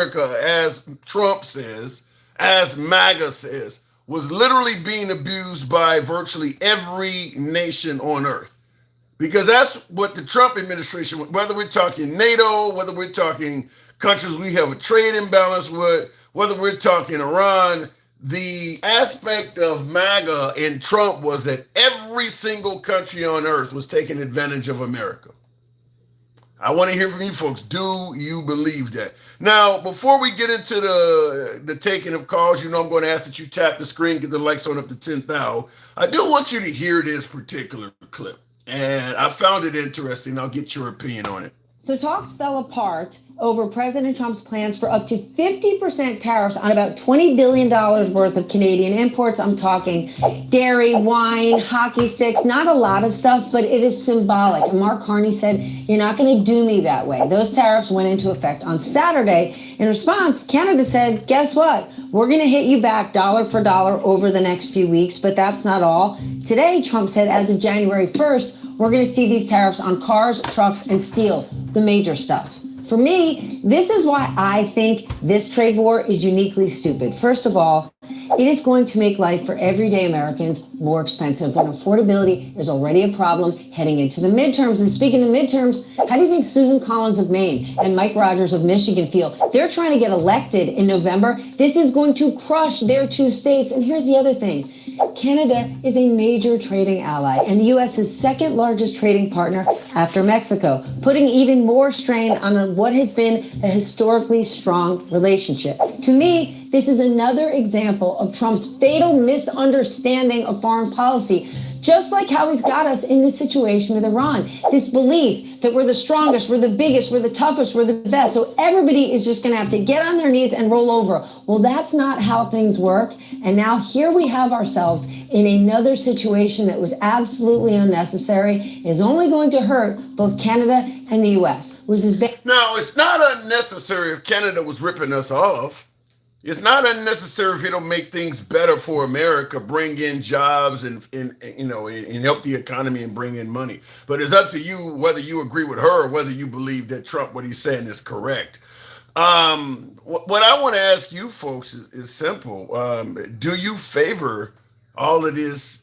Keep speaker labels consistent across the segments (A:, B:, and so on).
A: as Trump says, as MAGA says, was literally being abused by virtually every nation on earth. Because that's what the Trump administration, whether we're talking NATO, whether we're talking countries we have a trade imbalance with, whether we're talking Iran, the aspect of MAGA and Trump was that every single country on earth was taking advantage of America. I want to hear from you folks. Do you believe that? Now, before we get into the taking of calls, I'm going to ask that you tap the screen, get the likes on up to 10,000. I do want you to hear this particular clip, and I found it interesting. I'll get your opinion on it.
B: So talks fell apart over President Trump's plans for up to 50% tariffs on about $20 billion worth of Canadian imports. I'm talking dairy, wine, hockey sticks, not a lot of stuff, but it is symbolic. And Mark Carney said, you're not going to do me that way. Those tariffs went into effect on Saturday. In response, Canada said, guess what? We're going to hit you back dollar for dollar over the next few weeks, but that's not all. Today, Trump said as of January 1st, we're going to see these tariffs on cars, trucks, and steel, the major stuff. For me, this is why I think this trade war is uniquely stupid. First of all, it is going to make life for everyday Americans more expensive when affordability is already a problem heading into the midterms. And speaking of midterms, how do you think Susan Collins of Maine and Mike Rogers of Michigan feel? They're trying to get elected in November. This is going to crush their two states. And here's the other thing. Canada is a major trading ally and the U.S.'s second largest trading partner after Mexico, putting even more strain on what has been a historically strong relationship. To me, this is another example of Trump's fatal misunderstanding of foreign policy, just like how he's got us in this situation with Iran. This belief that we're the strongest, we're the biggest, we're the toughest, we're the best. So everybody is just going to have to get on their knees and roll over. Well, that's not how things work. And now here we have ourselves in another situation that was absolutely unnecessary, is only going to hurt both Canada and the U.S.
A: Now, it's not unnecessary if Canada was ripping us off. It's not unnecessary if it'll make things better for America, bring in jobs and help the economy and bring in money. But it's up to you whether you agree with her or whether you believe that Trump, what he's saying, is correct. What I want to ask you folks is simple. Do you favor all of this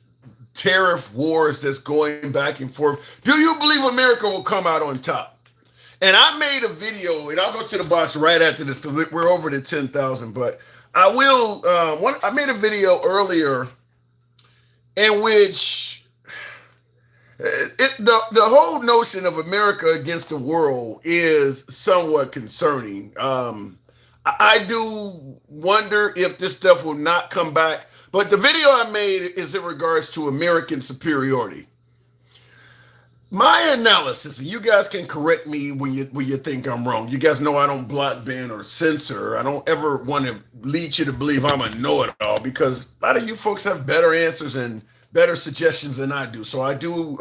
A: tariff wars that's going back and forth? Do you believe America will come out on top? And I made a video, and I'll go to the box right after this. We're over to 10,000, but I will. I made a video earlier in which the whole notion of America against the world is somewhat concerning. I do wonder if this stuff will not come back. But the video I made is in regards to American superiority. My analysis, and you guys can correct me when you think I'm wrong. You guys know I don't block, ban, or censor. I don't ever want to lead you to believe I'm a know-it-all because a lot of you folks have better answers and better suggestions than I do. So I do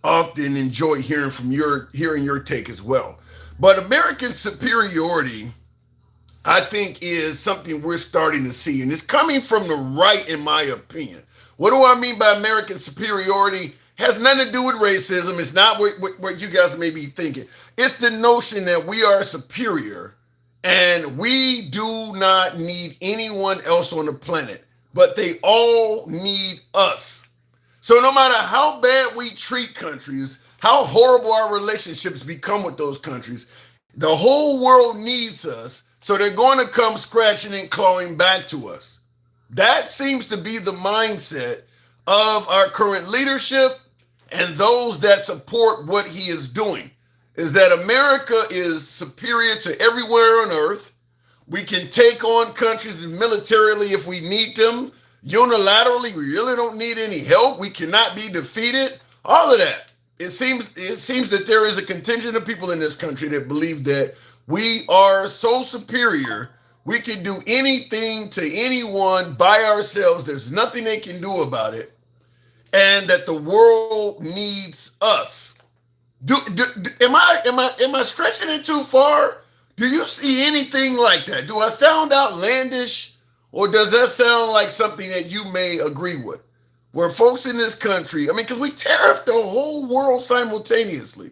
A: often enjoy hearing your take as well. But American superiority, I think, is something we're starting to see, and it's coming from the right, in my opinion. What do I mean by American superiority? Has nothing to do with racism. It's not what you guys may be thinking. It's the notion that we are superior and we do not need anyone else on the planet, but they all need us. So no matter how bad we treat countries, how horrible our relationships become with those countries, the whole world needs us, so they're going to come scratching and clawing back to us. That seems to be the mindset of our current leadership and those that support what he is doing, is that America is superior to everywhere on earth. We can take on countries militarily if we need them. Unilaterally, we really don't need any help. We cannot be defeated. All of that. It seems that there is a contingent of people in this country that believe that we are so superior, we can do anything to anyone by ourselves. There's nothing they can do about it. And that the world needs us. Am I stretching it too far? Do you see anything like that? Do I sound outlandish, or does that sound like something that you may agree with? Where folks in this country, because we tariff the whole world simultaneously.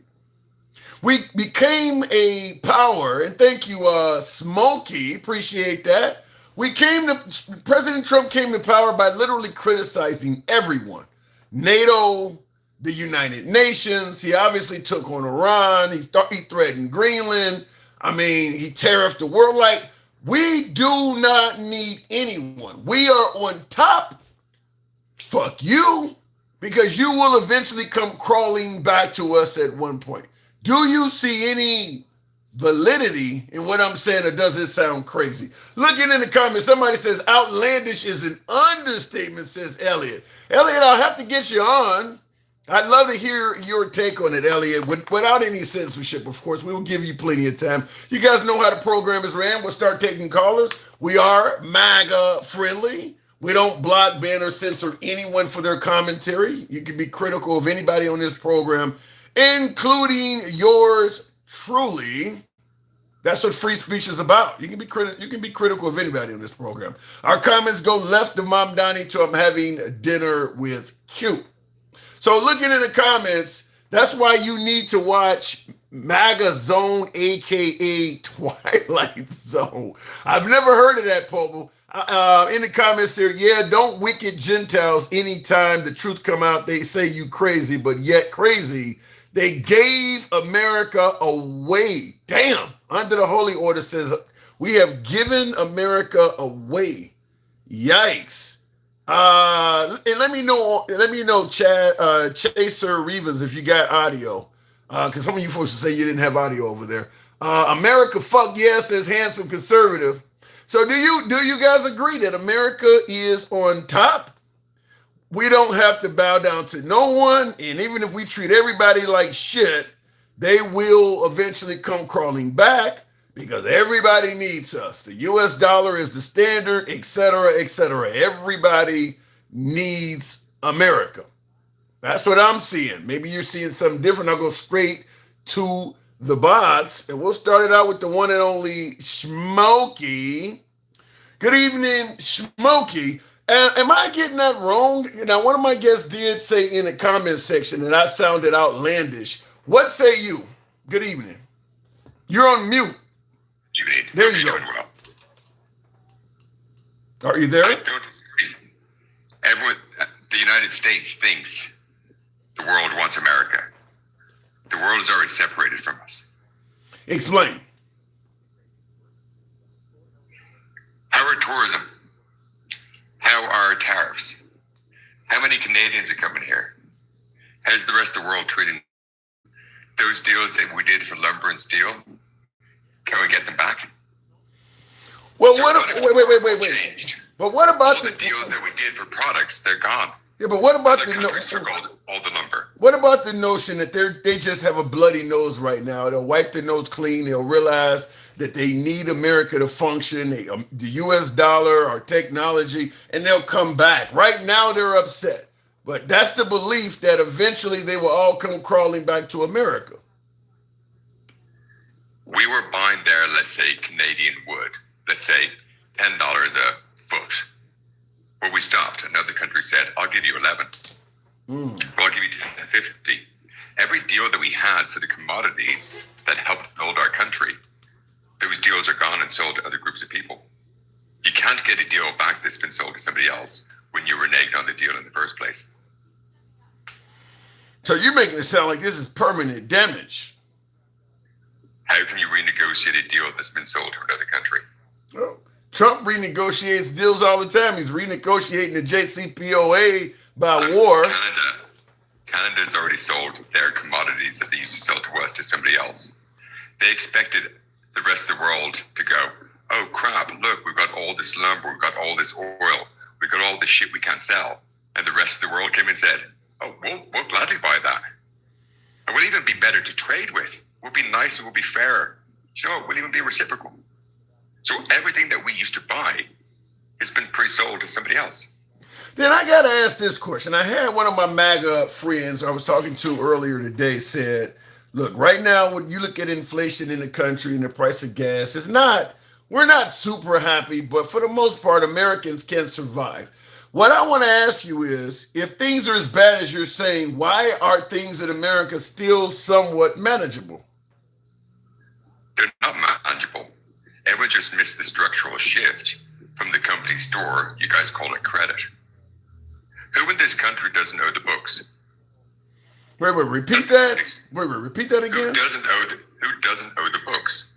A: We became a power, and thank you, Smokey. Appreciate that. President Trump came to power by literally criticizing everyone. NATO, the United Nations. He obviously took on Iran. He threatened Greenland. I mean, he tariffed the world. Like, we do not need anyone. We are on top. Fuck you, because you will eventually come crawling back to us at one point. Do you see any validity in what I'm saying, or does it sound crazy? Looking in the comments, somebody says outlandish is an understatement, says Elliot. Elliot, I'll have to get you on. I'd love to hear your take on it, Elliot, without any censorship, of course. We will give you plenty of time. You guys know how the program is ran. We'll start taking callers. We are MAGA friendly. We don't block, ban, or censor anyone for their commentary. You can be critical of anybody on this program, including yours truly. That's what free speech is about. You can be critical of anybody on this program. Our comments go left of Mom Donnie to I'm having dinner with Q. So looking in the comments, that's why you need to watch MAGA Zone, aka Twilight Zone. I've never heard of that, Popo. In the comments here, yeah, don't wicked Gentiles anytime the truth come out, they say you crazy, but yet crazy. They gave America away. Damn. Under the Holy Order says, we have given America away. Yikes. And let me know, Chad, Chaser Rivas, if you got audio. Because some of you folks will say you didn't have audio over there. America, fuck yes, says handsome conservative. So do you guys agree that America is on top? We don't have to bow down to no one, and even if we treat everybody like shit, they will eventually come crawling back because everybody needs us. The US dollar is the standard, etc., etc. Everybody needs America. That's what I'm seeing. Maybe you're seeing something different. I'll go straight to the bots, and we'll start it out with the one and only Smokey. Good evening, Smokey. Am I getting that wrong? Now, one of my guests did say in the comment section that I sounded outlandish. What say you? Good evening. You're on mute. There you go. Well. Are you there?
C: I don't agree. Everyone, the United States thinks the world wants America. The world is already separated from us.
A: Explain.
C: How are tourism? How are tariffs? How many Canadians are coming here? How's the rest of the world treating those deals that we did for lumber and steel? Can we get them back?
A: Well, wait. But what about
C: the deals that we did for products? They're gone.
A: Yeah, but what about
C: all the lumber?
A: What about the notion that they just have a bloody nose right now? They'll wipe their nose clean. They'll realize that they need America to function, the U.S. dollar, our technology, and they'll come back. Right now, they're upset. But that's the belief that eventually they will all come crawling back to America.
C: We were buying there, let's say, Canadian wood. Let's say $10 a foot. Well, we stopped. Another country said, I'll give you 11. Well, I'll give you 10.50. Every deal that we had for the commodities that helped build our country, those deals are gone and sold to other groups of people. You can't get a deal back that's been sold to somebody else when you reneged on the deal in the first place.
A: So you're making it sound like this is permanent damage.
C: How can you renegotiate a deal that's been sold to another country?
A: Oh. Trump renegotiates deals all the time. He's renegotiating the JCPOA by war.
C: Canada's already sold their commodities that they used to sell to us to somebody else. They expected the rest of the world to go, oh crap, look, we've got all this lumber, we've got all this oil, we've got all this shit we can't sell. And the rest of the world came and said, oh, we'll gladly buy that. And we'll even be better to trade with. We'll be nicer, we'll be fairer. Sure, we'll even be reciprocal. So everything that we used to buy has been pre-sold to somebody else.
A: Then I got to ask this question. I had one of my MAGA friends I was talking to earlier today said, look, right now, when you look at inflation in the country and the price of gas, we're not super happy, but for the most part, Americans can survive. What I want to ask you is, if things are as bad as you're saying, why are things in America still somewhat manageable?
C: They're not manageable. Everyone just missed the structural shift from the company store. You guys call it credit. Who in this country doesn't owe the books?
A: Wait, repeat that. Repeat that again.
C: Who doesn't owe the books?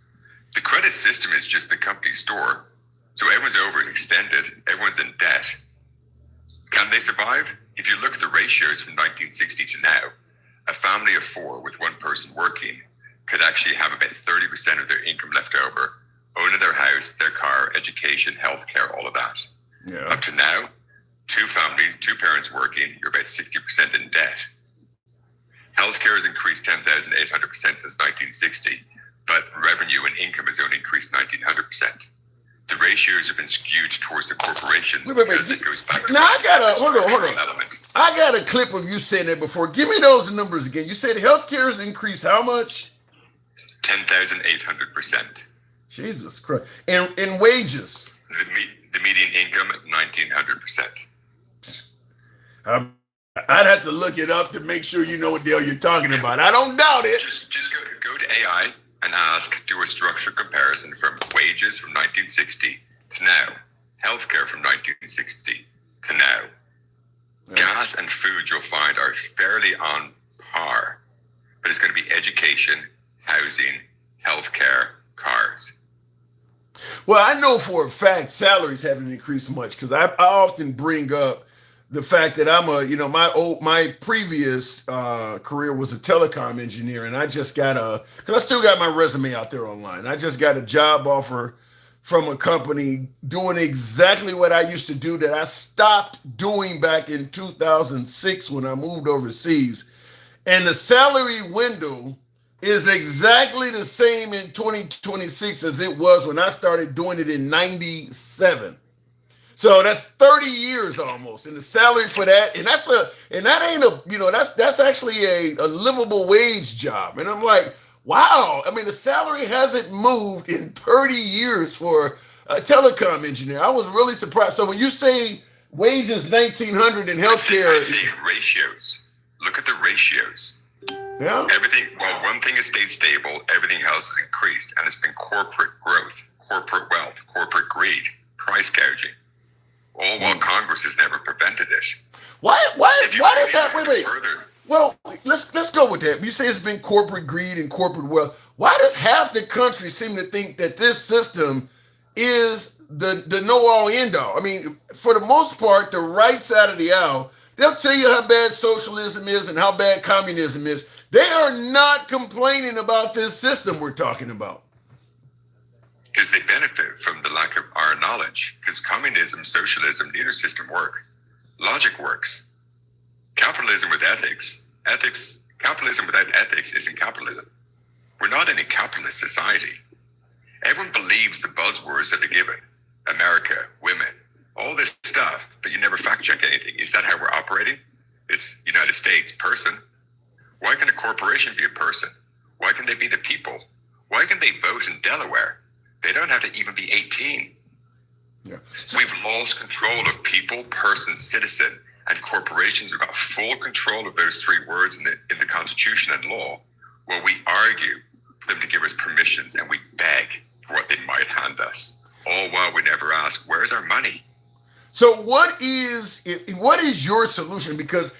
C: The credit system is just the company store. So everyone's overextended. Everyone's in debt. Can they survive? If you look at the ratios from 1960 to now, a family of four with one person working could actually have about 30% of their income left over, owning their house, their car, education, healthcare, all of that.
A: Yeah.
C: Up to now, two parents working, you're about 60% in debt. Healthcare has increased 10,800% since 1960, but revenue and income has only increased 1,900%. The ratios have been skewed towards the corporations.
A: Wait.
C: Because it goes back to
A: Now I got hold on.
C: element.
A: I got a clip of you saying that before. Give me those numbers again. You said healthcare has increased how much?
C: 10,800%.
A: Jesus Christ. And wages.
C: The median income at 1,900%.
A: I'd have to look it up to make sure you know what the hell you're talking about. I don't doubt it.
C: Just go to AI and ask, do a structured comparison from wages from 1960 to now, healthcare from 1960 to now. Yeah. Gas and food you'll find are fairly on par, but it's going to be education, housing, healthcare, cars.
A: Well, I know for a fact salaries haven't increased much because I often bring up the fact that I'm my previous career was a telecom engineer, and I just because I still got my resume out there online. I just got a job offer from a company doing exactly what I used to do that I stopped doing back in 2006 when I moved overseas. And the salary window is exactly the same in 2026 as it was when I started doing it in 97. So that's 30 years almost, and the salary for that, that's actually a livable wage job. And I'm like, wow. I mean, the salary hasn't moved in 30 years for a telecom engineer. I was really surprised. So when you say wages 1,900 in healthcare,
C: I see ratios. Look at the ratios.
A: Yeah.
C: One thing has stayed stable. Everything else has increased, and it's been corporate growth, corporate wealth, corporate greed, price gouging. All while Congress has never prevented it.
A: Why does that? Wait. Well, let's go with that. You say it's been corporate greed and corporate wealth. Why does half the country seem to think that this system is the know-all end-all? I mean, for the most part, the right side of the aisle, they'll tell you how bad socialism is and how bad communism is. They are not complaining about this system we're talking about.
C: Because they benefit from the lack of our knowledge. Because communism, socialism, neither system work. Logic works. Capitalism with capitalism without ethics isn't capitalism. We're not in a capitalist society. Everyone believes the buzzwords that are given. America, women, all this stuff, but you never fact check anything. Is that how we're operating? It's United States, person. Why can a corporation be a person? Why can they be the people? Why can they vote in Delaware? They don't have to even be 18.
A: Yeah.
C: We've lost control of people, person, citizen, and corporations have got full control of those three words in the Constitution and law, where we argue for them to give us permissions and we beg for what they might hand us, all while we never ask, where's our money?
A: So what is your solution? Because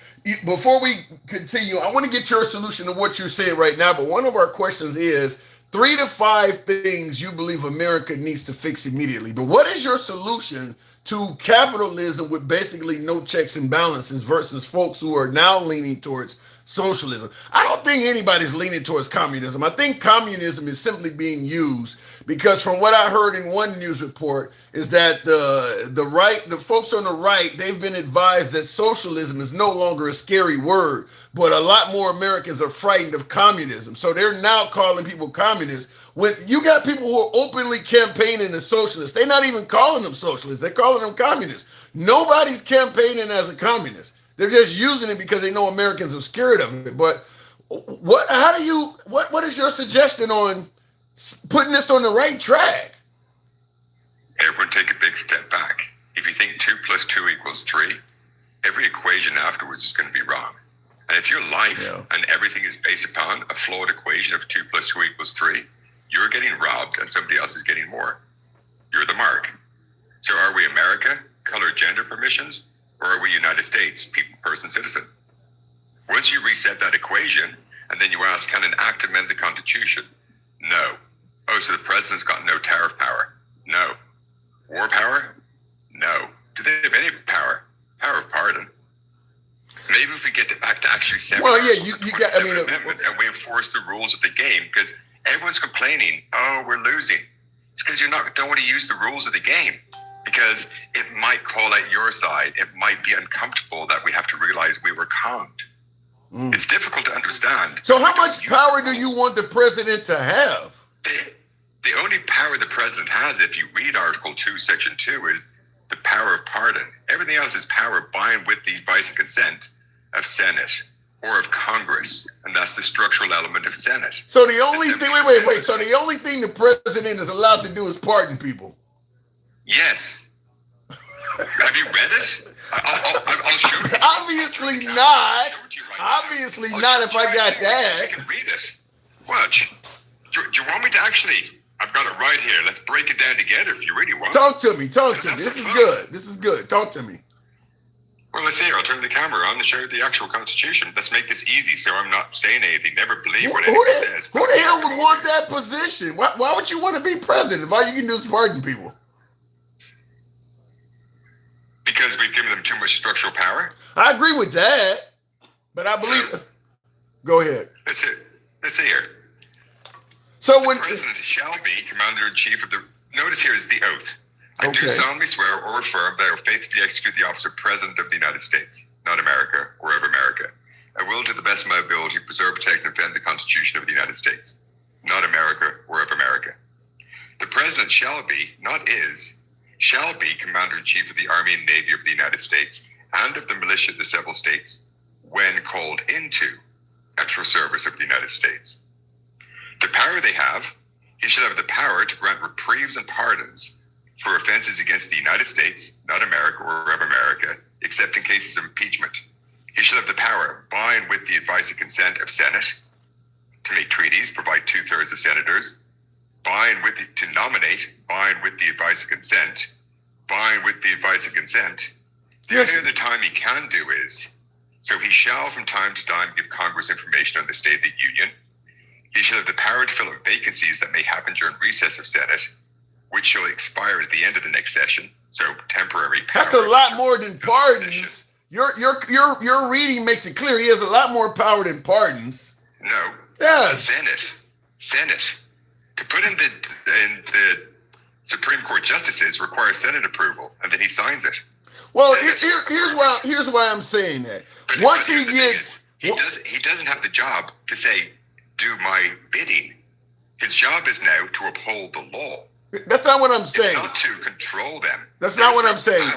A: before we continue, I want to get your solution to what you're saying right now, but one of our questions is 3 to 5 things you believe America needs to fix immediately. But what is your solution to capitalism with basically no checks and balances versus folks who are now leaning towards socialism? I don't think anybody's leaning towards communism. I think communism is simply being used because from what I heard in one news report is that the folks on the right, they've been advised that socialism is no longer a scary word, but a lot more Americans are frightened of communism. So they're now calling people communists. When you got people who are openly campaigning as socialists, they're not even calling them socialists, they're calling them communists. Nobody's campaigning as a communist. They're just using it because they know Americans are scared of it. But what is your suggestion on putting this on the right track?
C: Everyone take a big step back. If you think 2 + 2 = 3, every equation afterwards is going to be wrong. And if your life and everything is based upon a flawed equation of 2 + 2 = 3, You're getting robbed and somebody else is getting more. You're the mark. So are we America, color, gender permissions, or are we United States, people, person, citizen? Once you reset that equation, and then you ask, can an act amend the Constitution? No. Oh, so the president's got no tariff power? No. War power? No. Do they have any power? Power of pardon. Maybe if we get back to actually amendments and we enforce the rules of the game, because everyone's complaining, oh, we're losing. It's because don't want to use the rules of the game, because it might call out your side. It might be uncomfortable that we have to realize we were conned. It's difficult to understand.
A: So how much power do you want the president to have?
C: The only power the president has, if you read Article 2, Section 2, is the power of pardon. Everything else is power by and with the advice and consent of Senate or of Congress. And that's the structural element of Senate.
A: So the only thing, wait. So the only thing the president is allowed to do is pardon people?
C: Yes. Have you read it? I'll show you.
A: Obviously not. Obviously not if I got that.
C: I can read it. Watch. Do you want me to actually? I've got it right here. Let's break it down together if you really want.
A: Talk to me. This is good. Talk to me.
C: Well, let's see. I'll turn the camera on and show you the actual Constitution. Let's make this easy so I'm not saying anything. Never believe what anyone says.
A: Who the hell would want that position? Why would you want to be president if all you can do is pardon people?
C: Because we've given them too much structural power.
A: I agree with that, but I believe. Go ahead.
C: Let's see here.
A: So
C: the president shall be commander-in-chief of the. Notice here is the oath. I do solemnly swear or affirm that I will faithfully execute the office of President of the United States, not America or of America. I will, to the best of my ability, preserve, protect, and defend the Constitution of the United States, not America or of America. The president shall be, not is, shall be commander-in-chief of the Army and Navy of the United States and of the militia of the several states when called into actual service of the United States. The power they have, he shall have the power to grant reprieves and pardons for offenses against the United States, not America or of America, except in cases of impeachment. He shall have the power, by and with the advice and consent of Senate, to make treaties, provide 2/3 of senators, to nominate, by and with the advice and consent, by and with the advice and consent. The only other time he can do is, so he shall from time to time give Congress information on the state of the Union. He shall have the power to fill up vacancies that may happen during recess of Senate, which shall expire at the end of the next session. So temporary power.
A: That's a lot more than pardons. Your reading makes it clear he has a lot more power than pardons.
C: No.
A: Yes.
C: Senate. To put in the Supreme Court justices requires Senate approval, and then he signs it.
A: Well, here's why I'm saying that. Once he gets,
C: he doesn't have the job to say, do my bidding. His job is now to uphold the law.
A: That's not what I'm saying.
C: It's not to control them.
A: That's not what I'm saying.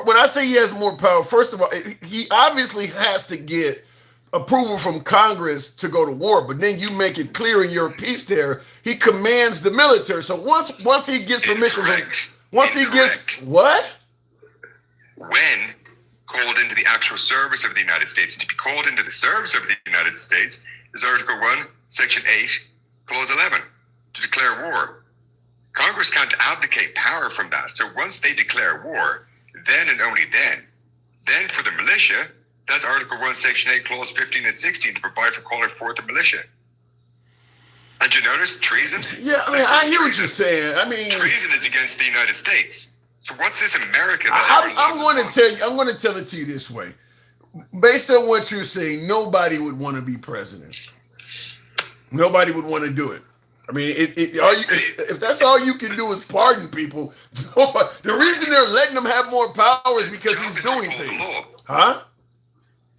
A: When I say he has more power, first of all, he obviously has to get approval from Congress to go to war. But then you make it clear in your piece there, he commands the military. So once he gets permission from, he gets what?
C: When called into the actual service of the United States, and to be called into the service of the United States is Article 1, Section 8, Clause 11, to declare war. Congress can't abdicate power from that. So once they declare war, then and only then for the militia, that's Article 1, Section 8, Clause 15 and 16 to provide for calling forth the militia. And you notice treason?
A: Yeah, I mean, I hear what you're saying. I mean,
C: treason is against the United States. So what's this America?
A: I'm going to tell you. I'm going to tell it to you this way. Based on what you're saying, nobody would want to be president. Nobody would want to do it. I mean, if that's all you can do is pardon people, the reason they're letting him have more power is because he's doing things. Huh?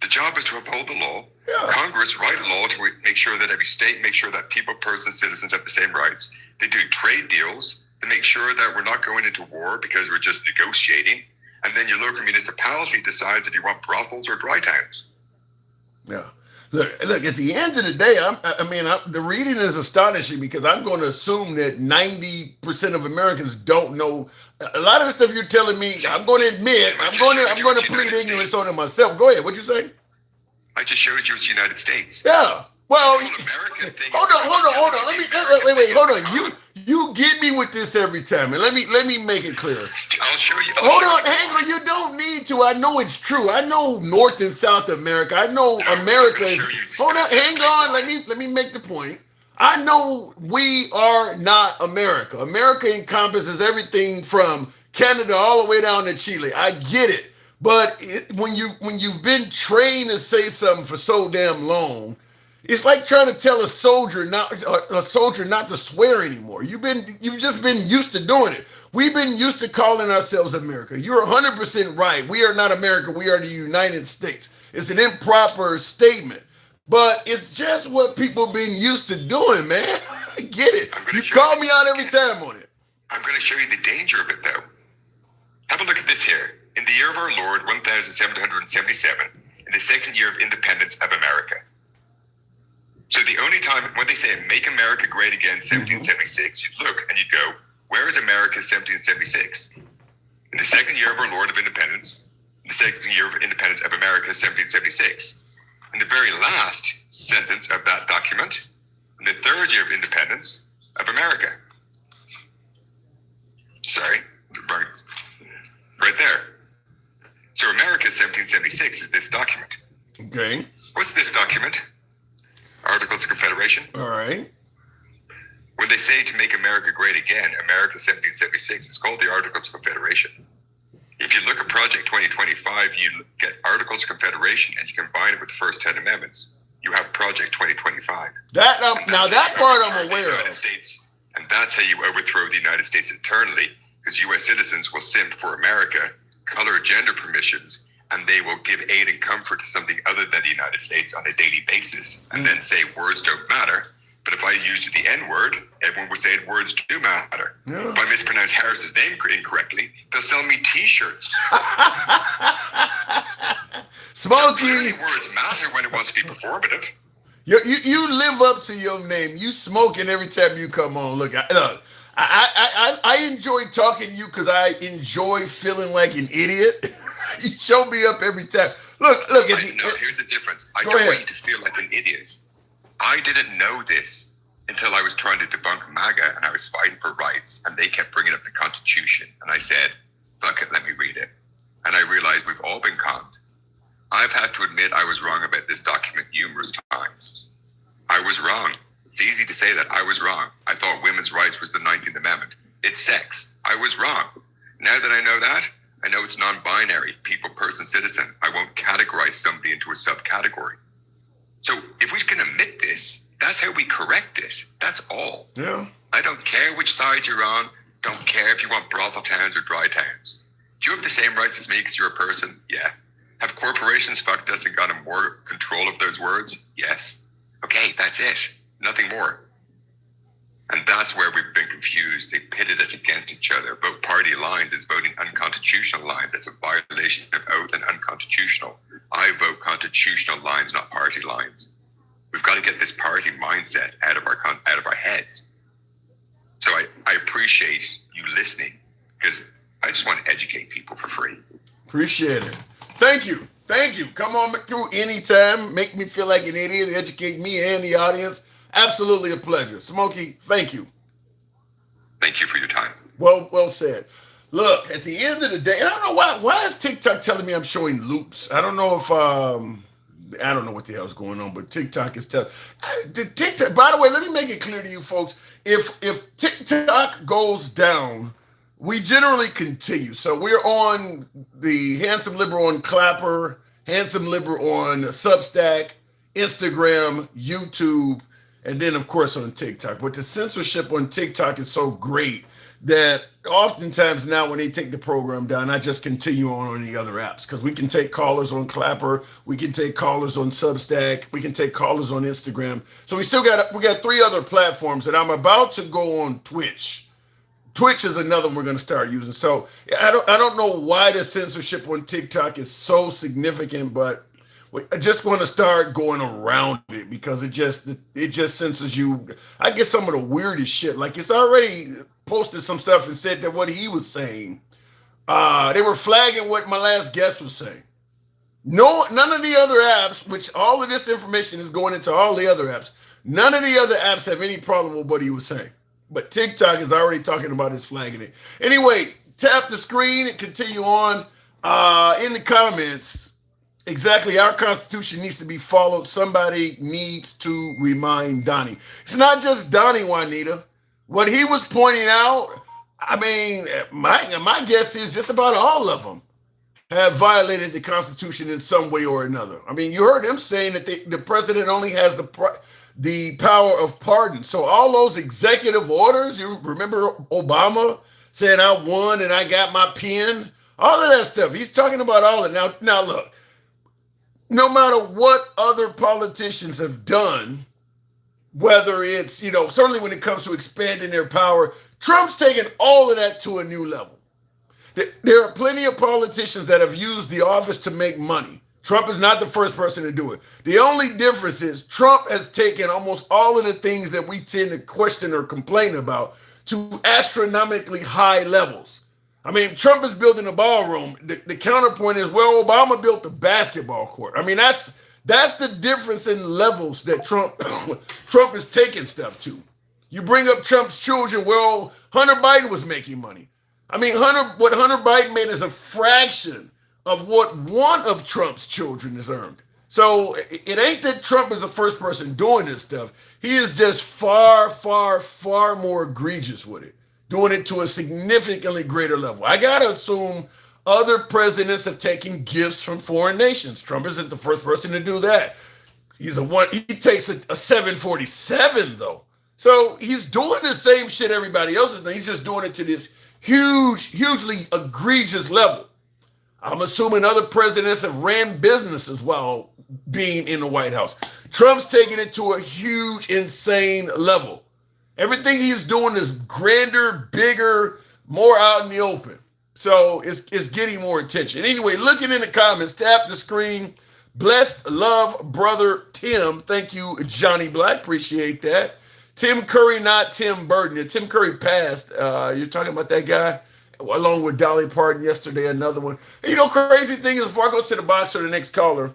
C: The job is to uphold the law.
A: Yeah.
C: Congress write law to make sure that every state makes sure that people, persons, citizens have the same rights. They do trade deals to make sure that we're not going into war because we're just negotiating. And then your local municipality decides if you want brothels or dry towns.
A: Yeah. Look. At the end of the day, the reading is astonishing because I'm going to assume that 90% of Americans don't know a lot of the stuff you're telling me. I'm going to admit, I'm going to plead ignorance on it myself. Go ahead. What'd you say?
C: I just showed you it's the United States.
A: Yeah. Well,
C: The whole American thing.
A: hold on. Wait. Hold on. You get me with this every time, and let me make it clear.
C: I'll show you.
A: Hold on, hang on. You don't need to. I know it's true. I know North and South America. I know America is. Hold on, hang on. Let me make the point. I know we are not America. America encompasses everything from Canada all the way down to Chile. I get it, but when you've been trained to say something for so damn long, it's like trying to tell a soldier not to swear anymore. You've just been used to doing it. We've been used to calling ourselves America. You're 100% right. We are not America. We are the United States. It's an improper statement, but it's just what people been used to doing, man. I get it. You call me out every time on it.
C: I'm going to show you the danger of it, though. Have a look at this here. In the year of our Lord, 1777, in the second year of independence of America. So the only time when they say "Make America Great Again," 1776, you look and you go, "Where is America 1776?" In the second year of our Lord of Independence, in the second year of independence of America, 1776. In the very last sentence of that document, in the third year of independence of America. Sorry, right there. So America 1776 is this document.
A: Okay.
C: What's this document? Articles of Confederation.
A: All right.
C: When they say to make America great again, America 1776, it's called the Articles of Confederation. If you look at Project 2025, you get Articles of Confederation and you combine it with the first 10 amendments, you have Project 2025.
A: That part I'm aware of.
C: States, and that's how you overthrow the United States internally, because U.S. citizens will simp for America, color gender permissions, and they will give aid and comfort to something other than the United States on a daily basis, and then say words don't matter. But if I use the N-word, everyone will say words do matter. Yeah. If I mispronounce Harris's name incorrectly, they'll sell me T-shirts.
A: Smokey!
C: Words matter when it wants to be performative.
A: You live up to your name. You smoking every time you come on. Look, I enjoy talking to you because I enjoy feeling like an idiot. You show me up every time. Look.
C: Here's the difference. I don't want you to feel like an idiot. I didn't know this until I was trying to debunk MAGA and I was fighting for rights, and they kept bringing up the Constitution. And I said, fuck it, let me read it. And I realized we've all been conned. I've had to admit I was wrong about this document numerous times. I was wrong. It's easy to say that I was wrong. I thought women's rights was the 19th Amendment. It's sex. I was wrong. Now that I know that, I know it's non-binary, people, person, citizen. I won't categorize somebody into a subcategory. So if we can admit this, that's how we correct it. That's all.
A: Yeah.
C: I don't care which side you're on. Don't care if you want brothel towns or dry towns. Do you have the same rights as me because you're a person? Yeah. Have corporations fucked us and gotten more control of those words? Yes. Okay, that's it. Nothing more. And that's where we've been confused. They pitted us against each other. Vote party lines is voting unconstitutional lines. That's a violation of oath and unconstitutional. I vote constitutional lines, not party lines. We've got to get this party mindset out of our heads. So I appreciate you listening, because I just want to educate people for free.
A: Appreciate it. Thank you. Come on through anytime. Make me feel like an idiot. Educate me and the audience. Absolutely a pleasure. Smokey, thank you.
C: Thank you for your time.
A: Well said. Look, at the end of the day, and I don't know why is TikTok telling me I'm showing loops? I don't know if I don't know what the hell's going on, but TikTok is telling. TikTok. By the way, let me make it clear to you folks: if TikTok goes down, we generally continue. So we're on the Handsome Liberal on Clapper, Handsome Liberal on Substack, Instagram, YouTube, and then of course on TikTok. But the censorship on TikTok is so great that oftentimes now when they take the program down, I just continue on the other apps, because we can take callers on Clapper, we can take callers on Substack, we can take callers on Instagram. So we got 3 other platforms, and I'm about to go on Twitch. Twitch is another one we're going to start using. So I don't know why the censorship on TikTok is so significant, but I just want to start going around it, because it just censors you. I get some of the weirdest shit. Like, it's already posted some stuff and said that what he was saying, they were flagging what my last guest was saying. No, none of the other apps, which all of this information is going into all the other apps, none of the other apps have any problem with what he was saying. But TikTok is already talking about his flagging it. Anyway, tap the screen and continue on. In the comments, exactly, our Constitution needs to be followed. Somebody needs to remind Donnie. It's not just Donnie, Juanita. What he was pointing out, I mean, my guess is just about all of them have violated the Constitution in some way or another. I mean, you heard him saying that the president only has the power of pardon. So all those executive orders, you remember Obama saying I won and I got my pen, all of that stuff. He's talking about all of it. Now look, no matter what other politicians have done, whether it's, certainly when it comes to expanding their power, Trump's taken all of that to a new level. There are plenty of politicians that have used the office to make money. Trump is not the first person to do it. The only difference is Trump has taken almost all of the things that we tend to question or complain about to astronomically high levels. I mean, Trump is building a ballroom. The counterpoint is, well, Obama built the basketball court. I mean, that's the difference in levels that Trump is taking stuff to. You bring up Trump's children, well, Hunter Biden was making money. I mean, what Hunter Biden made is a fraction of what one of Trump's children has earned. So it ain't that Trump is the first person doing this stuff. He is just far, far, far more egregious with it, doing it to a significantly greater level. I got to assume other presidents have taken gifts from foreign nations. Trump isn't the first person to do that. He takes a 747 though. So he's doing the same shit everybody else is doing. He's just doing it to this hugely egregious level. I'm assuming other presidents have ran businesses while being in the White House. Trump's taking it to a huge, insane level. Everything he's doing is grander, bigger, more out in the open. So it's getting more attention. Anyway, looking in the comments, tap the screen. Blessed love, brother Tim. Thank you, Johnny Black. Appreciate that. Tim Curry, not Tim Burton. Tim Curry passed. You're talking about that guy, along with Dolly Parton yesterday, another one. And crazy thing is, before I go to the box or the next caller,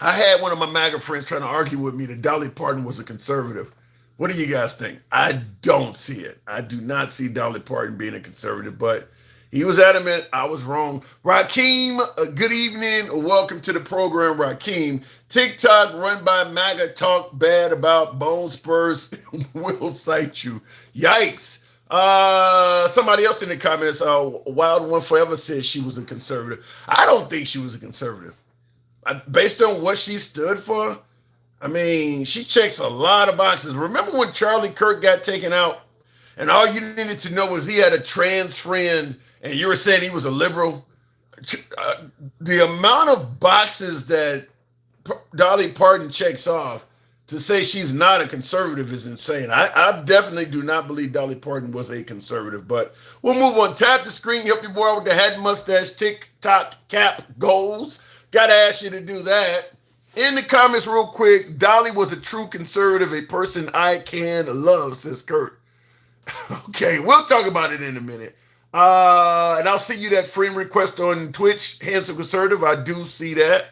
A: I had one of my MAGA friends trying to argue with me that Dolly Parton was a conservative. What do you guys think? I don't see it. I do not see Dolly Parton being a conservative, but he was adamant. I was wrong. Rakeem, good evening. Welcome to the program, Rakeem. TikTok run by MAGA talk bad about Bone Spurs will cite you. Yikes. Somebody else in the comments, Wild One Forever says she was a conservative. I don't think she was a conservative. Based on what she stood for, I mean, she checks a lot of boxes. Remember when Charlie Kirk got taken out and all you needed to know was he had a trans friend and you were saying he was a liberal? The amount of boxes that Dolly Parton checks off to say she's not a conservative is insane. I definitely do not believe Dolly Parton was a conservative, but we'll move on. Tap the screen, help your boy with the hat mustache, TikTok cap goals. Gotta ask you to do that. In the comments real quick, Dolly was a true conservative, a person I can love, says Kurt. Okay, we'll talk about it in a minute. And I'll see you that friend request on Twitch, Handsome Conservative. I do see that.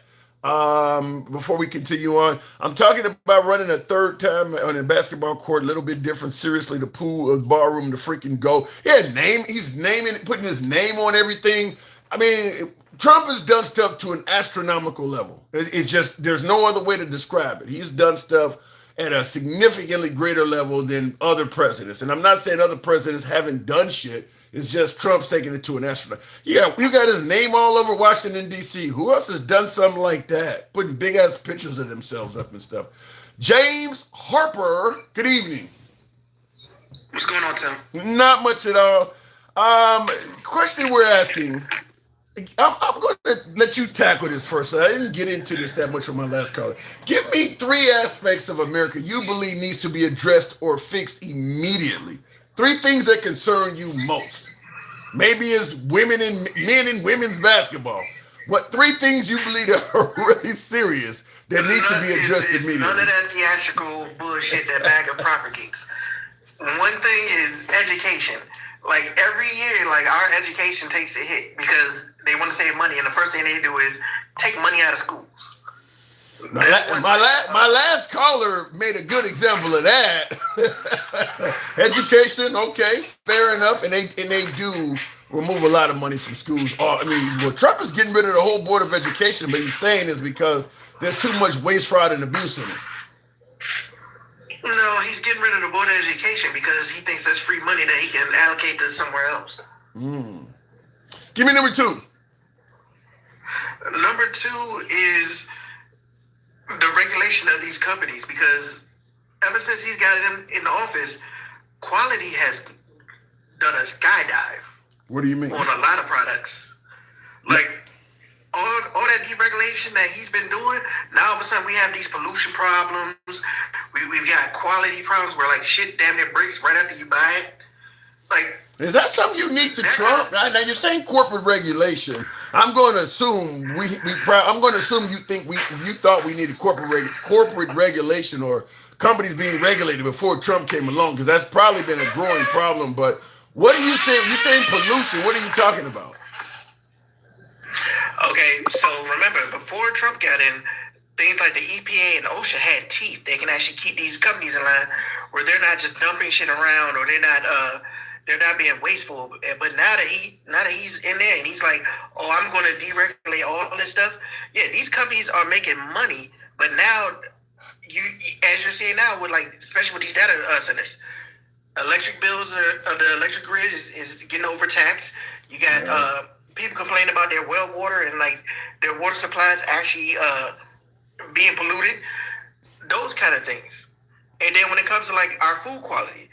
A: Before we continue on, I'm talking about running a third time on a basketball court, a little bit different. Seriously, the pool, the ballroom, the freaking go. Yeah, he's naming it, putting his name on everything. I mean, Trump has done stuff to an astronomical level. It's just, there's no other way to describe it. He's done stuff at a significantly greater level than other presidents. And I'm not saying other presidents haven't done shit. It's just Trump's taking it to an astronaut. Yeah, you got his name all over Washington, D.C. Who else has done something like that? Putting big-ass pictures of themselves up and stuff. James Harper, good evening.
D: What's going on, Tim?
A: Not much at all. Question we're asking, I'm going to let you tackle this first. I didn't get into this that much on my last caller. Give me 3 aspects of America you believe needs to be addressed or fixed immediately. 3 things that concern you most. Maybe it's women and men and women's basketball. What 3 things you believe are really serious that need to be addressed immediately?
D: None of that theatrical bullshit that MAGA propagates. One thing is education. Like every year, like our education takes a hit because they want to save money, and the first thing they do is take money out of schools.
A: My last caller made a good example of that. Education, okay, fair enough, and they do remove a lot of money from schools. I mean, well, Trump is getting rid of the whole board of education, but he's saying it's because there's too much waste, fraud, and abuse in it.
D: No, he's getting rid of the board of education because he thinks that's free money that he can allocate to somewhere else.
A: Give me number 2.
D: Number 2 is the regulation of these companies, because ever since he's got them in the office, quality has done a skydive.
A: What do you mean?
D: On a lot of products. Like all that deregulation that he's been doing, now all of a sudden we have these pollution problems. We've got quality problems where like shit damn near breaks right after you buy it. Like,
A: is that something unique to Trump? Now you're saying corporate regulation. I'm going to assume I'm going to assume you thought we needed corporate regulation or companies being regulated before Trump came along, because that's probably been a growing problem. But what are you saying? You're saying pollution. What are you talking about?
D: Okay, so remember, before Trump got in, things like the EPA and OSHA had teeth. They can actually keep these companies in line where they're not just dumping shit around, or they're not being wasteful. But now that he's in there and he's like, oh, I'm going to deregulate all this stuff. Yeah, these companies are making money, but now as you're seeing now, with like, especially with these data centers, electric bills the electric grid is getting overtaxed. You got people complaining about their well water and like their water supplies actually being polluted. Those kind of things. And then when it comes to like our food quality,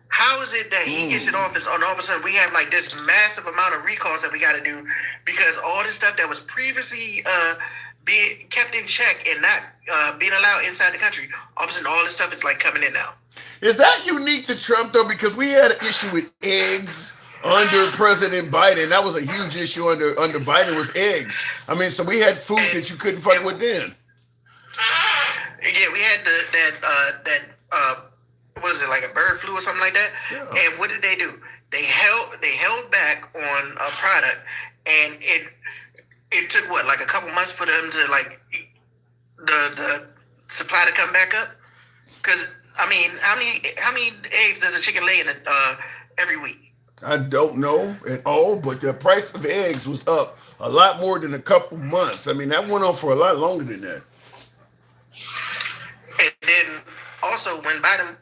D: how is it that he gets in office and all of a sudden we have like this massive amount of recalls that we got to do because all this stuff that was previously being kept in check and not being allowed inside the country, all of a sudden all this stuff is like coming in now.
A: Is that unique to Trump though? Because we had an issue with eggs under President Biden. That was a huge issue under Biden, was eggs. I mean, so we had food that you couldn't fuck with then.
D: Yeah, we had that what is it, like a bird flu or something like that? Yeah. And what did they do? They held back on a product, and it took what, like a couple months for them to like the supply to come back up? Because I mean, how many eggs does a chicken lay in every week?
A: I don't know at all, but the price of eggs was up a lot more than a couple months. I mean, that went on for a lot longer than that.
D: And then also when Biden,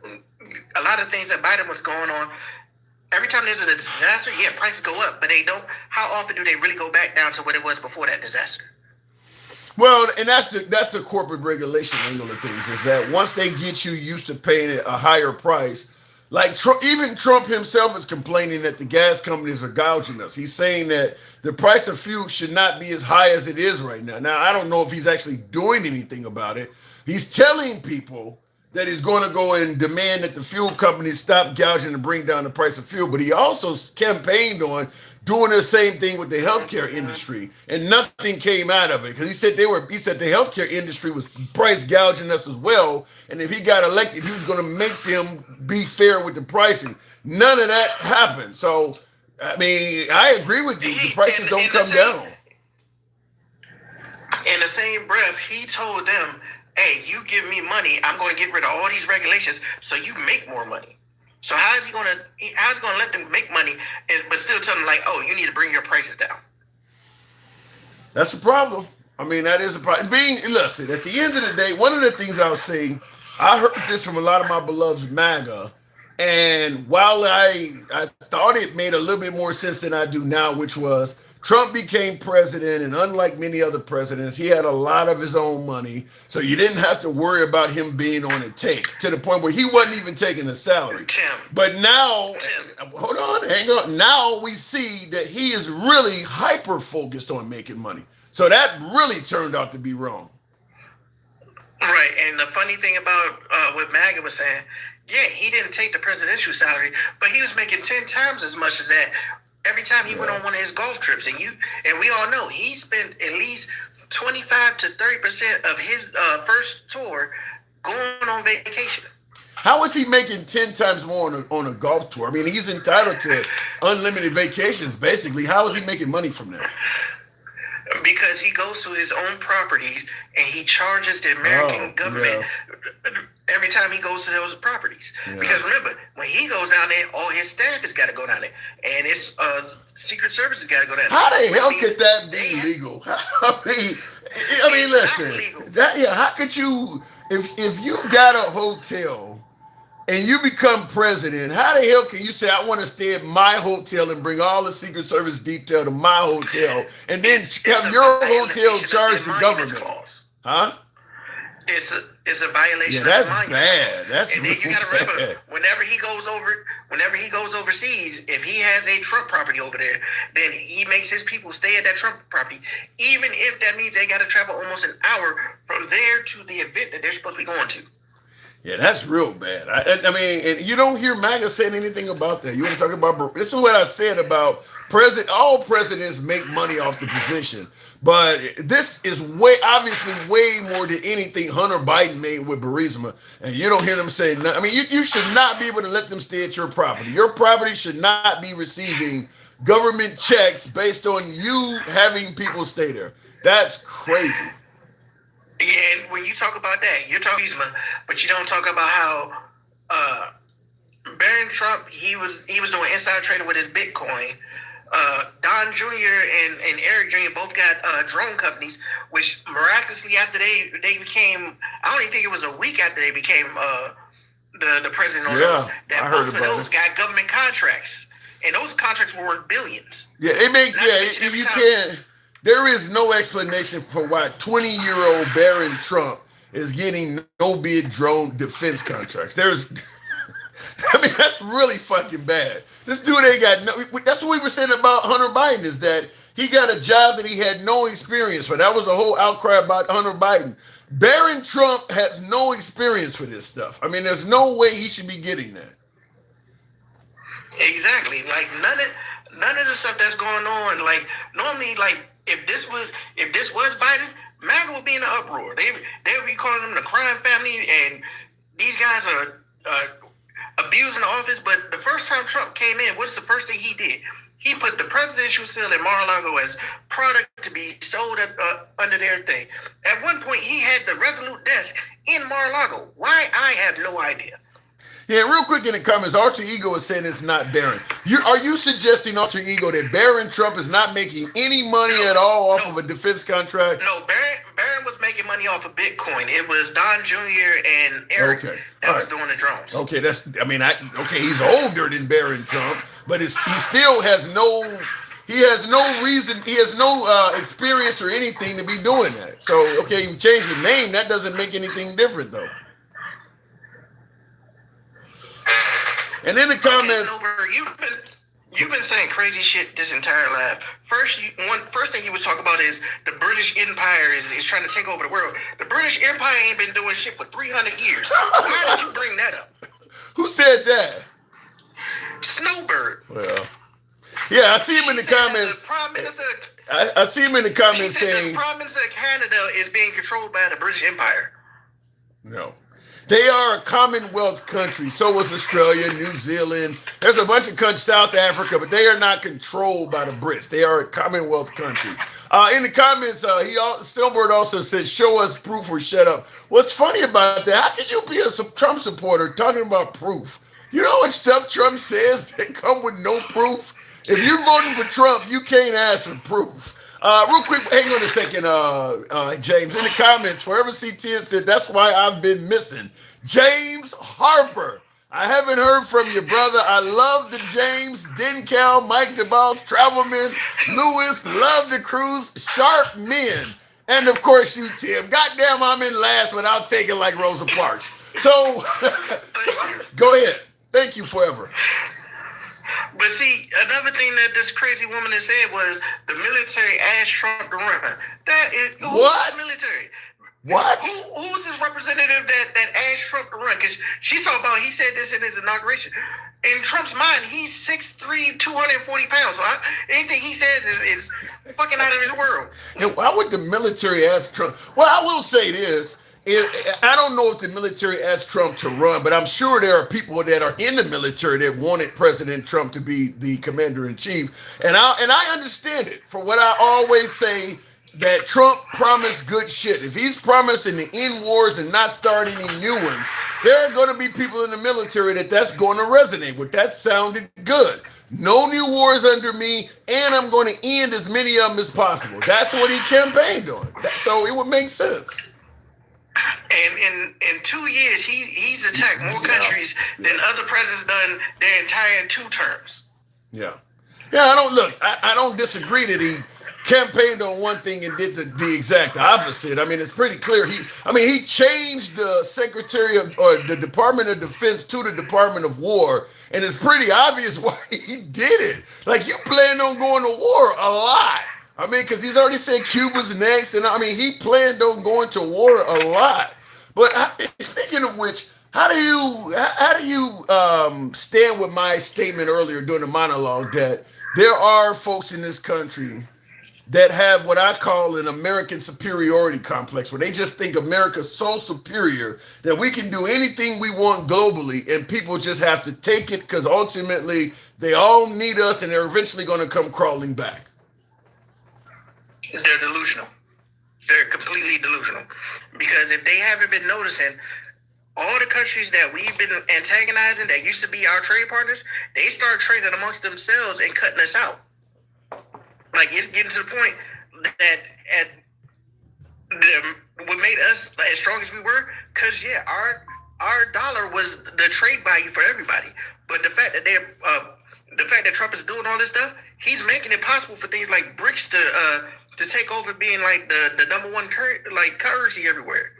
D: a lot of things that Biden was going on, every time there's a disaster, yeah, prices go up, but they don't. How often do they really go back down to what it was before that disaster?
A: Well, and that's the corporate regulation angle of things, is that once they get you used to paying a higher price, like even Trump himself is complaining that the gas companies are gouging us. He's saying that the price of fuel should not be as high as it is right now. Now, I don't know if he's actually doing anything about it. He's telling people that he's going to go and demand that the fuel companies stop gouging and bring down the price of fuel. But he also campaigned on doing the same thing with the healthcare industry, and nothing came out of it, because he said the healthcare industry was price gouging us as well, and if he got elected, he was going to make them be fair with the pricing. None of that happened. So, I mean, I agree with you. The prices don't come down.
D: In the same breath, he told them, hey, you give me money, I'm going to get rid of all these regulations so you make more money. So how's he going to let them make money, but still tell them like, oh, you need to bring your prices down?
A: That's a problem. I mean, that is a problem. Listen, at the end of the day, one of the things I was saying, I heard this from a lot of my beloved MAGA, and while I thought it made a little bit more sense than I do now, which was Trump became president, and unlike many other presidents, he had a lot of his own money, so you didn't have to worry about him being on a take, to the point where he wasn't even taking a salary. But now, hold on, hang on. Now we see that he is really hyper-focused on making money. So that really turned out to be wrong.
D: Right, and the funny thing about what MAGA was saying, yeah, he didn't take the presidential salary, but he was making 10 times as much as that every time he went on one of his golf trips. And we all know he spent at least 25 to 30% of his first tour going on vacation.
A: How is he making 10 times more on a golf tour? I mean, he's entitled to unlimited vacations, basically. How is he making money from that?
D: because he goes to his own properties and he charges the American government every time he goes to those properties. Yeah. Because remember, when he goes down there, all his staff has got to go down there, and it's Secret Service has got to go down there.
A: How the hell could that be legal? I mean, listen, how could you, if you got a hotel and you become president, how the hell can you say, I want to stay at my hotel and bring all the Secret Service detail to my hotel and then have your hotel charge the government? Huh?
D: It's a violation.
A: Yeah, that's bad. That's
D: and then you gotta remember, whenever he goes overseas, if he has a Trump property over there, then he makes his people stay at that Trump property, even if that means they gotta travel almost an hour from there to the event that they're supposed to be going to.
A: Yeah, that's real bad. I mean, and you don't hear MAGA saying anything about that. You want to talk about, this is what I said about all presidents make money off the position. But this is obviously way more than anything Hunter Biden made with Burisma. And you don't hear them say nothing. I mean, you should not be able to let them stay at your property. Your property should not be receiving government checks based on you having people stay there. That's crazy.
D: And when you talk about that, you're talking Burisma, but you don't talk about how Barron Trump, he was doing inside trading with his Bitcoin. Don Jr. and Eric Jr. both got drone companies, which miraculously after they became, I don't even think it was a week after they became the president on those, that I heard both about of those got government contracts. And those contracts were worth billions.
A: Yeah, you can't. There is no explanation for why 20-year-old Barron Trump is getting no bid drone defense contracts. I mean, that's really fucking bad. This dude ain't got no. That's what we were saying about Hunter Biden, is that he got a job that he had no experience for. That was a whole outcry about Hunter Biden. Barron Trump has no experience for this stuff. I mean, there's no way he should be getting that.
D: Exactly. Like none of the stuff that's going on. Like normally, like if this was Biden, MAGA would be in an uproar. They would be calling them the crime family, and these guys are abusing the office. But the first time Trump came in, what's the first thing he did? He put the presidential seal in Mar-a-Lago as product to be sold under their thing. At one point, he had the Resolute desk in Mar-a-Lago. Why? I have no idea.
A: Yeah, real quick in the comments, Alter Ego is saying it's not Barron. Are you suggesting, Alter Ego, that Barron Trump is not making any money at all off of a defense contract?
D: No, Barron was making money off of Bitcoin. It was Don Jr. and Eric that was doing the drones.
A: Okay, he's older than Barron Trump, but he still has no reason, he has no experience or anything to be doing that. So, okay, you change the name, that doesn't make anything different, though. And in the comments,
D: you've been saying crazy shit this entire life. First thing you was talking about is the British Empire is trying to take over the world. The British Empire ain't been doing shit for 300 years. Why did you bring that up?
A: Who said that?
D: Snowbird.
A: Well, yeah, I see him in the comments. I see him in the comments saying
D: the Prime Minister of Canada is being controlled by the British Empire.
A: No. They are a Commonwealth country. So was Australia, New Zealand. There's a bunch of countries, South Africa, but they are not controlled by the Brits. They are a Commonwealth country. In the comments, Snowbird also said, show us proof or shut up. What's funny about that, how could you be a Trump supporter talking about proof? You know what stuff Trump says that come with no proof? If you're voting for Trump, you can't ask for proof. Real quick, hang on a second, James. In the comments, Forever C10 said, that's why I've been missing. James Harper, I haven't heard from you, brother. I love the James, Dencal, Mike DeBoss, Travelman, Lewis, love the cruise, sharp men. And of course you, Tim. Goddamn, I'm in last, but I'll take it like Rosa Parks. So, go ahead. Thank you, Forever.
D: But see, another thing that this crazy woman has said was the military asked Trump to run. That is
A: what?
D: Military.
A: What?
D: Who's this representative that asked Trump to run? Because he said this in his inauguration. In Trump's mind, he's 6'3", 240 pounds. So anything he says is fucking out of this world.
A: And why would the military ask Trump? Well, I will say this. I don't know if the military asked Trump to run, but I'm sure there are people that are in the military that wanted President Trump to be the commander in chief. And I understand it. For what I always say, that Trump promised good shit. If he's promising to end wars and not start any new ones, there are going to be people in the military that's going to resonate with. That sounded good. No new wars under me, and I'm going to end as many of them as possible. That's what he campaigned on. So it would make sense.
D: And in 2 years, he's attacked more countries than other presidents done their entire 2 terms.
A: Yeah. I don't disagree that he campaigned on one thing and did the exact opposite. I mean, it's pretty clear. He changed the Secretary of or the Department of Defense to the Department of War, and it's pretty obvious why he did it. Like, you planned on going to war a lot. I mean, because he's already said Cuba's next, and I mean, he planned on going to war a lot. But speaking of which, how do you stand with my statement earlier during the monologue that there are folks in this country that have what I call an American superiority complex, where they just think America's so superior that we can do anything we want globally, and people just have to take it because ultimately they all need us, and they're eventually going to come crawling back.
D: They're delusional. They're completely delusional. Because if they haven't been noticing, all the countries that we've been antagonizing that used to be our trade partners, they start trading amongst themselves and cutting us out. Like, it's getting to the point that what made us as strong as we were, because our dollar was the trade value for everybody. But the fact that Trump is doing all this stuff, he's making it possible for things like BRICS to take over being like the number one currency everywhere.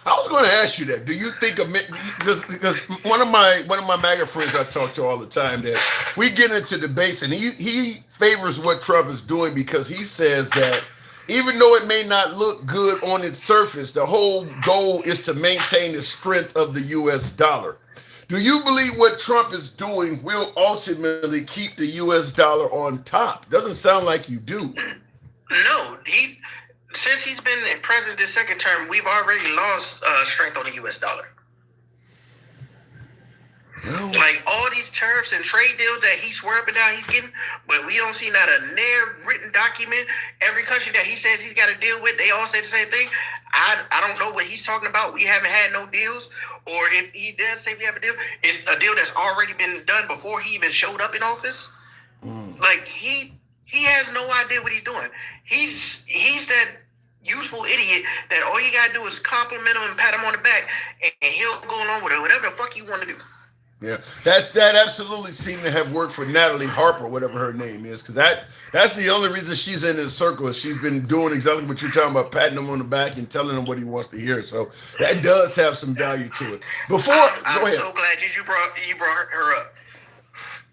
A: I was going to ask you that. Do you think because one of my MAGA friends I talk to all the time, that we get into debates, and he favors what Trump is doing because he says that even though it may not look good on its surface, the whole goal is to maintain the strength of the U.S. dollar. Do you believe what Trump is doing will ultimately keep the U.S. dollar on top? Doesn't sound like you do.
D: No, since he's been president this second term, we've already lost strength on the U.S. dollar. No. Like, all these tariffs and trade deals that he swear up and down he's getting, but we don't see not a near written document. Every country that he says he's got to deal with, they all say the same thing. I don't know what he's talking about. We haven't had no deals, or if he does say we have a deal, it's a deal that's already been done before he even showed up in office. Like, he has no idea what he's doing. He's that useful idiot that all you gotta do is compliment him and pat him on the back, and he'll go along with it, whatever the fuck you want to do.
A: Yeah, that absolutely seemed to have worked for Natalie Harper, whatever her name is, because that's the only reason she's in this circle. Is she's been doing exactly what you're talking about, patting him on the back and telling him what he wants to hear. So that does have some value to it. Go ahead.
D: I'm so glad you brought her up.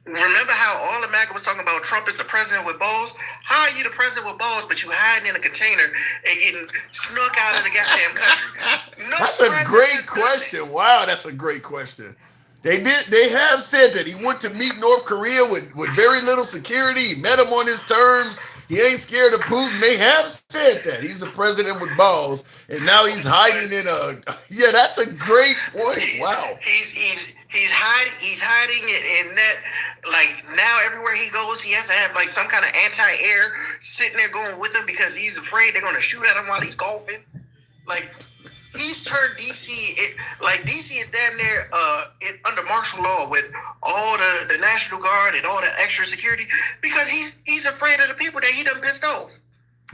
D: Remember how all the MAGA was talking about Trump is the president with balls? How are you the president with balls, but you hiding in a container and getting snuck out of the goddamn country? No,
A: that's a great question. Wow, that's a great question. They have said that he went to meet North Korea with very little security. He met him on his terms. He ain't scared of Putin. They have said that he's the president with balls, and now he's hiding in a. Yeah, that's a great point. Wow.
D: He's hiding it in that. Like, now everywhere he goes, he has to have like some kind of anti-air sitting there going with him because he's afraid they're going to shoot at him while he's golfing. Like, he's turned DC. DC is damn near under martial law with all the National Guard and all the extra security because he's afraid of the people that he done pissed off.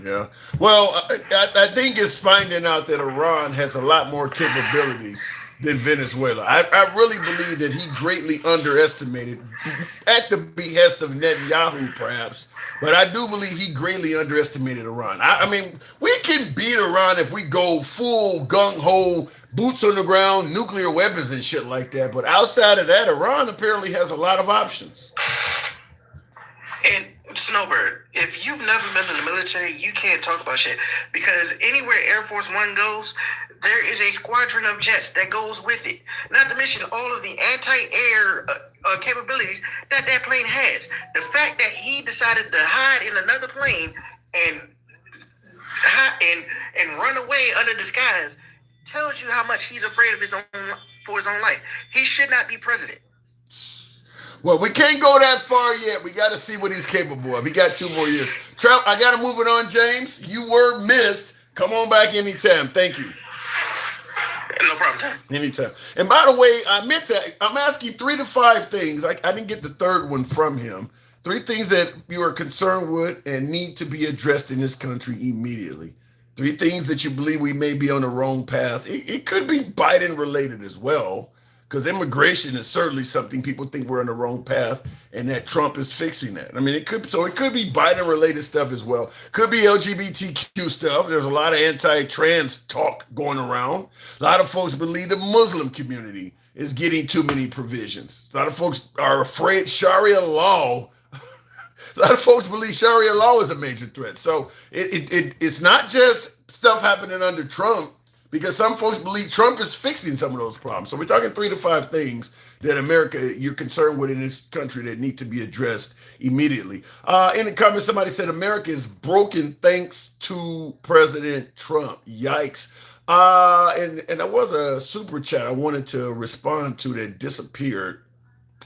A: Yeah. Well, I think it's finding out that Iran has a lot more capabilities than Venezuela. I really believe that he greatly underestimated, at the behest of Netanyahu perhaps, but I do believe he greatly underestimated Iran. I mean, we can beat Iran if we go full gung-ho, boots on the ground, nuclear weapons and shit like that, but outside of that, Iran apparently has a lot of options.
D: And Snowbird, if you've never been in the military, you can't talk about shit because anywhere Air Force One goes, there is a squadron of jets that goes with it. Not to mention all of the anti-air capabilities that plane has. The fact that he decided to hide in another plane and run away under disguise tells you how much he's afraid of his own life. He should not be president.
A: Well, we can't go that far yet. We got to see what he's capable of. He got 2 more years. Trev, I got to move it on, James. You were missed. Come on back anytime. Thank you.
D: No problem, Tom.
A: Anytime. And by the way, I'm asking 3 to 5 things. I didn't get the third one from him. 3 things that you are concerned with and need to be addressed in this country immediately. 3 things that you believe we may be on the wrong path. It could be Biden related as well, because immigration is certainly something people think we're on the wrong path and that Trump is fixing that. I mean, it could be Biden related stuff as well. Could be LGBTQ stuff. There's a lot of anti-trans talk going around. A lot of folks believe the Muslim community is getting too many provisions. A lot of folks are afraid Sharia law. A lot of folks believe Sharia law is a major threat. So it's not just stuff happening under Trump, because some folks believe Trump is fixing some of those problems. So we're talking 3 to 5 things that America, you're concerned with in this country that need to be addressed immediately. In the comments, somebody said America is broken thanks to President Trump. Yikes. And there was a super chat I wanted to respond to that disappeared.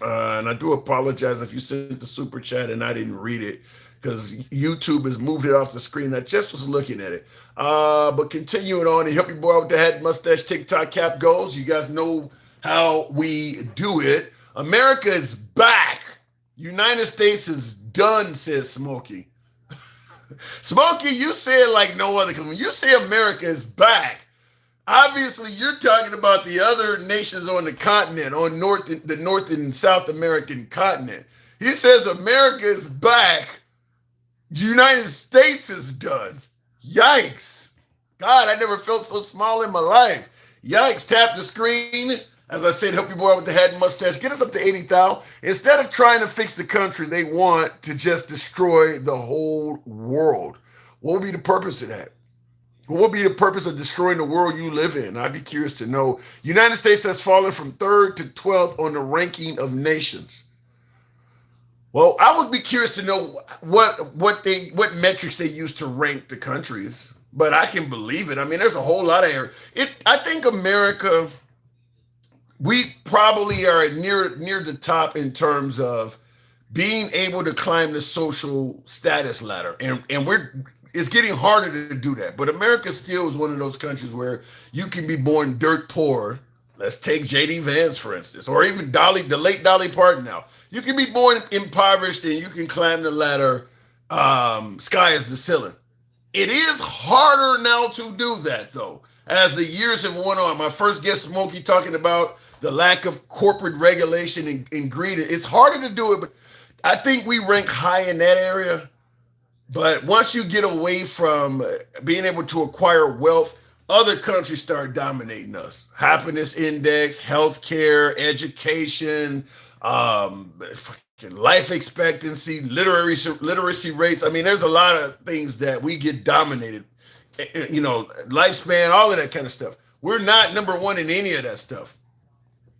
A: And I do apologize if you sent the super chat and I didn't read it, because YouTube has moved it off the screen. I just was looking at it. But continuing on, and help you boy with the head mustache TikTok cap goes. You guys know how we do it. America is back. United States is done, says Smokey. Smokey, you say it like no other. Because when you say America is back, obviously you're talking about the other nations on the continent, on the North and South American continent. He says America is back. United States is done. Yikes. God, I never felt so small in my life. Yikes. Tap the screen. As I said, help your boy with the head and mustache. Get us up to 80,000. Instead of trying to fix the country, they want to just destroy the whole world. What would be the purpose of that? What would be the purpose of destroying the world you live in? I'd be curious to know. United States has fallen from 3rd to 12th on the ranking of nations. Well, I would be curious to know what metrics they use to rank the countries, but I can believe it. I mean, there's a whole lot of error. I think America, we probably are near the top in terms of being able to climb the social status ladder, and it's getting harder to do that. But America still is one of those countries where you can be born dirt poor. Let's take J.D. Vance, for instance, or even the late Dolly Parton now. You can be born impoverished and you can climb the ladder. Sky is the ceiling. It is harder now to do that, though, as the years have went on. My first guest, Smokey, talking about the lack of corporate regulation and greed. It's harder to do it, but I think we rank high in that area. But once you get away from being able to acquire wealth, other countries start dominating us. Happiness index, healthcare, education, life expectancy, literacy rates. I mean, there's a lot of things that we get dominated. Lifespan, all of that kind of stuff. We're not number 1 in any of that stuff.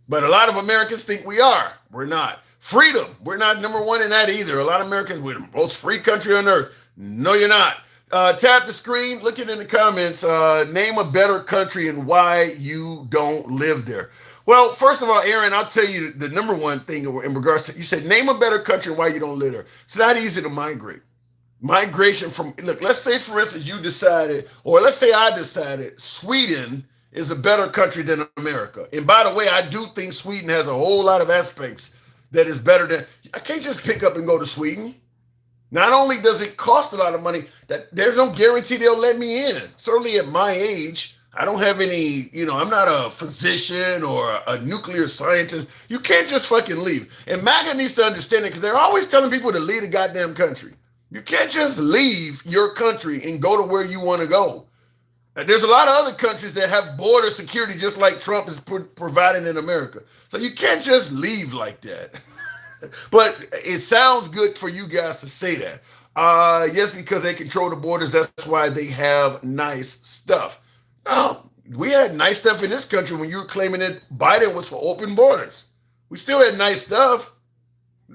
A: But a lot of Americans think we are. We're not. Freedom, we're not number 1 in that either. A lot of Americans, we're the most free country on earth. No, you're not. Tap the screen, looking in the comments, name a better country and why you don't live there. Well, first of all, Aaron, I'll tell you the number one thing in regards to, you said, name a better country and why you don't live there. It's not easy to migrate. Migration let's say, for instance, you decided, or let's say I decided Sweden is a better country than America. And by the way, I do think Sweden has a whole lot of aspects that is better than, I can't just pick up and go to Sweden. Not only does it cost a lot of money, that there's no guarantee they'll let me in. Certainly at my age, I don't have any, I'm not a physician or a nuclear scientist. You can't just fucking leave. And MAGA needs to understand it, because they're always telling people to leave the goddamn country. You can't just leave your country and go to where you want to go. There's a lot of other countries that have border security just like Trump is providing in America. So you can't just leave like that. But it sounds good for you guys to say that. Yes, because they control the borders. That's why they have nice stuff. Now, we had nice stuff in this country when you were claiming that Biden was for open borders. We still had nice stuff.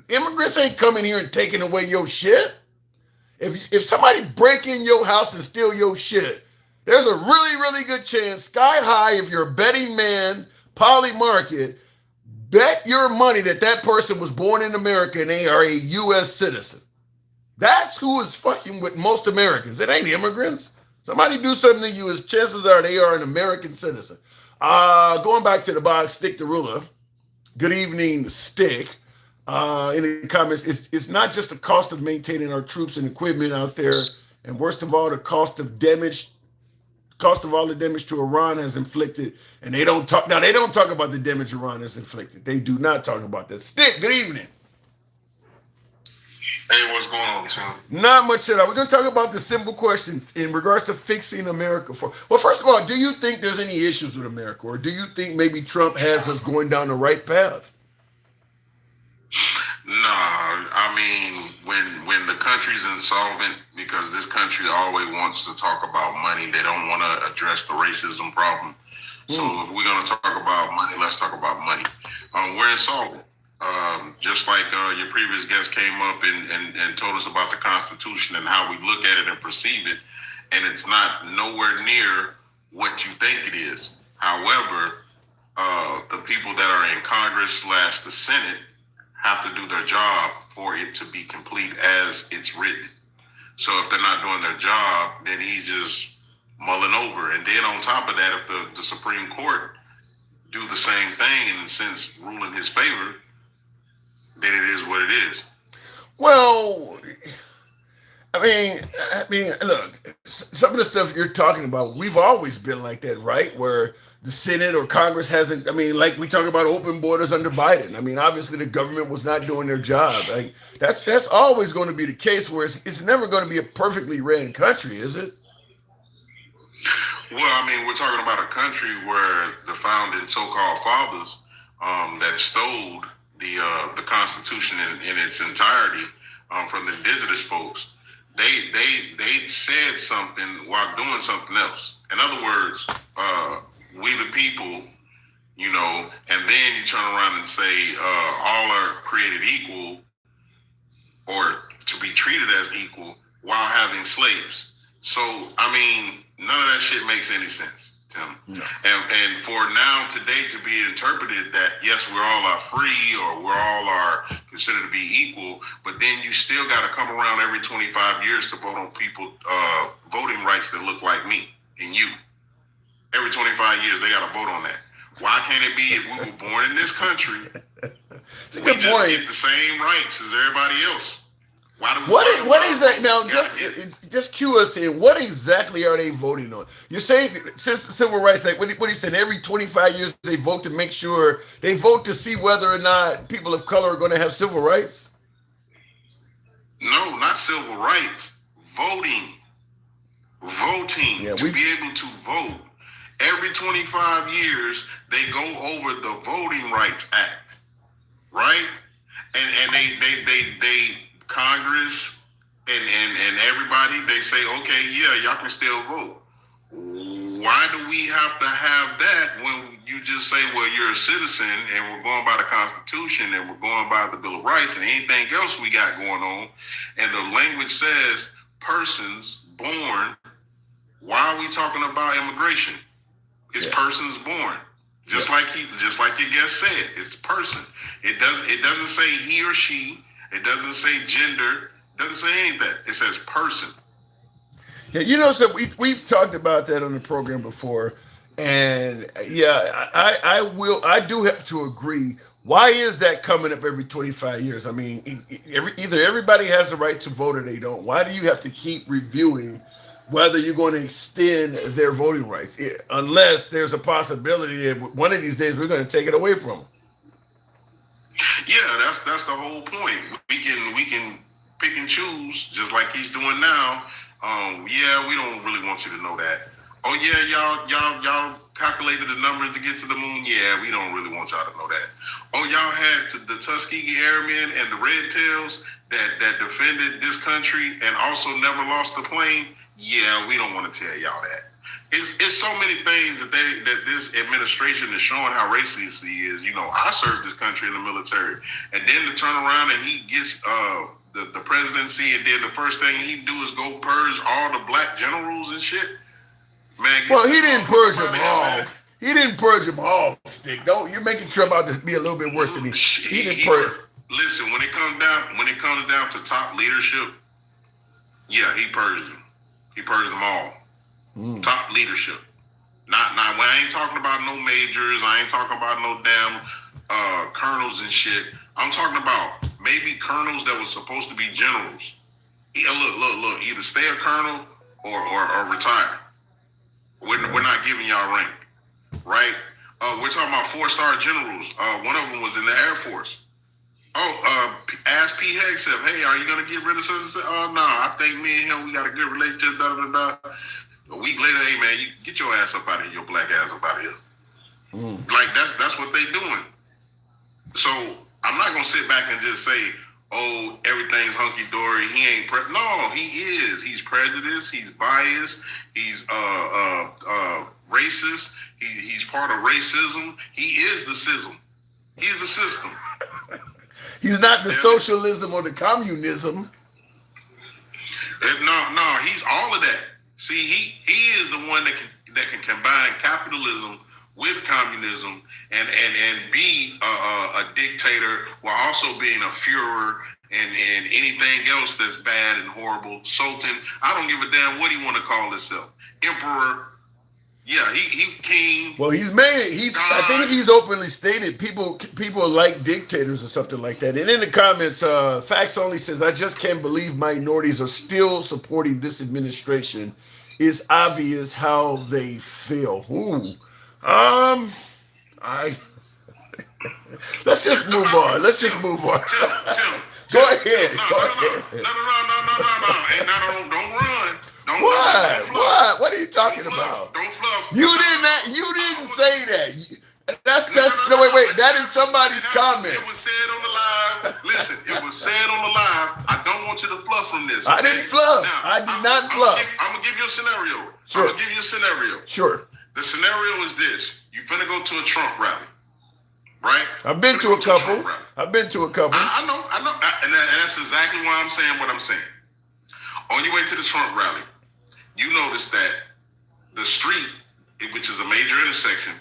A: Immigrants ain't coming here and taking away your shit. If somebody break in your house and steal your shit, there's a really, really good chance, sky high, if you're a betting man, Poly Market, Bet your money that that person was born in America and they are a U.S. citizen. That's who is fucking with most Americans. It ain't immigrants. Somebody do something to you, as chances are they are an American citizen. Going back to the box, Stick the Ruler. Good evening, Stick. In the comments, it's not just the cost of maintaining our troops and equipment out there, and worst of all, the cost of all the damage to Iran has inflicted. And they don't talk about the damage Iran has inflicted. They do not talk about that. Stick, good evening.
E: Hey, what's going on, Tim?
A: Not much at all. We're going to talk about the simple question in regards to fixing America. Well, first of all, do you think there's any issues with America, or do you think maybe Trump has us going down the right path?
E: No, I mean, when the country's insolvent, because this country always wants to talk about money, they don't want to address the racism problem. So if we're going to talk about money, let's talk about money. We're insolvent. Just like your previous guest came up and told us about the Constitution and how we look at it and perceive it, and it's not nowhere near what you think it is. However, the people that are in Congress / the Senate have to do their job for it to be complete as it's written. So if they're not doing their job, then he's just mulling over. And then on top of that, if the Supreme Court do the same thing and since rule in his favor, then it is what it is.
A: Well, I mean, look, some of the stuff you're talking about, we've always been like that, right? Where the Senate or Congress hasn't, like we talk about open borders under Biden. I mean, obviously the government was not doing their job. Like that's always going to be the case, where it's never going to be a perfectly ran country, is it?
E: Well, I mean, we're talking about a country where the founding so-called fathers that stole the Constitution in its entirety from the indigenous folks, they said something while doing something else. In other words, we the people, and then you turn around and say all are created equal or to be treated as equal while having slaves. So, I mean, none of that shit makes any sense, Tim. No. And for now today to be interpreted that, yes, we're all are free or we're all are considered to be equal, but then you still got to come around every 25 years to vote on people, voting rights that look like me and you. Every 25 years, they got to vote on that. Why can't it be if we were born in this country,
A: it's a good point.
E: Get the same rights as everybody else?
A: What is that now? Just cue us in. What exactly are they voting on? You're saying since civil rights, like what he said, every 25 years they vote to make sure they vote to see whether or not people of color are going to have civil rights.
E: No, not civil rights. Voting. Yeah, to be able to vote. Every 25 years they go over the Voting Rights Act, right? And they Congress and everybody, they say, okay, yeah, y'all can still vote. Why do we have to have that when you just say, well, you're a citizen and we're going by the Constitution and we're going by the Bill of Rights and anything else we got going on, and the language says persons born. Why are we talking about immigration? It's persons born. Just like your guest said, it's person. It doesn't say he or she. It doesn't say gender. It doesn't say any of that. It says person.
A: Yeah, so we've talked about that on the program before, and yeah, I do have to agree. Why is that coming up every 25 years? I mean, either everybody has the right to vote or they don't. Why do you have to keep reviewing whether you're going to extend their voting rights, unless there's a possibility that one of these days we're going to take it away from them?
E: Yeah, that's the whole point. We can pick and choose just like he's doing now. Yeah, we don't really want you to know that. Oh yeah, y'all calculated the numbers to get to the moon. Yeah, we don't really want y'all to know that. Oh, y'all had the Tuskegee Airmen and the Red Tails that defended this country and also never lost a plane. Yeah, we don't want to tell y'all that. It's so many things that this administration is showing how racist he is. I served this country in the military, and then to turn around and he gets the presidency, and then the first thing he do is go purge all the black generals and shit. Man,
A: well, he didn't purge them all. He didn't purge them all, Stick. Don't you're making Trump out to be a little bit worse than he didn't purge.
E: Listen, when it comes down to top leadership, yeah, he purged them. He purged them all. Top leadership. Not when I ain't talking about no majors. I ain't talking about no damn colonels and shit. I'm talking about maybe colonels that were supposed to be generals. Yeah, look. Either stay a colonel or retire. We're not giving y'all rank, right? We're talking about 4-star generals. One of them was in the Air Force. Ask Pete Hegseth, hey, are you gonna get rid of such and such? Oh no, I think me and him, we got a good relationship. A week later, hey man, you get your ass up out of here, your black ass up out of here. Like that's what they doing. So I'm not gonna sit back and just say, oh, everything's hunky dory. He ain't no, he is. He's prejudiced. He's biased. He's racist. He's part of racism. He is the system. He's the system.
A: He's not the socialism or the communism.
E: No, he's all of that. See, he is the one that can combine capitalism with communism and be a dictator while also being a Führer and anything else that's bad and horrible. Sultan, I don't give a damn what he want to call himself. Emperor. Yeah, he king.
A: Well, he's made it. I think he's openly stated people like dictators or something like that. And in the comments, Facts Only says, I just can't believe minorities are still supporting this administration. It's obvious how they feel. Ooh. Let's just move on.
E: Tim,
A: Go ahead.
E: No. Don't run.
A: What? What are you talking about?
E: Don't fluff.
A: You didn't say that. That's no wait. That is somebody's comment.
E: It was said on the live. Listen, it was said on the live. I don't want you to fluff from this.
A: I didn't fluff. I did not fluff.
E: I'm gonna give you a scenario.
A: Sure.
E: I'm gonna give you a scenario.
A: Sure.
E: The scenario is this: you finna go to a Trump rally, right?
A: I've been to a couple.
E: I know, and that's exactly why I'm saying what I'm saying. On your way to the Trump rally, you notice that the street, which is a major intersection,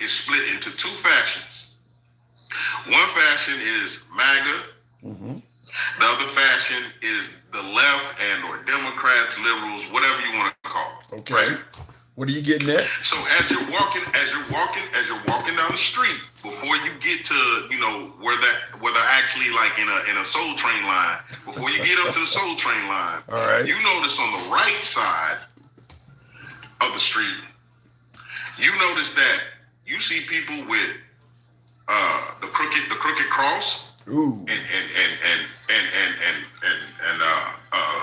E: is split into two factions. One faction is MAGA. Mm-hmm. The other faction is the left or Democrats, liberals, whatever you want to call it.
A: Okay.
E: Right?
A: What are you getting at?
E: So as you're walking down the street, before you get to where they're actually like in a Soul Train line, before you get up to the Soul Train line,
A: all right,
E: you notice on the right side of the street, you notice that you see people with the crooked cross,
A: ooh,
E: and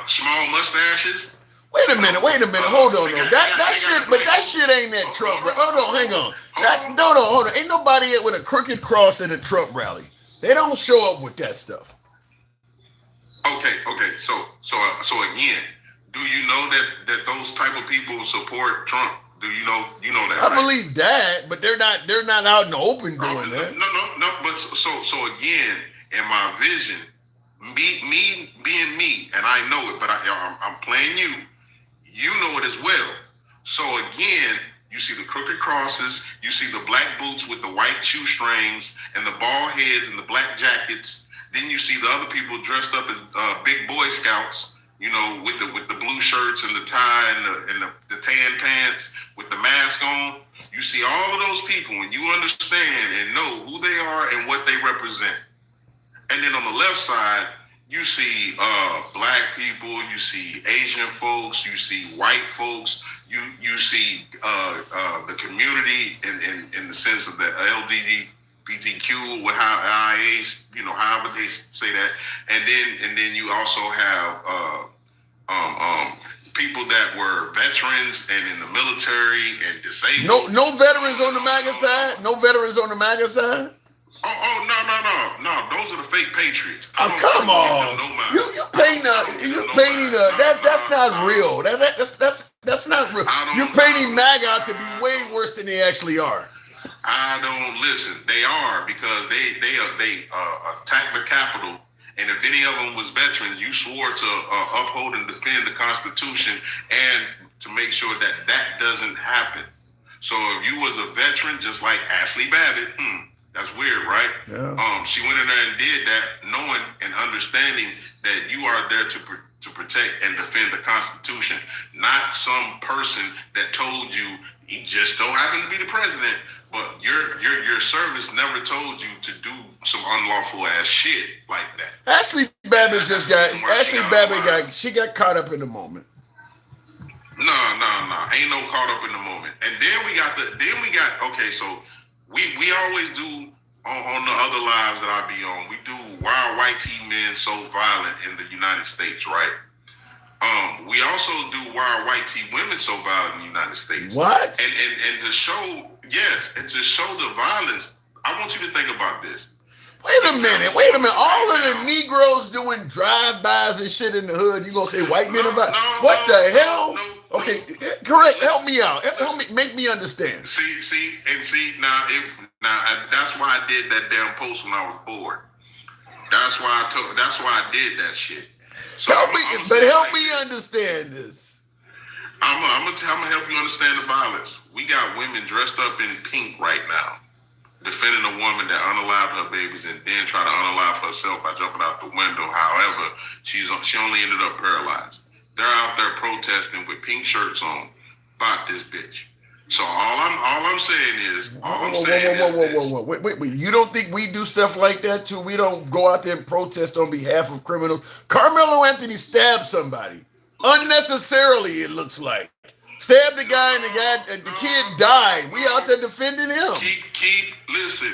E: small mustaches.
A: Wait a minute. Hold on, though. That shit ain't that Trump rally. Hold on, hang on. Hold on. Ain't nobody with a crooked cross at a Trump rally. They don't show up with that stuff.
E: Okay. So again, do you know that those type of people support Trump? Do you know that?
A: I believe that, but they're not out in the open doing that.
E: No. But so again, in my vision, me being me, and I know it, but I'm playing you. You know it as well. So again, you see the crooked crosses, you see the black boots with the white shoestrings and the bald heads and the black jackets. Then you see the other people dressed up as big Boy Scouts, with the blue shirts and the tie and the tan pants with the mask on. You see all of those people, and you understand and know who they are and what they represent. And then on the left side, you see black people, you see Asian folks, you see white folks, you see the community in the sense of the LGBTQ, however they say that, and then you also have people that were veterans and in the military and disabled.
A: No veterans on the MAGA side. No veterans on the MAGA side.
E: No. Those are the fake patriots.
A: Oh, come on. That's not real. That's not real. You're painting MAGA out to be way worse than they actually are.
E: I don't listen. They are, because they attacked the Capitol, and if any of them was veterans, you swore to uphold and defend the Constitution and to make sure that doesn't happen. So if you was a veteran, just like Ashley Babbitt, that's weird, right?
A: Yeah.
E: She went in there and did that, knowing and understanding that you are there to protect and defend the Constitution, not some person that told you he just so happened to be the president, but your service never told you to do some unlawful ass shit like that.
A: Ashley Babbitt she got caught up in the moment.
E: No. Ain't no caught up in the moment. And then we got okay, so we always do on the other lives that I be on, we do why are white tea men so violent in the United States, right? We also do why are white tea women so violent in the United States.
A: What?
E: And to show, yes, and to show the violence, I want you to think about this.
A: Wait a minute. All of the Negroes doing drive-bys and shit in the hood, you gonna say white men about? What the hell? Okay, correct. Help me out. Help me, make me understand.
E: See, now that's why I did that damn post when I was bored. That's why I did that shit. So
A: help me understand this.
E: I'm gonna help you understand the violence. We got women dressed up in pink right now, defending a woman that unalived her babies and then try to unalive herself by jumping out the window. However, she only ended up paralyzed. They're out there protesting with pink shirts on about this bitch. So all I'm saying is, Wait. You don't think we do stuff like that too? We don't go out there and protest on behalf of criminals. Carmelo Anthony stabbed somebody unnecessarily. It looks like stabbed the guy and the kid died. We out there defending him. Listen.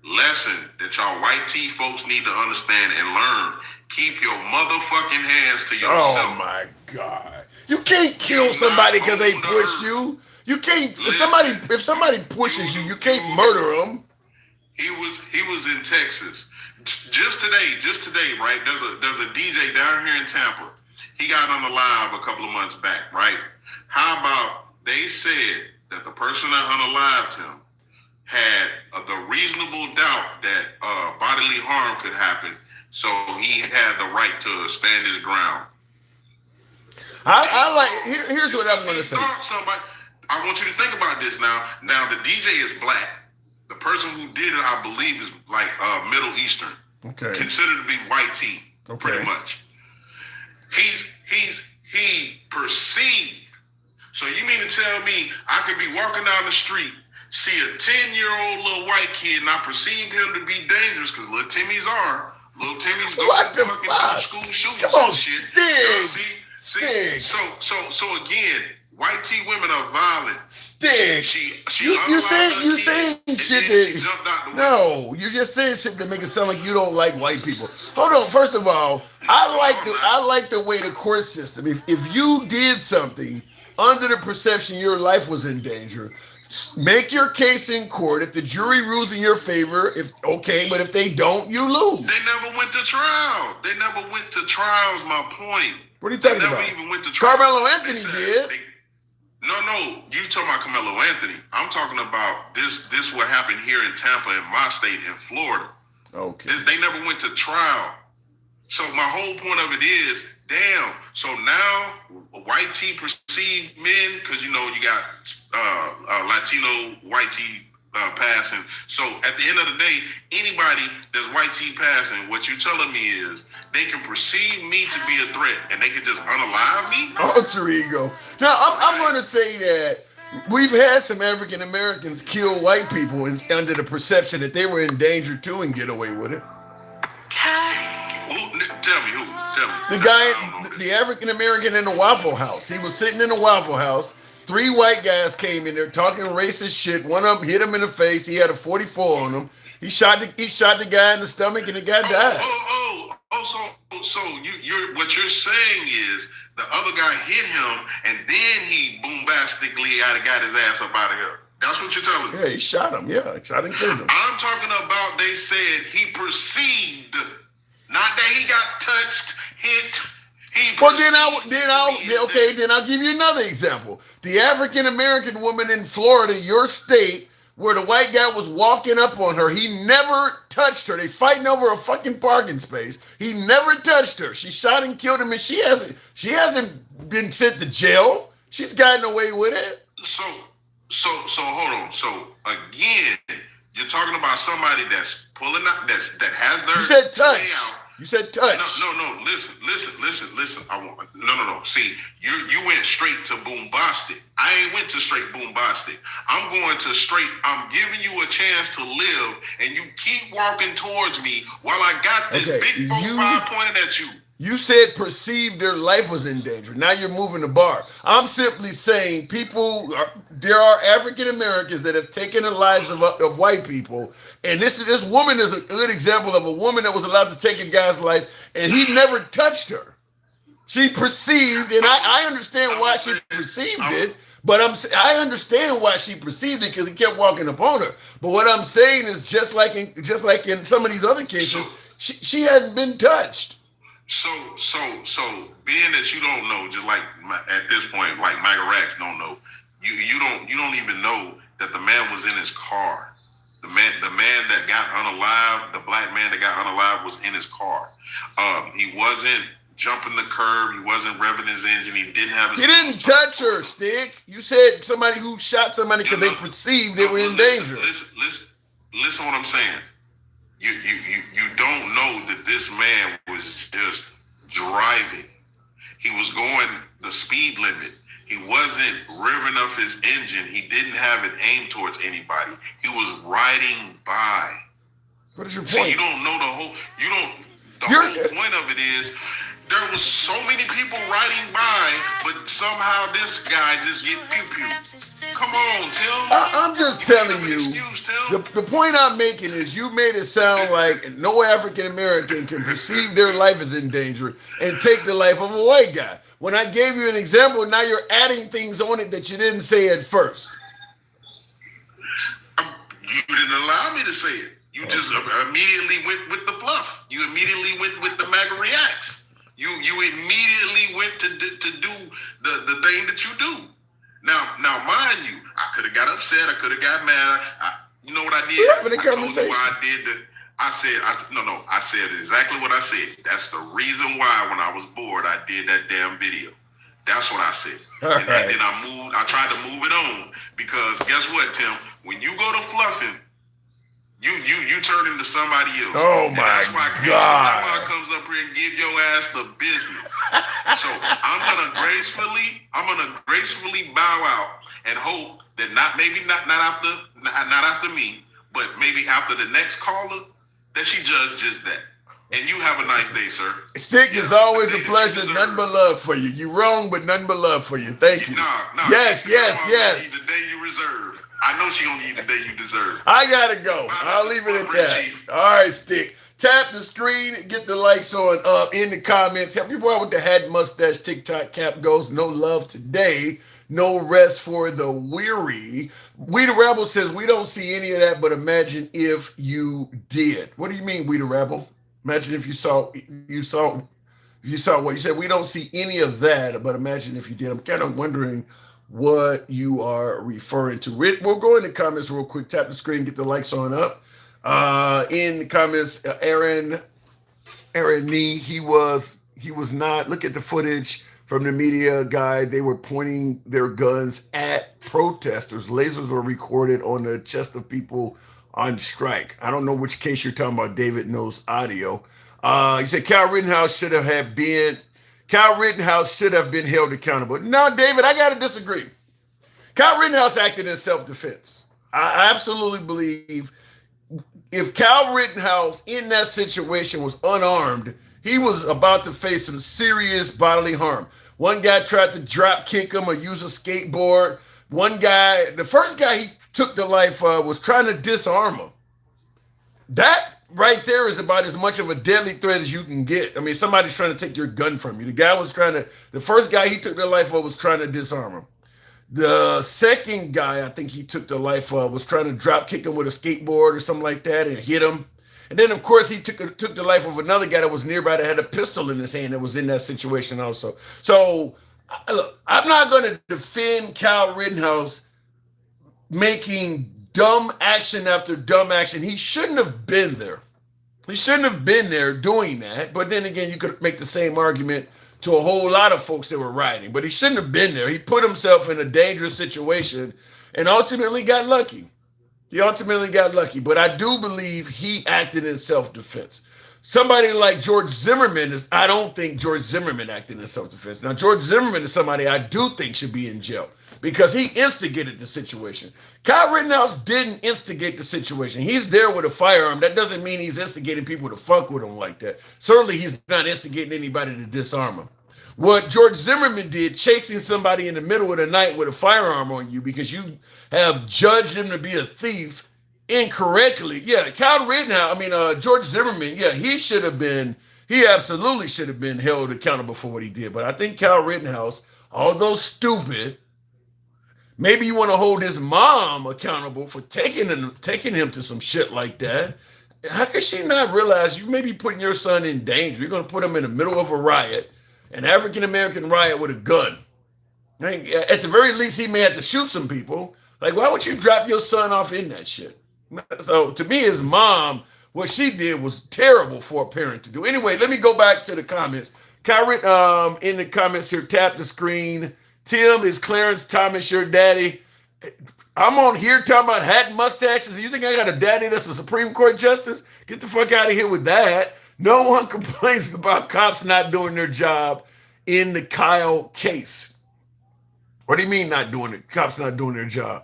E: Lesson that y'all white tea folks need to understand and learn. Keep your motherfucking hands to yourself.
A: Oh my God. You can't kill somebody because they pushed you. You can't. If somebody pushes you, you can't murder them.
E: He was in Texas just today, right? There's a DJ down here in Tampa. He got on the live a couple of months back, right? How about they said that the person that unalived him had the reasonable doubt that bodily harm could happen, so he had the right to stand his ground.
A: Here's what I'm going to say.
E: I want you to think about this now. Now the DJ is black. The person who did it, I believe, is like Middle Eastern.
A: Okay.
E: Considered to be white tea, pretty much. He perceived. So you mean to tell me I could be walking down the street, see a 10-year-old little white kid, and I perceive him to be dangerous because little Timmy's going to fucking school shootings.
A: Come on,
E: and shit.
A: Stig.
E: See. So again, white tea women are violent.
A: Stig. You saying shit that no, you just saying shit that make it sound like you don't like white people. Hold on. First of all, I like the way the court system. If you did something under the perception your life was in danger, make your case in court. If the jury rules in your favor, but if they don't, you lose.
E: They never went to trial. Is my point.
A: What are you talking about?
E: They never even went to trial.
A: Carmelo Anthony did.
E: No, you talking about Carmelo Anthony. I'm talking about this what happened here in Tampa, in my state, in Florida.
A: Okay.
E: They never went to trial. So my whole point of it is, damn, so now white tea perceived men, because you got Latino white tea passing. So at the end of the day, anybody that's white tea passing, what you're telling me is they can perceive me to be a threat and they can just unalive me?
A: Alter ego. Now, I'm going to say that we've had some African Americans kill white people under the perception that they were in danger too and get away with it.
E: Tell me who?
A: The guy, the African American in the Waffle House. He was sitting in the Waffle House. 3 white guys came in there talking racist shit. One of them hit him in the face. He had a 44 on him. He shot the guy in the stomach and the guy died.
E: So what you're saying is the other guy hit him and then he bombastically got his ass up out of here. That's what you're telling me.
A: Yeah, he shot him. Yeah, shot and killed him.
E: I'm talking about they said he perceived, not that he got touched, hit.
A: Well, then I'll give you another example. The African American woman in Florida, your state, where the white guy was walking up on her, he never touched her. They fighting over a fucking parking space. He never touched her. She shot and killed him, and she hasn't been sent to jail. She's gotten away with it.
E: So So hold on. So again, you're talking about somebody that's pulling out that has their
A: You said
E: way
A: touch.
E: out.
A: You said touch.
E: No. Listen. I want no. See, you went straight to boombastic. I ain't went to straight boombastic. I'm going to straight. I'm giving you a chance to live, and you keep walking towards me while I got this
A: Okay,
E: big 4-5 pointed at you.
A: You said perceived their life was in danger. Now you're moving the bar. I'm simply saying there are African Americans that have taken the lives of white people. And this woman is a good example of a woman that was allowed to take a guy's life and he never touched her. She perceived, and I understand why she perceived it, but I understand why she perceived it because he kept walking upon her. But what I'm saying is just like in some of these other cases, she hadn't been touched.
E: So, being that you don't know, just like at this point, like Michael Rax don't know, you don't even know that the man was in his car. The man that got unalive, the black man that got unalive was in his car. He wasn't jumping the curb. He wasn't revving his engine. He didn't have his.
A: He didn't touch her, Stick. You said somebody who shot somebody because they perceived they were in danger.
E: Listen what I'm saying. You don't know that this man was just driving. He was going the speed limit. He wasn't revving up his engine. He didn't have it aimed towards anybody. He was riding by.
A: What is your point?
E: See, you don't know the whole. You don't. The whole point of it is there was so many people riding by, but somehow this guy just get pew pew. Come on, Tim.
A: I'm just telling you. The point I'm making is you made it sound like no African American can perceive their life as in danger and take the life of a white guy. When I gave you an example, now you're adding things on it that you didn't say at first.
E: You didn't allow me to say it. You just immediately went with the fluff. You immediately went with the MAGA reacts. You immediately went to do the thing that you do. Now, mind you, I could have got upset. I could have got mad. You know what I did?
A: We're having a
E: I told
A: conversation.
E: you why I did that. I said exactly what I said. That's the reason why when I was bored, I did that damn video. That's what I said. And then I tried to move it on because guess what, Tim? When you go to fluffing, you turn into somebody else.
A: Oh
E: and
A: my
E: that's why
A: God!
E: Grandma comes up here and give your ass the business. So I'm gonna gracefully bow out and hope that not after me, but maybe after the next caller, that she does just that. And you have a nice day, sir.
A: Stick, is always a pleasure. Nothing but love for you. You're wrong, but nothing but love for you. Thank you.
E: Nah.
A: Yes.
E: The day you reserve. I know she gonna give you the day you deserve.
A: I gotta go. I'll leave it at that. All right, Stick. Tap the screen, get the likes on up in the comments. Help your boy with the hat, mustache, TikTok cap goes. No love today. No rest for the weary. We the Rebel says we don't see any of that, but imagine if you did. What do you mean, we the Rebel? Imagine if you saw what you said. We don't see any of that, but imagine if you did. I'm kind of wondering what you are referring to. We'll go in the comments real quick. Tap the screen, get the likes on up. In the comments, Aaron Nee, he was not. Look at the footage from the media guy. They were pointing their guns at protesters. Lasers were recorded on the chest of people on strike. I don't know which case you're talking about. David knows audio. You said Kyle Rittenhouse should have been held accountable. No, David, I got to disagree. Kyle Rittenhouse acted in self-defense. I absolutely believe if Kyle Rittenhouse in that situation was unarmed, he was about to face some serious bodily harm. One guy tried to drop kick him or use a skateboard. The first guy he took the life of was trying to disarm him. That right there is about as much of a deadly threat as you can get. I mean, somebody's trying to take your gun from you. The first guy he took the life of was trying to disarm him. The second guy I think he took the life of was trying to drop kick him with a skateboard or something like that and hit him. And then, of course, he took the life of another guy that was nearby that had a pistol in his hand that was in that situation also. So, look, I'm not going to defend Kyle Rittenhouse making dumb action after dumb action. He shouldn't have been there. He shouldn't have been there doing that. But then again, you could make the same argument to a whole lot of folks that were riding. But he shouldn't have been there. He put himself in a dangerous situation. and ultimately got lucky. He ultimately got lucky, but I do believe he acted in self-defense. Somebody like George Zimmerman I don't think George Zimmerman acted in self-defense. Now, George Zimmerman is somebody I do think should be in jail because he instigated the situation. Kyle Rittenhouse didn't instigate the situation. He's there with a firearm. That doesn't mean he's instigating people to fuck with him like that. Certainly, he's not instigating anybody to disarm him. What George Zimmerman did, chasing somebody in the middle of the night with a firearm on you because you have judged him to be a thief incorrectly. Yeah, Kyle Rittenhouse, George Zimmerman, yeah, he absolutely should have been held accountable for what he did. But I think Kyle Rittenhouse, although stupid, maybe you want to hold his mom accountable for taking him to some shit like that. How could she not realize you may be putting your son in danger? You're going to put him in the middle of a riot, an African-American riot with a gun. At the very least, he may have to shoot some people. Like, why would you drop your son off in that shit? So to me, his mom, what she did was terrible for a parent to do. Anyway, let me go back to the comments. Kyrie, in the comments here, tap the screen. Tim, is Clarence Thomas your daddy? I'm on here talking about hat and mustaches. You think I got a daddy that's a Supreme Court justice? Get the fuck out of here with that. No one complains about cops not doing their job in the Kyle case. What do you mean not doing it? Cops not doing their job?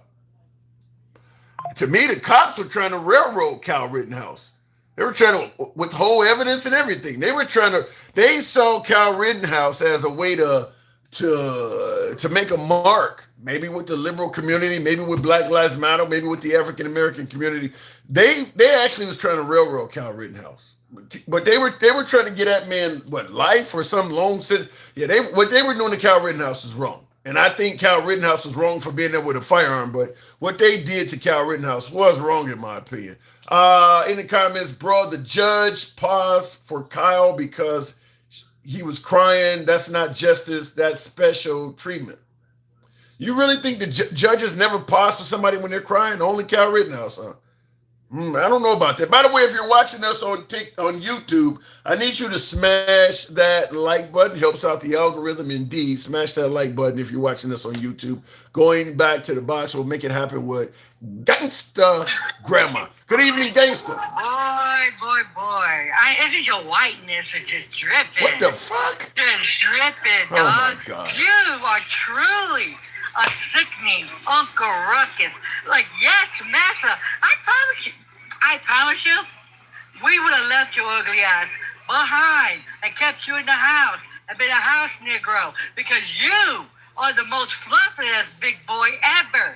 A: To me, the cops were trying to railroad Kyle Rittenhouse. They were trying to withhold evidence and everything. They saw Kyle Rittenhouse as a way to make a mark, maybe with the liberal community, maybe with Black Lives Matter, maybe with the African American community. They actually was trying to railroad Kyle Rittenhouse. But they were trying to get that man, life or some long sentence. Yeah, what they were doing to Kyle Rittenhouse is wrong. And I think Kyle Rittenhouse was wrong for being there with a firearm, but what they did to Kyle Rittenhouse was wrong in my opinion. In the comments, bro, the judge paused for Kyle because he was crying. That's not justice. That's special treatment. You really think the judges never pause for somebody when they're crying? Only Kyle Rittenhouse, huh? I don't know about that. By the way, if you're watching us on YouTube, I need you to smash that like button. Helps out the algorithm indeed. Smash that like button if you're watching us on YouTube. Going back to the box, we'll make it happen with Gangsta Grandma. Good evening, Gangsta.
F: Boy. Isn't your whiteness is just dripping?
A: What the fuck?
F: Just dripping,
A: Oh,
F: dog.
A: my God.
F: You are truly a sickening Uncle Ruckus. Like, yes, massa. I promise you, we would have left your ugly ass behind and kept you in the house and been a house Negro because you are the most fluffiest big boy ever.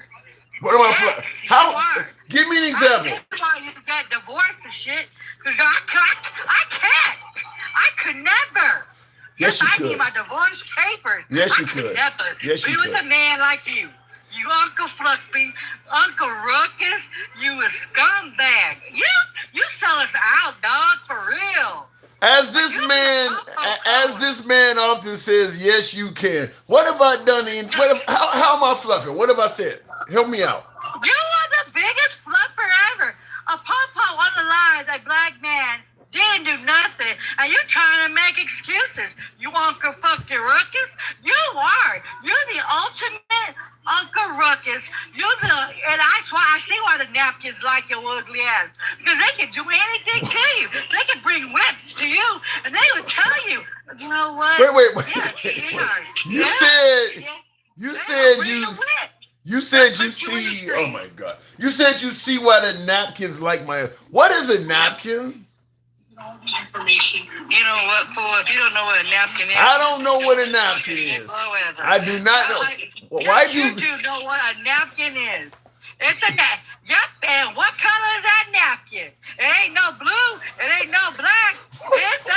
A: What am I?
F: Yes,
A: How?
F: you are.
A: Give me an example.
F: That's why you got divorced and shit. Because I can't. I could never.
A: Yes, you
F: I
A: could.
F: need my divorce papers.
A: Yes, you
F: I
A: could.
F: Never
A: Yes, you
F: be with
A: could.
F: a man like you. You Uncle Fluffy, Uncle Ruckus, you a scumbag. You sell us out, dog, for real.
A: As this man often says, yes, you can. What have I done? How am I fluffing? What have I said? Help me out.
F: You are the biggest fluffer ever. A pawpaw on the line, a black man didn't do nothing, and you're trying to make excuses. You Uncle fucking Ruckus? You are. You're the ultimate Uncle Ruckus. And that's why I see why the napkins like your ugly ass. Because they can do anything to you. They can bring whips to you, and they will tell you, you know what?
A: Wait.
F: Yeah,
A: You
F: yeah,
A: said
F: yeah.
A: you
F: Yeah,
A: said
F: bring
A: you
F: the whip.
A: you said you
F: Put you in the
A: see.
F: street.
A: Oh my God! You said you see why the napkins like my. What is a napkin?
F: You know what, fool? If you don't know what a napkin is,
A: I don't know what a napkin is. I do not know. Well, why do
F: you two know what a napkin is? It's a napkin. Yep, and what color is that napkin? It ain't no blue. It ain't no black. It's a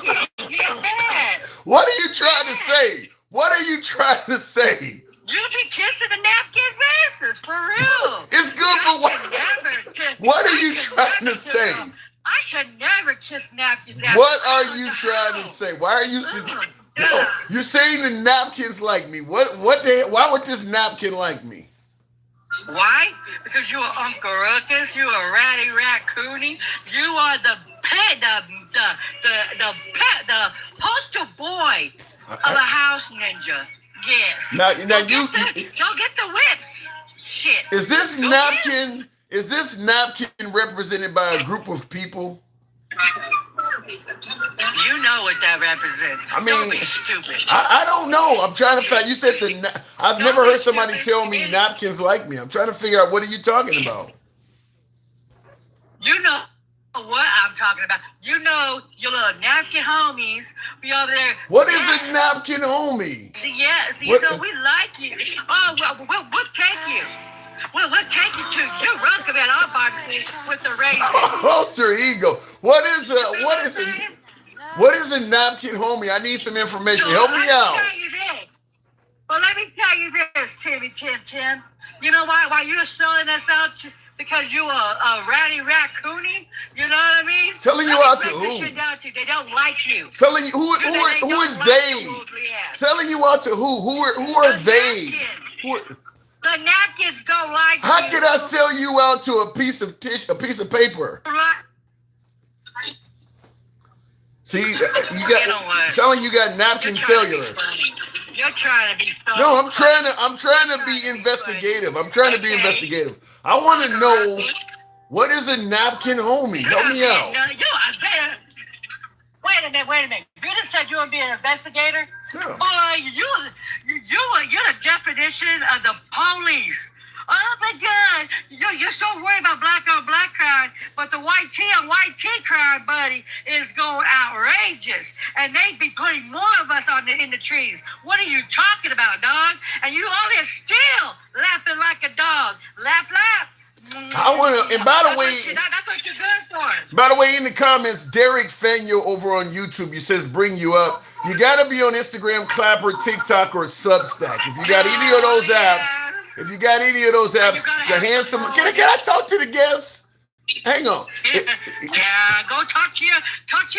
F: napkin. Yeah.
A: What are you trying to say? What are you trying to say?
F: You be kissing the napkin faces, for real.
A: It's good for what? What are you trying to say?
F: I could never kiss napkins.
A: What are you trying to say? Why are you? No, you're saying the napkins like me. Why would this napkin like me?
F: Why? Because you're Uncle Ruckus, you a ratty raccoony, you are the poster boy of a house ninja. Yes.
A: Now
F: Go get the whips. Shit.
A: Is this napkin? Is this napkin represented by a group of people?
F: You know what that represents.
A: I mean,
F: Don't be stupid.
A: I don't know. I'm trying to find. You said I've
F: Don't
A: never
F: be
A: heard somebody
F: stupid.
A: tell me napkins like me. I'm trying to figure out what are you talking about.
F: You know what I'm talking about. You know your little napkin homies be over there.
A: What is a napkin homie?
F: Yes, you
A: What-
F: know we like you. Oh, well, we'll take you. We'll take you to. You're welcome at our boxes with the raisins.
A: Alter ego. What is a napkin homie? I need some information. Help me out.
F: Tell you this. Well, let me tell you this, Timmy Tim. You know why you're selling us out? Because you a ratty raccoonie? You know what I mean?
A: Selling you
F: Let me
A: out to
F: break this
A: who?
F: shit down to you. They don't like you.
A: Selling you who
F: They
A: is
F: don't like
A: they?
F: you, Juliet.
A: Selling you out to who? Who are
F: The
A: they?
F: napkins.
A: Who are,
F: The napkins don't like you.
A: how can I sell you out to a piece of paper? See, you got sound like you got napkin cellular.
F: You're trying to be funny.
A: No, I'm trying to be investigative. I'm trying to be investigative. I want to know what is a napkin homie. Help me out.
F: No, wait a minute. You just said you want to be an investigator?
A: Yeah.
F: Boy, you're the definition of the police. Oh my God, you're so worried about black on black crime, but the white tee on white tee crime, buddy, is going outrageous, and they be putting more of us in the trees. What are you talking about, dog? And you all there still laughing like a dog. Laugh.
A: I want to. And by the way,
F: that's what you're good for.
A: by the way, in the comments, Derek Fanyo over on YouTube, he says bring you up. You got to be on Instagram, Clapper, TikTok, or Substack. If you got any of those apps. If you got any of those apps, the handsome. Can I talk to the guests? Hang on.
F: Yeah, go talk to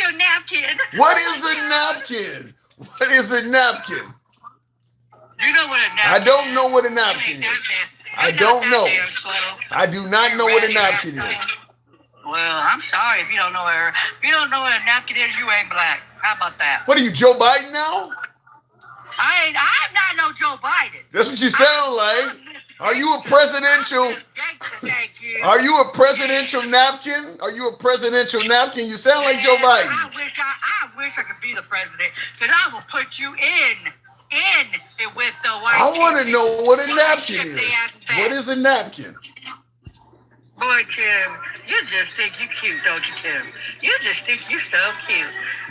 F: your napkin.
A: What is a napkin? What is a napkin?
F: You know what a napkin
A: I don't
F: is.
A: know what a napkin is. I don't know. I do not know what a napkin is.
F: Well, I'm sorry if you don't know what a napkin is. You ain't black. How about that?
A: What are you, Joe Biden now?
F: I'm not no Joe Biden.
A: That's what you sound like. Are you a presidential?
F: Thank you.
A: Are you a presidential napkin? Are you a presidential napkin? You sound like Joe Biden.
F: I wish I could be the president, because I will put you in it with the white.
A: I want to know what a napkin
F: Shut
A: is.
F: the ass back.
A: What is a napkin?
F: Boy, Tim, you just think you cute, don't you, Tim? You just think you so cute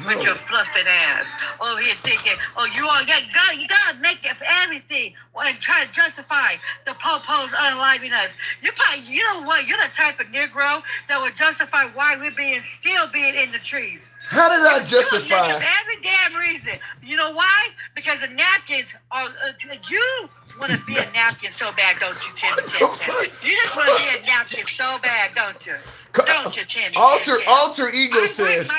F: with
A: No.
F: your fluffing ass. Over here thinking, you gotta make it for everything, and try to justify the po-pos unaliving us. You know what? You're the type of Negro that would justify why we're still being in the trees.
A: How did I
F: You
A: justify?
F: every damn reason. You know why? Because the napkins are. You want to be a napkin so bad, don't you, Timmy? You just want to be a napkin so bad, don't you? Don't you, Timmy?
A: Alter ego said.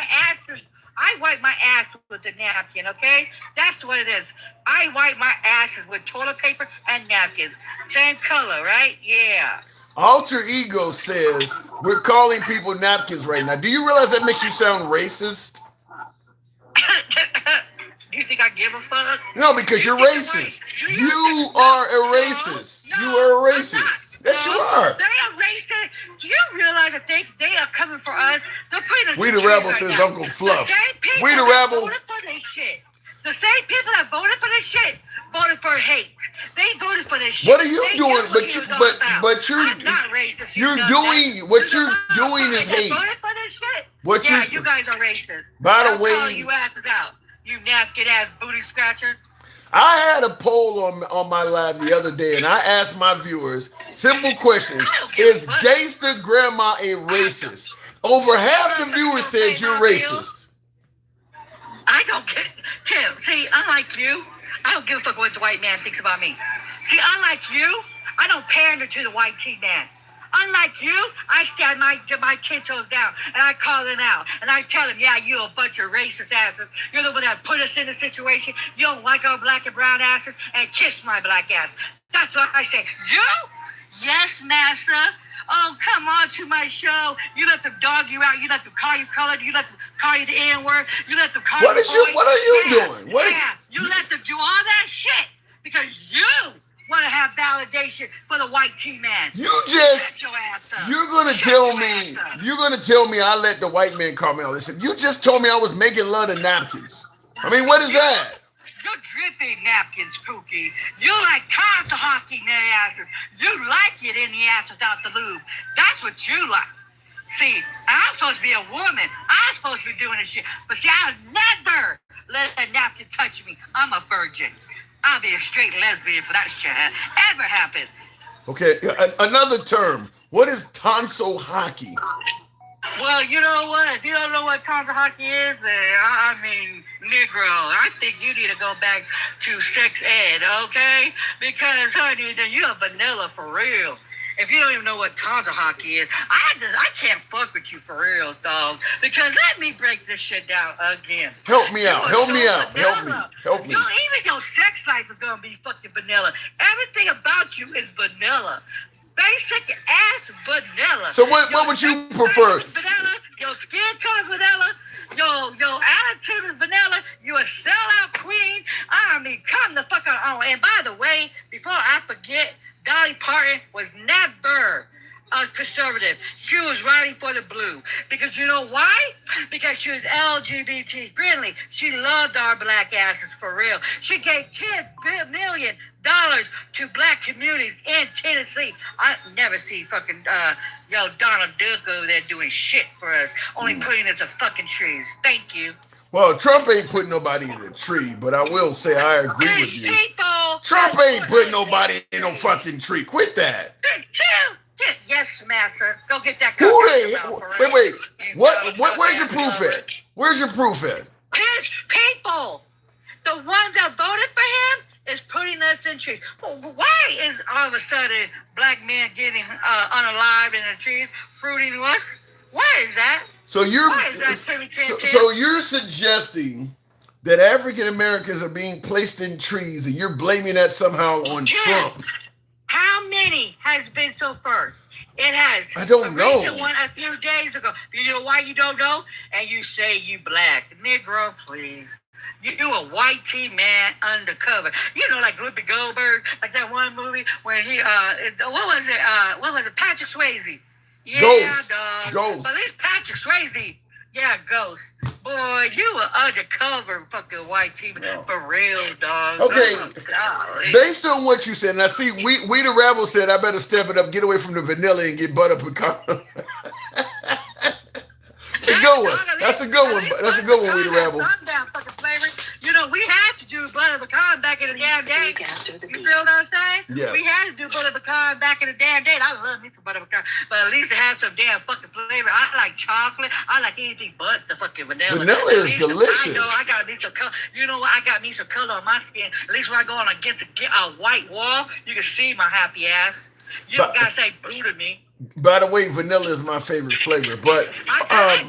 F: I wipe my ass with the napkin. Okay, that's what it is. I wipe my asses with toilet paper and napkins. Same color, right? Yeah.
A: Alter ego says we're calling people napkins right now. Do you realize that makes you sound racist?
F: Do you think I give a fuck?
A: No, because you're racist. You are a racist. You are a racist. Yes, you are.
F: They are racist. Do you realize that they are coming for us? They're putting us
A: We
F: in
A: the
F: jail
A: rebel,
F: right
A: says
F: now.
A: Uncle Fluff.
F: The same people
A: We the
F: that
A: rebel.
F: voted for this shit. The same people that voted for this shit voted for hate. They voted for this shit.
A: What are you
F: They
A: doing?
F: know what
A: But
F: it
A: you,
F: was all
A: but
F: about.
A: but you're
F: I'm not racist. You
A: you're
F: know
A: doing
F: that.
A: what you're
F: You
A: doing is
F: they
A: hate.
F: voted for this shit.
A: What
F: yeah,
A: you-
F: you guys are racist.
A: By the
F: I'm calling
A: way,
F: you asses out. You napkin ass booty scratcher.
A: I had a poll on my live the other day, and I asked my viewers, simple question: is Gangsta Grandma a racist? Over half the viewers said you're racist.
F: I don't get Tim. See, unlike you, I don't give a fuck what the white man thinks about me. See, unlike you, I don't pander to the white tea man. Unlike you, I stand my 10 toes down and I call him out and I tell him, yeah, you a bunch of racist asses. You're the one that put us in this situation. You don't like our black and brown asses, and kiss my black ass. That's what I say. You? Yes, massa. Oh, come on to my show. You let them dog you out. You let them call you colored. You let them call you the N-word. You let them call
A: What
F: you
A: is you?
F: boy.
A: What are you
F: Yeah,
A: doing? What?
F: yeah, you let them do all that shit because you want to have validation shit for the white tea man.
A: You just,
F: Shut your ass up.
A: you're gonna
F: Shut
A: tell
F: your
A: me,
F: ass up.
A: you're gonna tell me I let the white man call me all this. You just told me I was making love to napkins. I mean, what is that?
F: You're dripping napkins, Pookie. You like Tom's hockey in their asses. You like it in the ass without the lube. That's what you like. See, I'm supposed to be a woman. I'm supposed to be doing this shit. But see, I'll never let a napkin touch me. I'm a virgin. I'll be a straight lesbian for that shit ever happen.
A: Okay, another term. What is tonsil hockey?
F: Well, you know what? If you don't know what Tom's hockey is, I mean, Negro, I think you need to go back to sex ed, okay? Because, honey, then you're vanilla for real. If you don't even know what Tom's hockey is, I can't fuck with you for real, dog. Because let me break this shit down again.
A: Help me out.
F: You
A: Help
F: are
A: me
F: so
A: out. Help me.
F: vanilla.
A: Help me.
F: Even your sex life is gonna be fucking vanilla. Everything about you is vanilla. Basic ass vanilla.
A: So what would you prefer?
F: Vanilla. Your skin color vanilla. Your attitude is vanilla. You a sellout queen. I mean, come the fuck on. And by the way, before I forget, Dolly Parton was never a conservative. She was writing for the blue. Because you know why? Because she was LGBT friendly. She loved our black asses for real. She gave $10 million to black communities in Tennessee. I never see fucking Donald Duck over there doing shit for us. Only putting us in fucking trees. Thank you.
A: Well, Trump ain't putting nobody in the tree, but I will say I agree with you.
F: People,
A: Trump ain't putting nobody in no fucking tree. Quit that.
F: Yes, master. Go get that.
A: Who they?
F: cover for us.
A: Wait.
F: You
A: What?
F: know,
A: Where's your
F: go
A: proof
F: cover.
A: at? Where's your proof at?
F: His people, the ones that voted for him, is putting us in trees. Well, why is all of a sudden black men getting unalived in the trees, fruiting us? Why is that?
A: So you're
F: Why is that, Timmy
A: so you're suggesting that African Americans are being placed in trees, and you're blaming that somehow on Trump.
F: How many has been so first? It has.
A: I don't know.
F: Recent one a few days ago. You know why you don't know? And you say you black. Negro, please. You a white tea man undercover. You know, like Whoopi Goldberg, like that one movie where he, what was it? Patrick Swayze. Yeah,
A: Ghost.
F: dog.
A: Ghost.
F: But it's Patrick Swayze. Yeah, Ghost. Boy, you were undercover fucking white tea man. For real, dog.
A: Okay.
F: Oh, golly.
A: Based on what you said, and I see we the Rebel said I better step it up, get away from the vanilla and get butter pecan. It's a good one. That's a good one. That's a good one, we the Rebel.
F: Sundown fucking flavor. You know, we had to do butter pecan back in the damn day. You feel what I'm saying?
A: Yes.
F: We had to do butter pecan back in the damn day. I love me some butter pecan, but at least it has some damn fucking flavor. I like chocolate. I like anything but the fucking vanilla.
A: Vanilla
F: At
A: is
F: least
A: delicious.
F: I know I got me some color. You know what? I got me some color on my skin. At least when I go on against a white wall, you can see my happy ass. You don't gotta say boo to me.
A: By the way, vanilla is my favorite flavor, but
F: I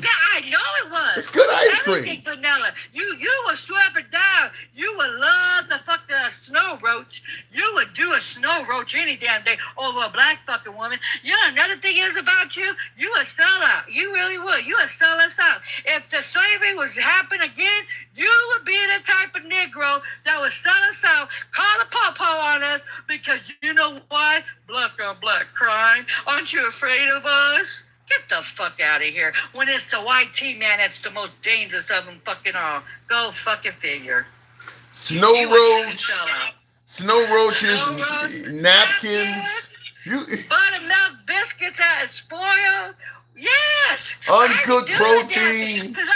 F: know it was.
A: it's good ice
F: Everything
A: cream.
F: vanilla. You would sweep it down. You would love the fucking snow roach. You would do a snow roach any damn day over a black fucking woman. You know another thing is about you? You would sell out. You really would. You would sell us out. If the slavery was happening again, you would be the type of Negro that would sell us out, call the po-po on us, because you know why? Black on black crime. Aren't you afraid of us? Get the fuck out of here. When it's the white tea man that's the most dangerous of them fucking all. Go fucking figure.
A: Snow
F: You would
A: roach,
F: sell out.
A: snow roaches,
F: Snow roach,
A: napkins. You
F: Buttermilk biscuits that spoil. Yes.
A: Uncooked protein.
F: Because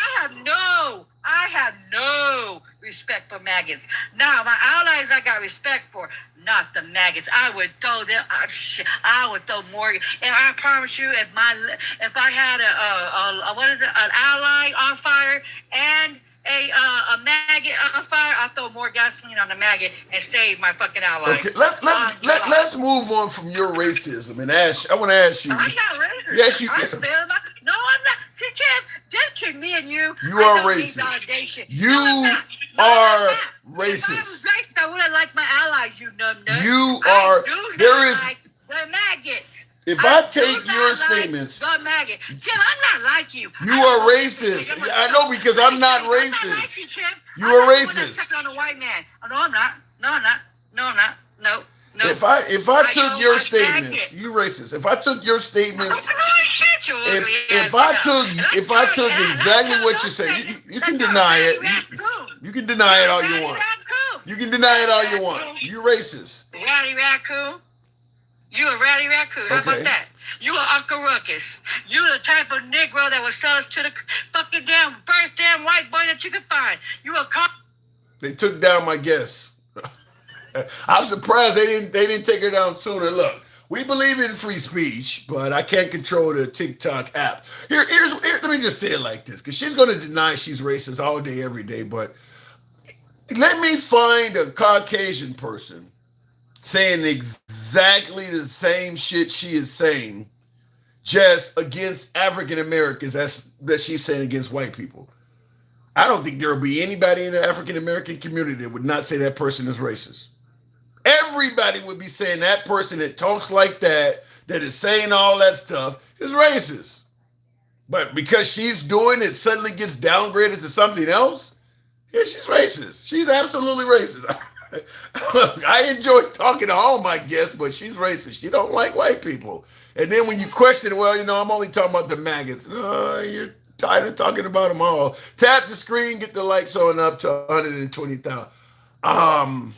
F: I have no respect for maggots. Now, my allies I got respect for, not the maggots. I would throw them. I would throw more. And I promise you, if I had an ally on fire and a maggot on fire, I'll throw more gasoline on the maggot and save my fucking ally.
A: Okay, let's move on from your racism and I want to ask you.
F: I'm not racist.
A: Yes, you
F: I'm
A: can.
F: no, I'm not. See, Chip, just between me and you,
A: You
F: I
A: are
F: don't need
A: racist.
F: validation.
A: You
F: No, I'm not. No,
A: are
F: I'm not. If I was
A: racist.
F: racist, I wouldn't like my allies, you numbnut.
A: You
F: I
A: are.
F: do not
A: There is.
F: like the maggots.
A: If I
F: do
A: take
F: not
A: your
F: like
A: statements,
F: the maggot. Chip, I'm not like you.
A: you
F: I
A: are
F: don't
A: racist.
F: think
A: I know because I'm not
F: I'm not
A: racist.
F: like you, Chip.
A: You
F: I'm
A: are
F: not the one that
A: racist.
F: stepped on a white man. Oh, no, I'm not. No, I'm not. No, I'm not. No. No.
A: if I
F: Are
A: took
F: you
A: your
F: a
A: statements,
F: faggot?
A: you racist. If I took your statements,
F: Shit, you ugly
A: if
F: ass
A: I
F: nigga.
A: took if I took exactly what you said, you can deny it. You can deny it all you want. You can deny it all you want. You racist.
F: Ratty raccoon. You a ratty raccoon. How
A: Okay.
F: about that? You a Uncle Ruckus. You the type of Negro that will sell us to the fucking first damn white boy that you can find. You a
A: They took down my guess. I'm surprised they didn't take her down sooner. Look, we believe in free speech, but I can't control the TikTok app. Here, let me just say it like this, because she's going to deny she's racist all day, every day. But let me find a Caucasian person saying exactly the same shit she is saying, just against African Americans that she's saying against white people. I don't think there will be anybody in the African American community that would not say that person is racist. Everybody would be saying that person that talks like that is saying all that stuff, is racist. But because she's doing it, suddenly gets downgraded to something else. Yeah, she's racist. She's absolutely racist. Look, I enjoy talking to all my guests, but she's racist. She don't like white people. And then when you question, well, I'm only talking about the maggots. No, you're tired of talking about them all. Tap the screen, get the likes on up to 120,000.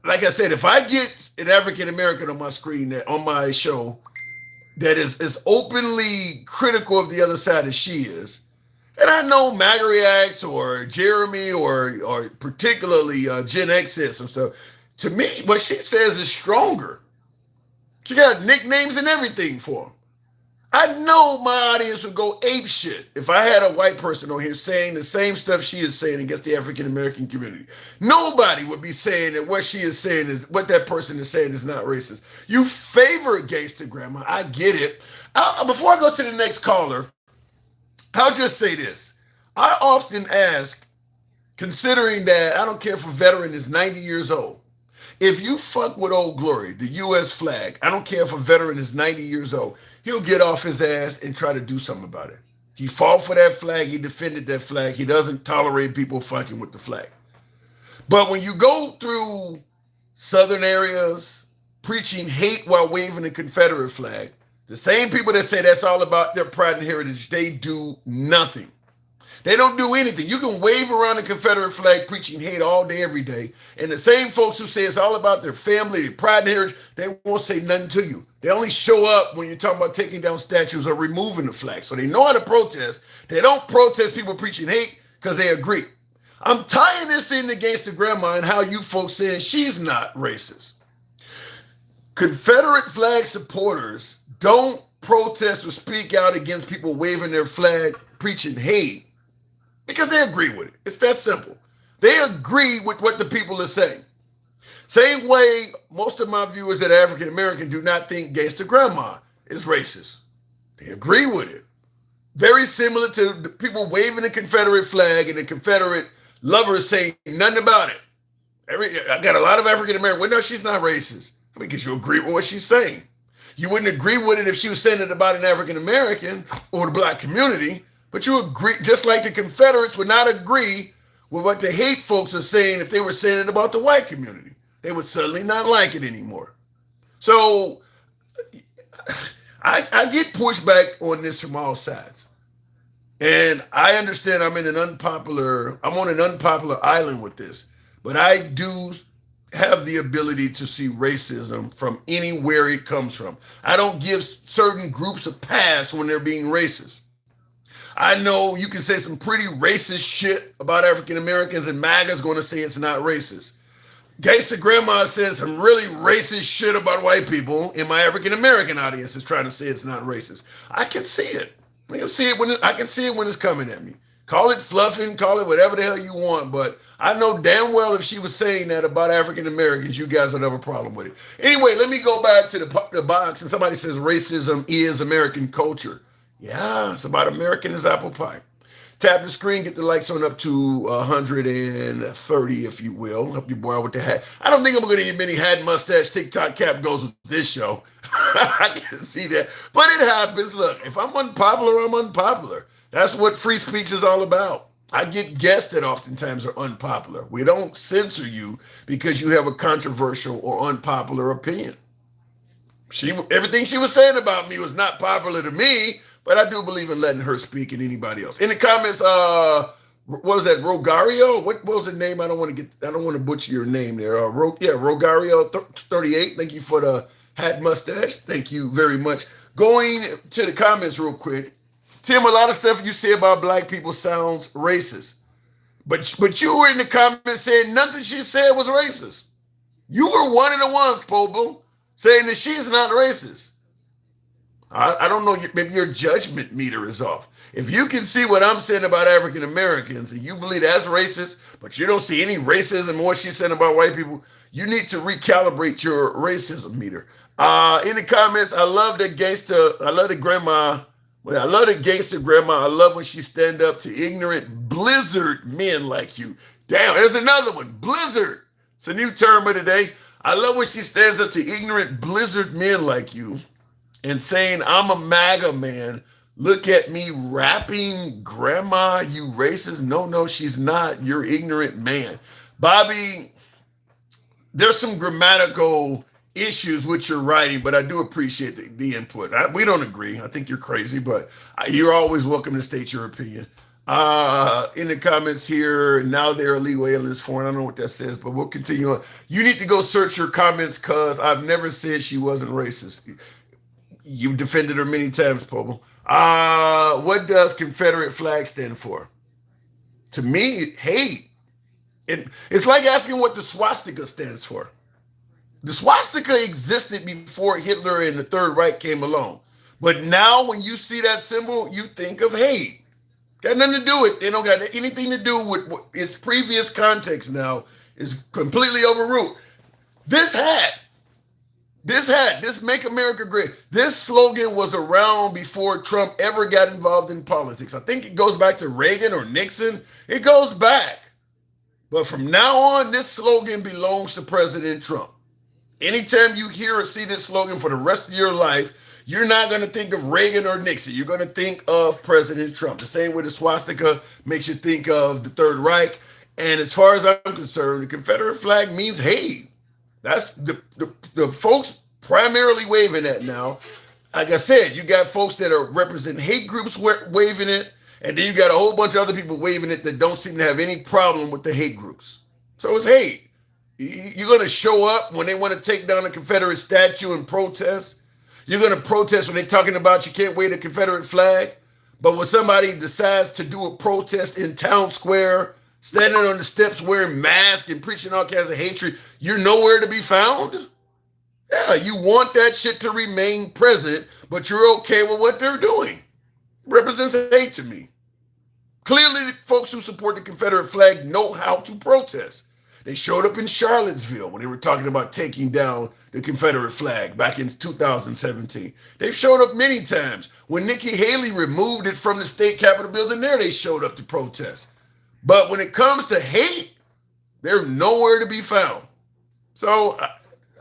A: Like I said, if I get an African American on my screen, on my show, that is as openly critical of the other side as she is, and I know Magriax or Jeremy or particularly Gen X says some stuff, to me, what she says is stronger. She got nicknames and everything for them. I know my audience would go ape shit if I had a white person on here saying the same stuff she is saying against the African American community. Nobody would be saying that what she is saying is, what that person is saying is not racist. You favor gangster grandma. I get it. Before I go to the next caller, I'll just say this. I often ask, considering that I don't care if a veteran is 90 years old, if you fuck with Old Glory, the U.S. flag, I don't care if a veteran is 90 years old, he'll get off his ass and try to do something about it. He fought for that flag. He defended that flag. He doesn't tolerate people fucking with the flag. But when you go through southern areas preaching hate while waving the Confederate flag, the same people that say that's all about their pride and heritage, they do nothing. They don't do anything. You can wave around the Confederate flag preaching hate all day, every day. And the same folks who say it's all about their family, their pride and heritage, they won't say nothing to you. They only show up when you're talking about taking down statues or removing the flag. So they know how to protest. They don't protest people preaching hate because they agree. I'm tying this in against the grandma and how you folks saying she's not racist. Confederate flag supporters don't protest or speak out against people waving their flag, preaching hate, because they agree with it. It's that simple. They agree with what the people are saying. Same way most of my viewers that are African American do not think gangster grandma is racist. They agree with it. Very similar to the people waving the Confederate flag and the Confederate lovers saying nothing about it. I got a lot of African American. Well, no, she's not racist. Because you agree with what she's saying. You wouldn't agree with it if she was saying it about an African American or the black community, but you agree, just like the Confederates would not agree with what the hate folks are saying if they were saying it about the white community. They would suddenly not like it anymore. So I get pushback on this from all sides. And I understand I'm on an unpopular island with this, but I do have the ability to see racism from anywhere it comes from. I don't give certain groups a pass when they're being racist. I know you can say some pretty racist shit about African Americans and MAGA's going to say it's not racist. Gangsta Grandma says some really racist shit about white people, and my African American audience is trying to say it's not racist. I can see it. I can see it when it's coming at me. Call it fluffing, call it whatever the hell you want, but I know damn well if she was saying that about African Americans, you guys would have a problem with it. Anyway, let me go back to the box, and somebody says racism is American culture. Yeah, it's about American as apple pie. Tap the screen, get the likes on up to 130, if you will. Help your boy out with the hat. I don't think I'm going to get many hat, mustache, TikTok cap goes with this show. I can see that. But it happens. Look, if I'm unpopular, I'm unpopular. That's what free speech is all about. I get guests that oftentimes are unpopular. We don't censor you because you have a controversial or unpopular opinion. Everything she was saying about me was not popular to me, but I do believe in letting her speak and anybody else. In the comments, what was that? Rogario? What was the name? I don't want to butcher your name there. Rogario 38. Thank you for the hat mustache. Thank you very much. Going to the comments real quick. Tim, a lot of stuff you say about black people sounds racist. But you were in the comments saying nothing she said was racist. You were one of the ones, Pobo, saying that she's not racist. I don't know, maybe your judgment meter is off. If you can see what I'm saying about African Americans and you believe that's racist, but you don't see any racism in what she's saying about white people, you need to recalibrate your racism meter. In the comments, I love the gangster. I love the grandma. Well, I love the gangster grandma. I love when she stand up to ignorant blizzard men like you. Damn, there's another one. Blizzard. It's a new term of the day. I love when she stands up to ignorant blizzard men like you and saying, I'm a MAGA man. Look at me rapping, grandma, you racist. No, she's not. You're ignorant man. Bobby, there's some grammatical issues with your writing, but I do appreciate the input. We don't agree. I think you're crazy, but you're always welcome to state your opinion. In the comments here, now they're illegal aliens foreign. I don't know what that says, but we'll continue on. You need to go search your comments because I've never said she wasn't racist. You've defended her many times, Pobo. What does Confederate flag stand for? To me, hate. It's like asking what the swastika stands for. The swastika existed before Hitler and the Third Reich came along. But now when you see that symbol, you think of hate. Got nothing to do with it. They don't got anything to do with its previous context now. Is completely overruled. This Make America Great, this slogan was around before Trump ever got involved in politics. I think it goes back to Reagan or Nixon. It goes back. But from now on, this slogan belongs to President Trump. Anytime you hear or see this slogan for the rest of your life, you're not going to think of Reagan or Nixon. You're going to think of President Trump. The same way the swastika makes you think of the Third Reich. And as far as I'm concerned, the Confederate flag means hate. That's the folks primarily waving that now. Like I said, you got folks that are representing hate groups waving it, and then you got a whole bunch of other people waving it that don't seem to have any problem with the hate groups. So it's hate. You're going to show up when they want to take down a Confederate statue and protest. You're going to protest when they're talking about you can't wave the Confederate flag. But when somebody decides to do a protest in town square, standing on the steps wearing masks and preaching all kinds of hatred, you're nowhere to be found? Yeah, you want that shit to remain present, but you're okay with what they're doing. Represents hate to me. Clearly, the folks who support the Confederate flag know how to protest. They showed up in Charlottesville when they were talking about taking down the Confederate flag back in 2017. They've showed up many times. When Nikki Haley removed it from the state capitol building there, they showed up to protest. But when it comes to hate, they're nowhere to be found. So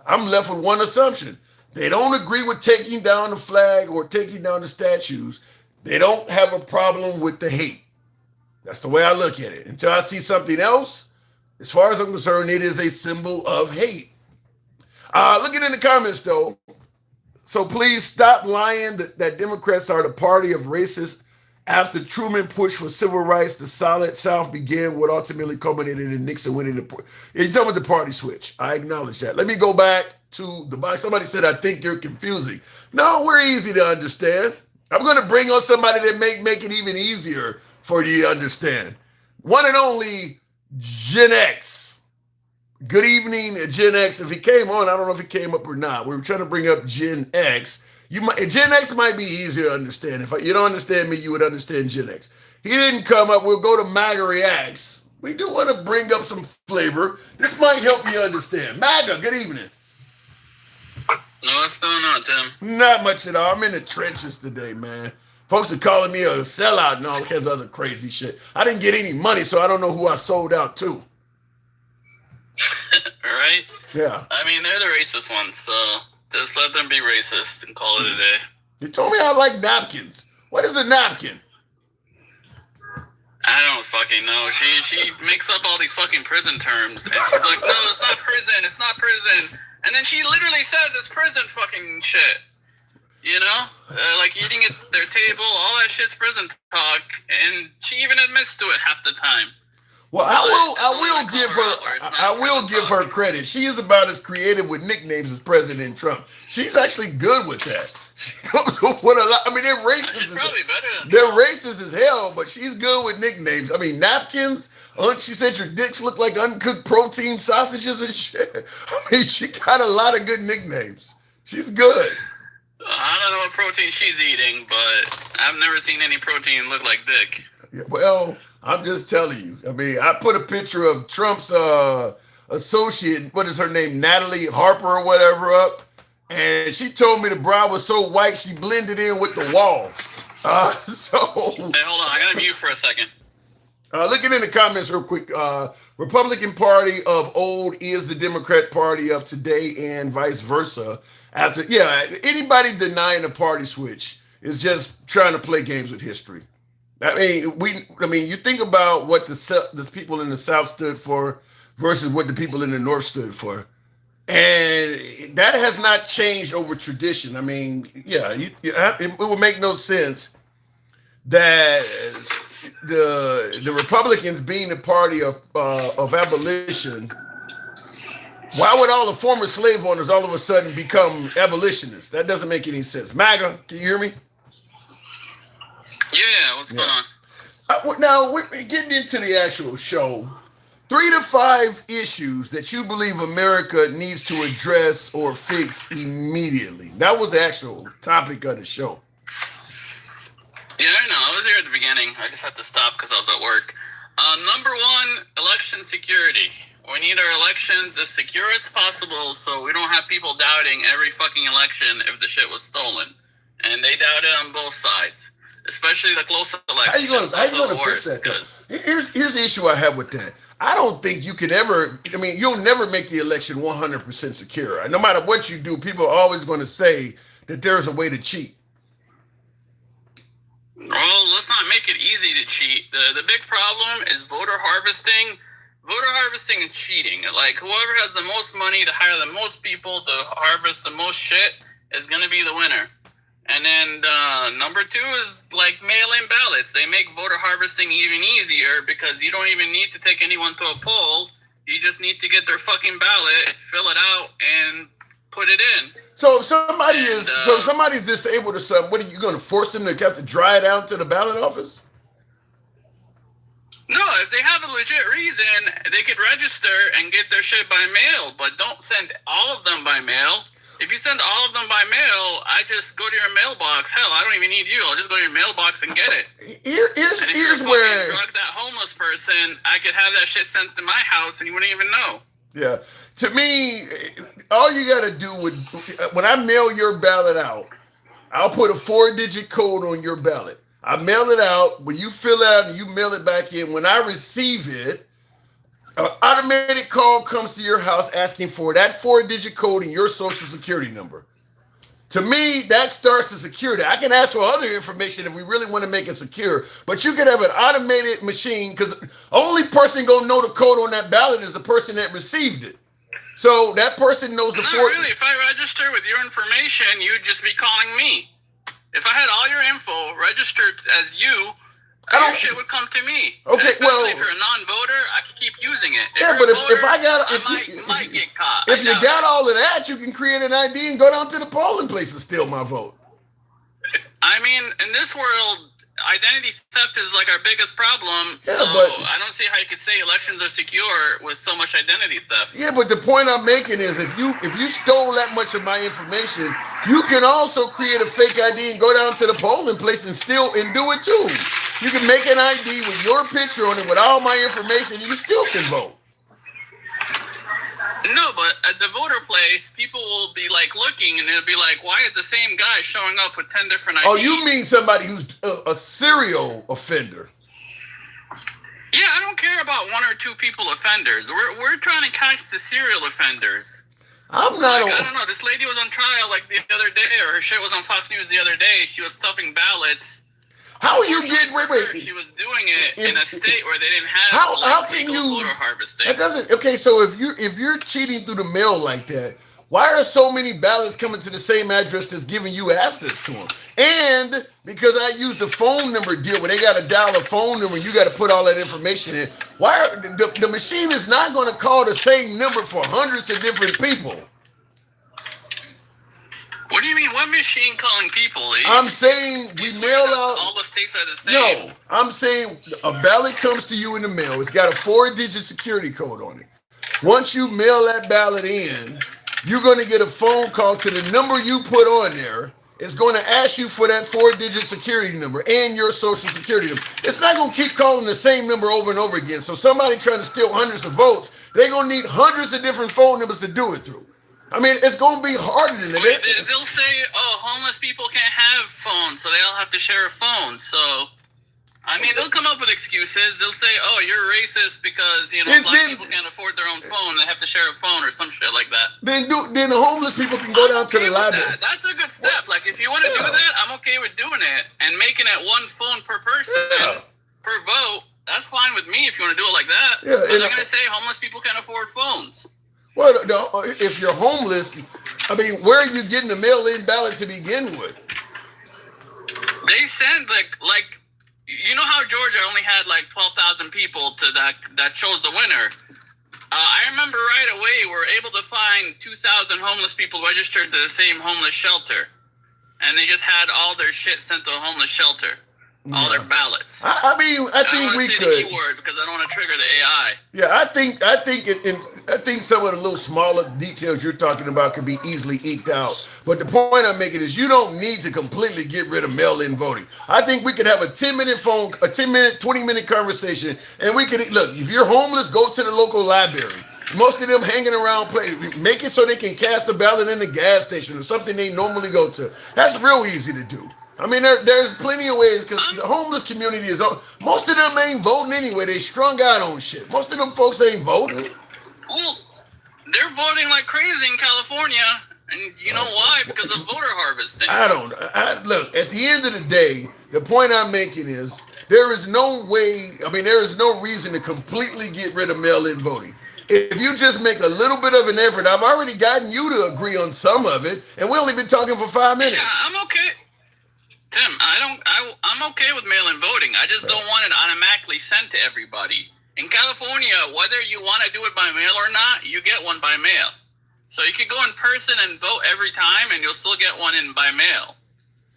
A: I'm left with one assumption. They don't agree with taking down the flag or taking down the statues. They don't have a problem with the hate. That's the way I look at it. Until I see something else, as far as I'm concerned, it is a symbol of hate. Looking in the comments, though, so please stop lying that Democrats are the party of racists. After Truman pushed for civil rights, the solid South began what ultimately culminated in Nixon winning the. You're talking about the party switch. I acknowledge that. Let me go back to the box. Somebody said, I think you're confusing. No, we're easy to understand. I'm going to bring on somebody that make it even easier for you to understand. One and only Gen X. Good evening, Gen X. If he came on, I don't know if he came up or not. We were trying to bring up Gen X. Gen X might be easier to understand. If you don't understand me, you would understand Gen X. He didn't come up. We'll go to MAGA Reacts. We do want to bring up some flavor. This might help you understand. MAGA, good evening.
G: No, what's going on, Tim?
A: Not much at all. I'm in the trenches today, man. Folks are calling me a sellout and all kinds of other crazy shit. I didn't get any money, so I don't know who I sold out to.
G: Right?
A: Yeah.
G: I mean, they're the racist ones, so just let them be racist and call it a day.
A: You told me I like napkins. What is a napkin?
G: I don't fucking know. She makes up all these fucking prison terms, and she's like, no, it's not prison, and And then she literally says it's prison fucking shit. You know? Like eating at their table, all that shit's prison talk. And she even admits to it half the time.
A: Well, I will give her credit. She is about as creative with nicknames as President Trump. She's actually good with that. She goes with a lot. I mean, they're racist.
G: Probably better than
A: They're
G: Trump.
A: racist as hell, but she's good with nicknames. I mean, napkins. She said your dicks look like uncooked protein sausages and shit. I mean, she got a lot of good nicknames. She's good.
G: I don't know what protein she's eating, but I've never seen any protein look like dick.
A: Yeah, well, I'm just telling you. I mean, I put a picture of Trump's associate, what is her name, Natalie Harper or whatever, up, and she told me the brow was so white she blended in with the wall. So,
G: Hey, hold on. I gotta mute for a second.
A: looking in the comments real quick, Republican Party of old is the Democrat Party of today, and vice versa. Anybody denying a party switch is just trying to play games with history. I mean, you think about what the people in the South stood for versus what the people in the North stood for, and that has not changed over tradition. I mean, it would make no sense that the Republicans being the party of abolition. Why would all the former slave owners all of a sudden become abolitionists? That doesn't make any sense. MAGA, can you hear me?
G: Yeah, what's going on?
A: Now, we're getting into the actual show. 3 to 5 issues that you believe America needs to address or fix immediately. That was the actual topic of the show.
G: Yeah, I know. I was here at the beginning. I just had to stop because I was at work. Number one, election security. We need our elections as secure as possible so we don't have people doubting every fucking election if the shit was stolen. And they doubt it on both sides. Especially the close elections.
A: How you gonna fix that? Here's the issue I have with that. I don't think you can ever. I mean, you'll never make the election 100% secure. No matter what you do, people are always going to say that there's a way to cheat.
G: Well, let's not make it easy to cheat. The big problem is voter harvesting. Voter harvesting is cheating. Like, whoever has the most money to hire the most people to harvest the most shit is going to be the winner. And then number two is like mail-in ballots. They make voter harvesting even easier because you don't even need to take anyone to a poll. You just need to get their fucking ballot, fill it out, and put it in.
A: So if somebody's disabled or something, what are you going to force them to have to dry it out to the ballot office?
G: No, if they have a legit reason, they could register and get their shit by mail, but don't send all of them by mail. If you send all of them by mail, I just go to your mailbox. Hell, I don't even need you. I'll just go to your mailbox and get it.
A: Here's where
G: drug that homeless person, I could have that shit sent to my house and you wouldn't even know.
A: Yeah, to me, all you got to do when I mail your ballot out, I'll put a 4-digit code on your ballot. I mail it out. When you fill it out and you mail it back in, when I receive it, an automated call comes to your house asking for that 4-digit code and your social security number. To me, that starts the security. I can ask for other information if we really want to make it secure, but you can have an automated machine because the only person going to know the code on that ballot is the person that received it. So that person knows the
G: Not really. If I register with your information, you'd just be calling me. If I had all your info registered as you, your shit would come to me.
A: Okay,
G: especially if you're a non-voter, I could keep using it.
A: If
G: might get caught.
A: If you got all of that, you can create an ID and go down to the polling place and steal my vote.
G: I mean, in this world, identity theft is like our biggest problem.
A: Yeah,
G: so
A: but
G: I don't see how you could say elections are secure with so much identity theft.
A: Yeah, but the point I'm making is if you stole that much of my information, you can also create a fake ID and go down to the polling place and steal and do it too. You can make an ID with your picture on it with all my information, and you still can vote.
G: No, but at the voter place, people will be like looking, and they'll be like, "Why is the same guy showing up with 10 different IDs?"
A: Oh, you mean somebody who's a serial offender?
G: Yeah, I don't care about 1 or 2 people offenders. We're trying to catch the serial offenders.
A: I don't know.
G: This lady was on trial like the other day, or her shit was on Fox News the other day. She was stuffing ballots.
A: How are you getting? Wait.
G: She was doing it in a state where they didn't have
A: how can
G: legal
A: you
G: voter harvesting.
A: That doesn't. Okay, so if you're cheating through the mail like that, Why are so many ballots coming to the same address that's giving you access to them? And because I use the phone number deal where they got to dial a phone number and you got to put all that information in, why are, the machine is not going to call the same number for hundreds of different people.
G: What do you mean? What machine calling people?
A: I'm saying we mail out.
G: All the states are the same.
A: No, I'm saying a ballot comes to you in the mail. It's got a 4-digit security code on it. Once you mail that ballot in, you're going to get a phone call to the number you put on there. It's going to ask you for that 4-digit security number and your social security number. It's not going to keep calling the same number over and over again. So somebody trying to steal hundreds of votes, they're going to need hundreds of different phone numbers to do it through. I mean, it's going to be harder than that.
G: They'll say, oh, homeless people can't have phones, so they all have to share a phone. So, I mean, they'll come up with excuses. They'll say, oh, you're racist because, black people can't afford their own phone. They have to share a phone or some shit like that.
A: Then the homeless people can go down to the library.
G: That's a good step. Like, if you want to do that, I'm okay with doing it and making it one phone per person per vote. That's fine with me if you want to do it like that.
A: Yeah,
G: but they're going to say homeless people can't afford phones.
A: Well, if you're homeless, I mean, where are you getting the mail-in ballot to begin with?
G: They send like you know how Georgia only had like 12,000 people to that chose the winner. I remember right away we were able to find 2,000 homeless people registered to the same homeless shelter, and they just had all their shit sent to a homeless shelter. All their ballots.
A: I mean, I think we could.
G: The keyword because I don't want to trigger the AI.
A: Yeah, I think some of the little smaller details you're talking about could be easily eked out. But the point I'm making is you don't need to completely get rid of mail-in voting. I think we could have a 10-minute 20-minute conversation, and we could look. If you're homeless, go to the local library. Most of them hanging around, make it so they can cast a ballot in the gas station or something they normally go to. That's real easy to do. I mean, there's plenty of ways because the homeless community is. Most of them ain't voting anyway. They strung out on shit. Most of them folks ain't voting.
G: Well, they're voting like crazy in California, and you know why? Because of voter harvesting.
A: Look, at the end of the day, the point I'm making is there is no way. I mean, there is no reason to completely get rid of mail-in voting. If you just make a little bit of an effort, I've already gotten you to agree on some of it, and we only been talking for 5 minutes.
G: Yeah, I'm okay. Tim, I'm okay with mail-in voting. I just don't want it automatically sent to everybody. In California, whether you want to do it by mail or not, you get one by mail. So you can go in person and vote every time, and you'll still get one in by mail.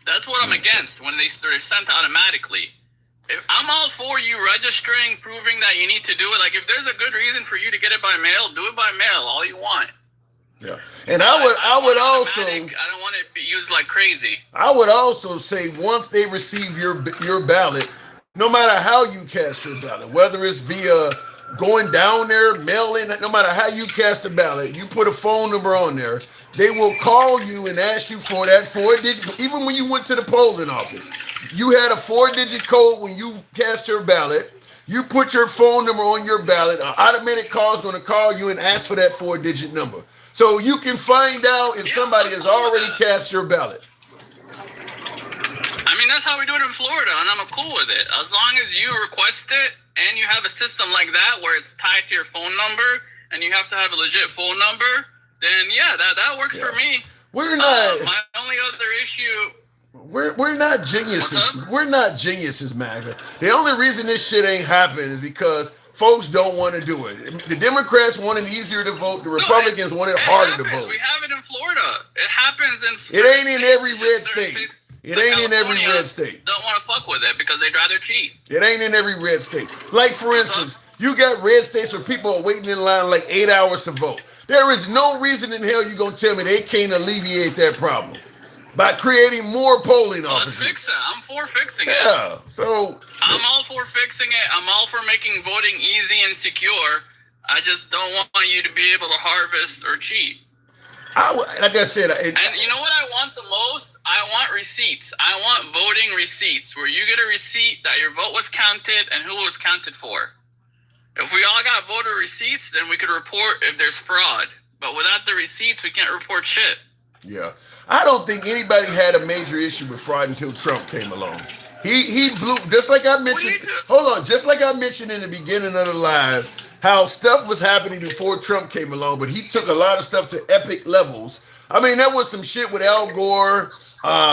G: That's what I'm against when they're sent automatically. I'm all for you registering, proving that you need to do it. Like, if there's a good reason for you to get it by mail, do it by mail, all you want.
A: Yeah, and I would also. I
G: don't want it to be used like crazy.
A: I would also say once they receive your ballot, no matter how you cast your ballot, whether it's via going down there, mail-in, no matter how you cast a ballot, you put a phone number on there. They will call you and ask you for that 4-digit. Even when you went to the polling office, you had a 4-digit code when you cast your ballot. You put your phone number on your ballot. An automatic call is going to call you and ask for that 4-digit number. So you can find out if somebody has already cast your ballot.
G: I mean, that's how we do it in Florida, and I'm cool with it. As long as you request it and you have a system like that where it's tied to your phone number and you have to have a legit phone number, then yeah, that works for me.
A: We're not.
G: My only other issue.
A: We're not geniuses. We're not geniuses, MAGA. The only reason this shit ain't happening is because folks don't want to do it. The Democrats want it easier to vote. The Republicans want it harder to vote.
G: We have it in Florida. It happens in.
A: It ain't in every red state. It ain't in every red state.
G: Don't want to fuck with it because they'd rather cheat.
A: It ain't in every red state. Like, for instance, you got red states where people are waiting in line like 8 hours to vote. There is no reason in hell you're going to tell me they can't alleviate that problem by creating more polling offices.
G: Let's fix it. I'm for fixing it.
A: Yeah, so.
G: I'm all for fixing it. I'm all for making voting easy and secure. I just don't want you to be able to harvest or cheat.
A: Like I said,
G: and you know what I want the most? I want receipts. I want voting receipts where you get a receipt that your vote was counted and who it was counted for. If we all got voter receipts, then we could report if there's fraud. But without the receipts, we can't report shit.
A: Yeah. I don't think anybody had a major issue with fraud until Trump came along. He blew, just like I mentioned, hold on, just like I mentioned in the beginning of the live, how stuff was happening before Trump came along, but he took a lot of stuff to epic levels. I mean, there was some shit with Al Gore.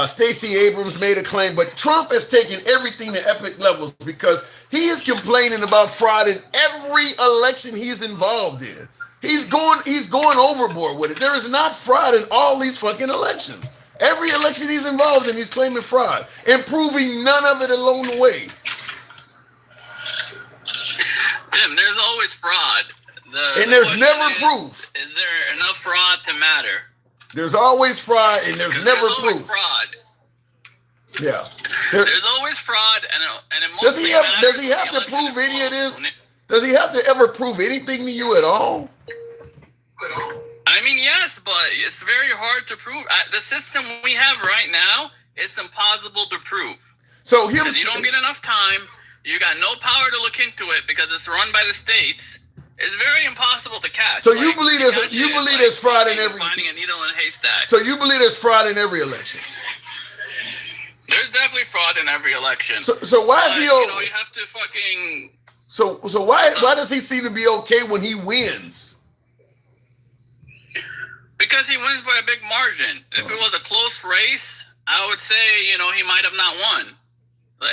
A: Stacey Abrams made a claim, but Trump has taken everything to epic levels because he is complaining about fraud in every election he's involved in. He's going overboard with it. There is not fraud in all these fucking elections. Every election he's involved in, he's claiming fraud and proving none of it along the way.
G: Tim, there's always fraud.
A: And there's never proof.
G: Is there enough fraud to matter?
A: There's always fraud and there's never proof.
G: Fraud.
A: Yeah.
G: There's always fraud, and it
A: does he have to prove any of this? Does he have to ever prove anything to you at all?
G: I mean, yes, but it's very hard to prove. The system we have right now, it's impossible to prove.
A: So
G: you don't get enough time. You got no power to look into it because it's run by the states. It's very impossible to catch.
A: So you believe there's fraud in every
G: finding a needle in a haystack.
A: So you believe there's fraud in every election?
G: There's definitely fraud in every election.
A: So why is he?
G: You have to fucking.
A: So why does he seem to be okay when he wins?
G: Because he wins by a big margin. If it was a close race, I would say he might have not won.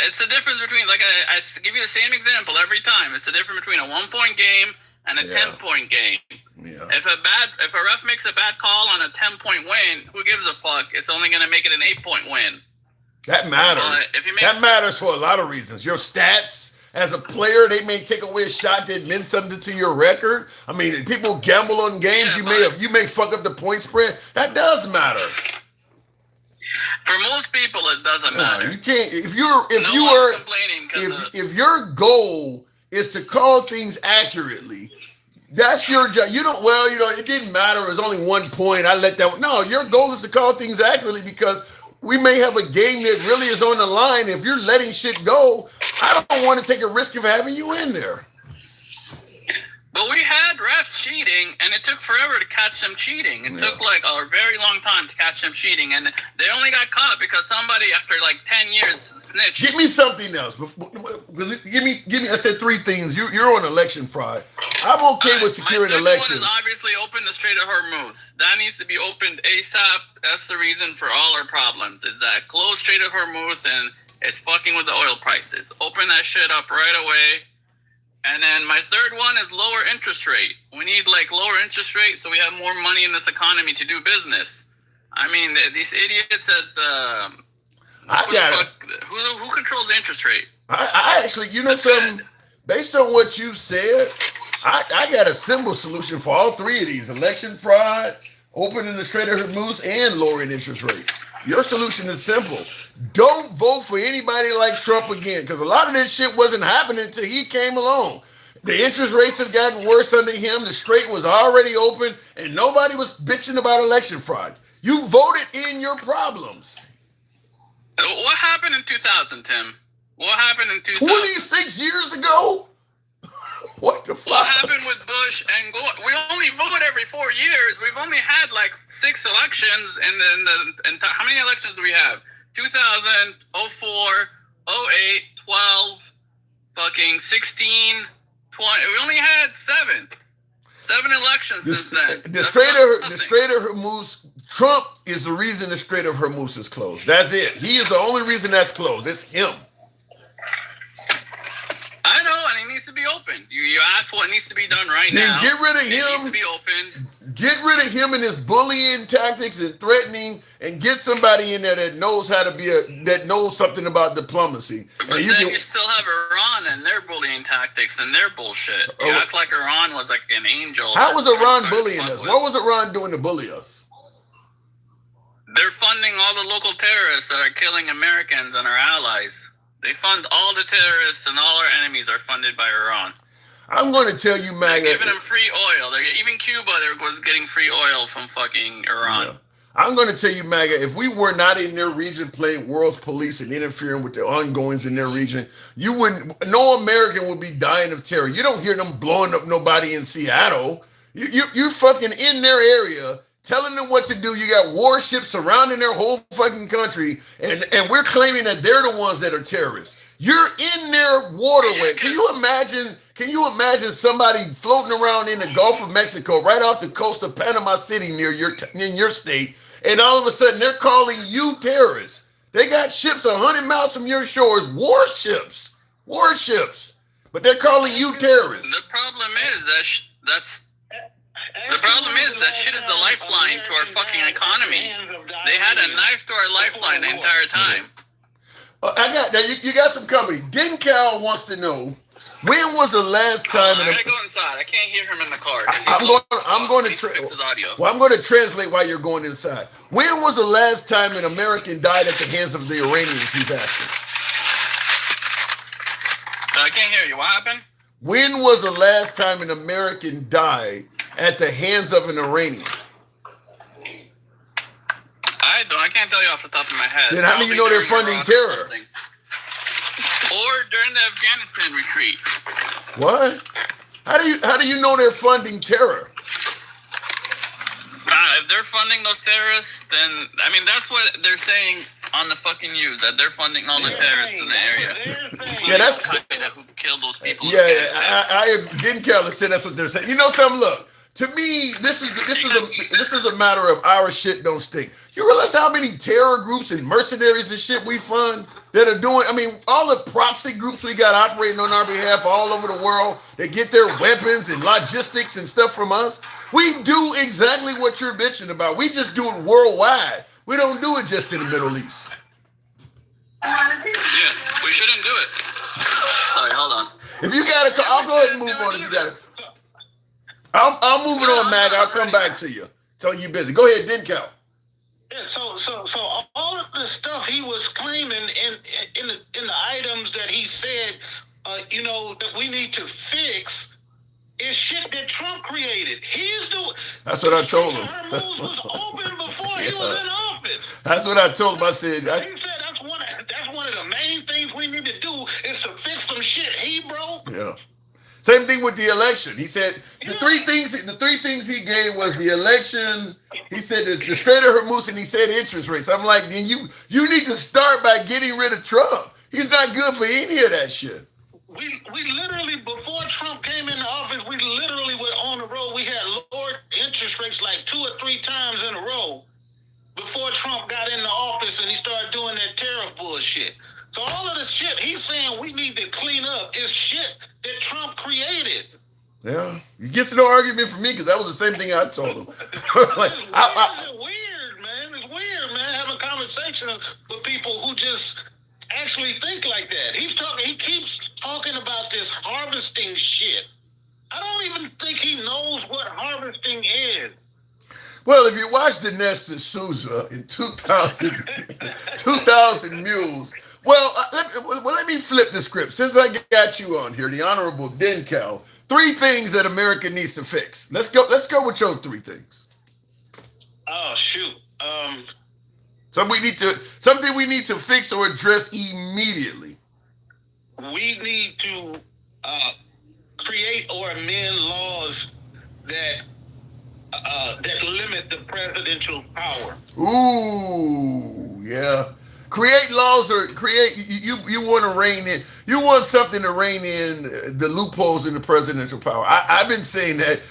G: It's the difference between, like, I give you the same example every time. It's the difference between a 1-point game and a 10-point game.
A: Yeah.
G: If a ref makes a bad call on a 10-point win, who gives a fuck? It's only going to make it an 8-point win.
A: That matters. That matters for a lot of reasons. Your stats as a player, they may take away a shot that meant something to your record. I mean, people gamble on games. You may fuck up the point spread. That does matter.
G: For most people, it doesn't matter.
A: You can't. If your goal is to call things accurately, that's your job. It didn't matter. It was only 1 point. I let that. No, your goal is to call things accurately because we may have a game that really is on the line. If you're letting shit go, I don't want to take a risk of having you in there.
G: But we had refs cheating, and it took forever to catch them cheating. It took like a very long time to catch them cheating, and they only got caught because somebody, after like 10 years, snitched.
A: Give me something else. Give me. I said 3 things. You're on election fraud. I'm okay with securing elections.
G: One is obviously open the Strait of Hormuz. That needs to be opened ASAP. That's the reason for all our problems. Is that closed Strait of Hormuz, and it's fucking with the oil prices. Open that shit up right away. And then my third one is lower interest rate. We need lower interest rate so we have more money in this economy to do business. I mean, these idiots at the who controls the interest rate?
A: I actually, something, based on what you said, I got a simple solution for all 3 of these: election fraud, opening the Strait of Hormuz, and lowering interest rates. Your solution is simple. Don't vote for anybody like Trump again, because a lot of this shit wasn't happening until he came along. The interest rates have gotten worse under him. The strait was already open, and nobody was bitching about election fraud. You voted in your problems.
G: What happened in 2000, Tim? What happened in 2000?
A: 26 years ago? What the fuck?
G: What happened with Bush and Gore? We only vote every 4 years. We've only had 6 elections, and how many elections do we have? 2000, 04, 08, 12, fucking 16, 20. We only had 7 elections since then. The
A: Strait of Hormuz. Trump is the reason the Strait of Hormuz is closed. That's it. He is the only reason that's closed. It's him.
G: I know, and it needs to be open. You ask what needs to be done right
A: then
G: now.
A: Get rid of him.
G: It needs to be open.
A: Get rid of him and his bullying tactics and threatening, and get somebody in there that knows how to that knows something about diplomacy.
G: But you still have Iran and their bullying tactics and their bullshit. You act like Iran was like an angel.
A: How was Iran bullying us? What was Iran doing to bully us?
G: They're funding all the local terrorists that are killing Americans and our allies. They fund all the terrorists, and all our enemies are funded by Iran.
A: I'm going to tell you, MAGA.
G: They're giving them free oil. Even Cuba was getting free oil from fucking Iran.
A: Yeah. I'm going to tell you, MAGA, if we were not in their region playing world's police and interfering with the ongoings in their region, no American would be dying of terror. You don't hear them blowing up nobody in Seattle. You fucking in their area, telling them what to do. You got warships surrounding their whole fucking country, and we're claiming that they're the ones that are terrorists. You're in their waterway. Can you Can you imagine somebody floating around in the Gulf of Mexico, right off the coast of Panama City near in your state, and all of a sudden they're calling you terrorists? They got ships 100 miles from your shores, warships, but they're calling you terrorists.
G: The problem is that shit is a lifeline to our fucking economy. They had a knife to our lifeline the entire time.
A: You got some company. Den Cal wants to know, when was the last time?
G: I gotta go inside. I can't hear him in the car.
A: I'm going to translate while you're going inside. When was the last time an American died at the hands of the Iranians? He's asking.
G: I can't hear you. What happened?
A: When was the last time an American died at the hands of an Iranian?
G: I can't tell you off the top of my head.
A: Then how do you know they're funding terror?
G: Or during the Afghanistan retreat.
A: What? How do you know they're funding terror?
G: If they're funding those terrorists, then I mean that's what they're saying on the fucking news, that they're funding all the terrorists in the area.
A: Yeah, that's
G: who killed those people.
A: Yeah, I didn't care. Let's say that's what they're saying. You know something? Look, to me, this is a matter of our shit don't stink. You realize how many terror groups and mercenaries and shit we fund that are doing? I mean, all the proxy groups we got operating on our behalf all over the world. They get their weapons and logistics and stuff from us. We do exactly what you're bitching about. We just do it worldwide. We don't do it just in the Middle East.
G: Yeah, we shouldn't do it. Sorry, hold on.
A: If you got to, I'll go ahead and move on. If you got to, I'm moving on, Mag. I'll come back to you. Tell you busy. Go ahead, Den Cal.
H: Yeah, so all of the stuff he was claiming in the items that he said, that we need to fix is shit that Trump created.
A: That's what I told him.
H: Hormuz was open before he was in office.
A: That's what I told him. I said,
H: he said that's one of the main things we need to do is to fix some shit he broke.
A: Yeah. Same thing with the election. He said the three things he gave was the election. He said the Strait of Hormuz, and he said interest rates. I'm like, then you need to start by getting rid of Trump. He's not good for any of that shit.
H: We literally, before Trump came into office, we literally were on the road. We had lowered interest rates like 2 or 3 times in a row before Trump got into office and he started doing that tariff bullshit. So all of the shit he's saying we need to clean up is shit that Trump created.
A: Yeah, you get no argument from me because that was the same thing I told him.
H: It's weird, man. It's weird, man, having conversations with people who just actually think like that. He keeps talking about this harvesting shit. I don't even think he knows what harvesting is.
A: Well, if you watch Dinesh D'Souza in 2000 Mules, let me flip the script. Since I got you on here, the Honorable Den Cal, 3 things that America needs to fix. Let's go with your 3 things.
H: Oh shoot.
A: Something we need to fix or address immediately.
H: We need to create or amend laws that limit the presidential power.
A: Ooh, yeah. Create laws or you want to rein in. You want something to rein in the loopholes in the presidential power. I've been saying that.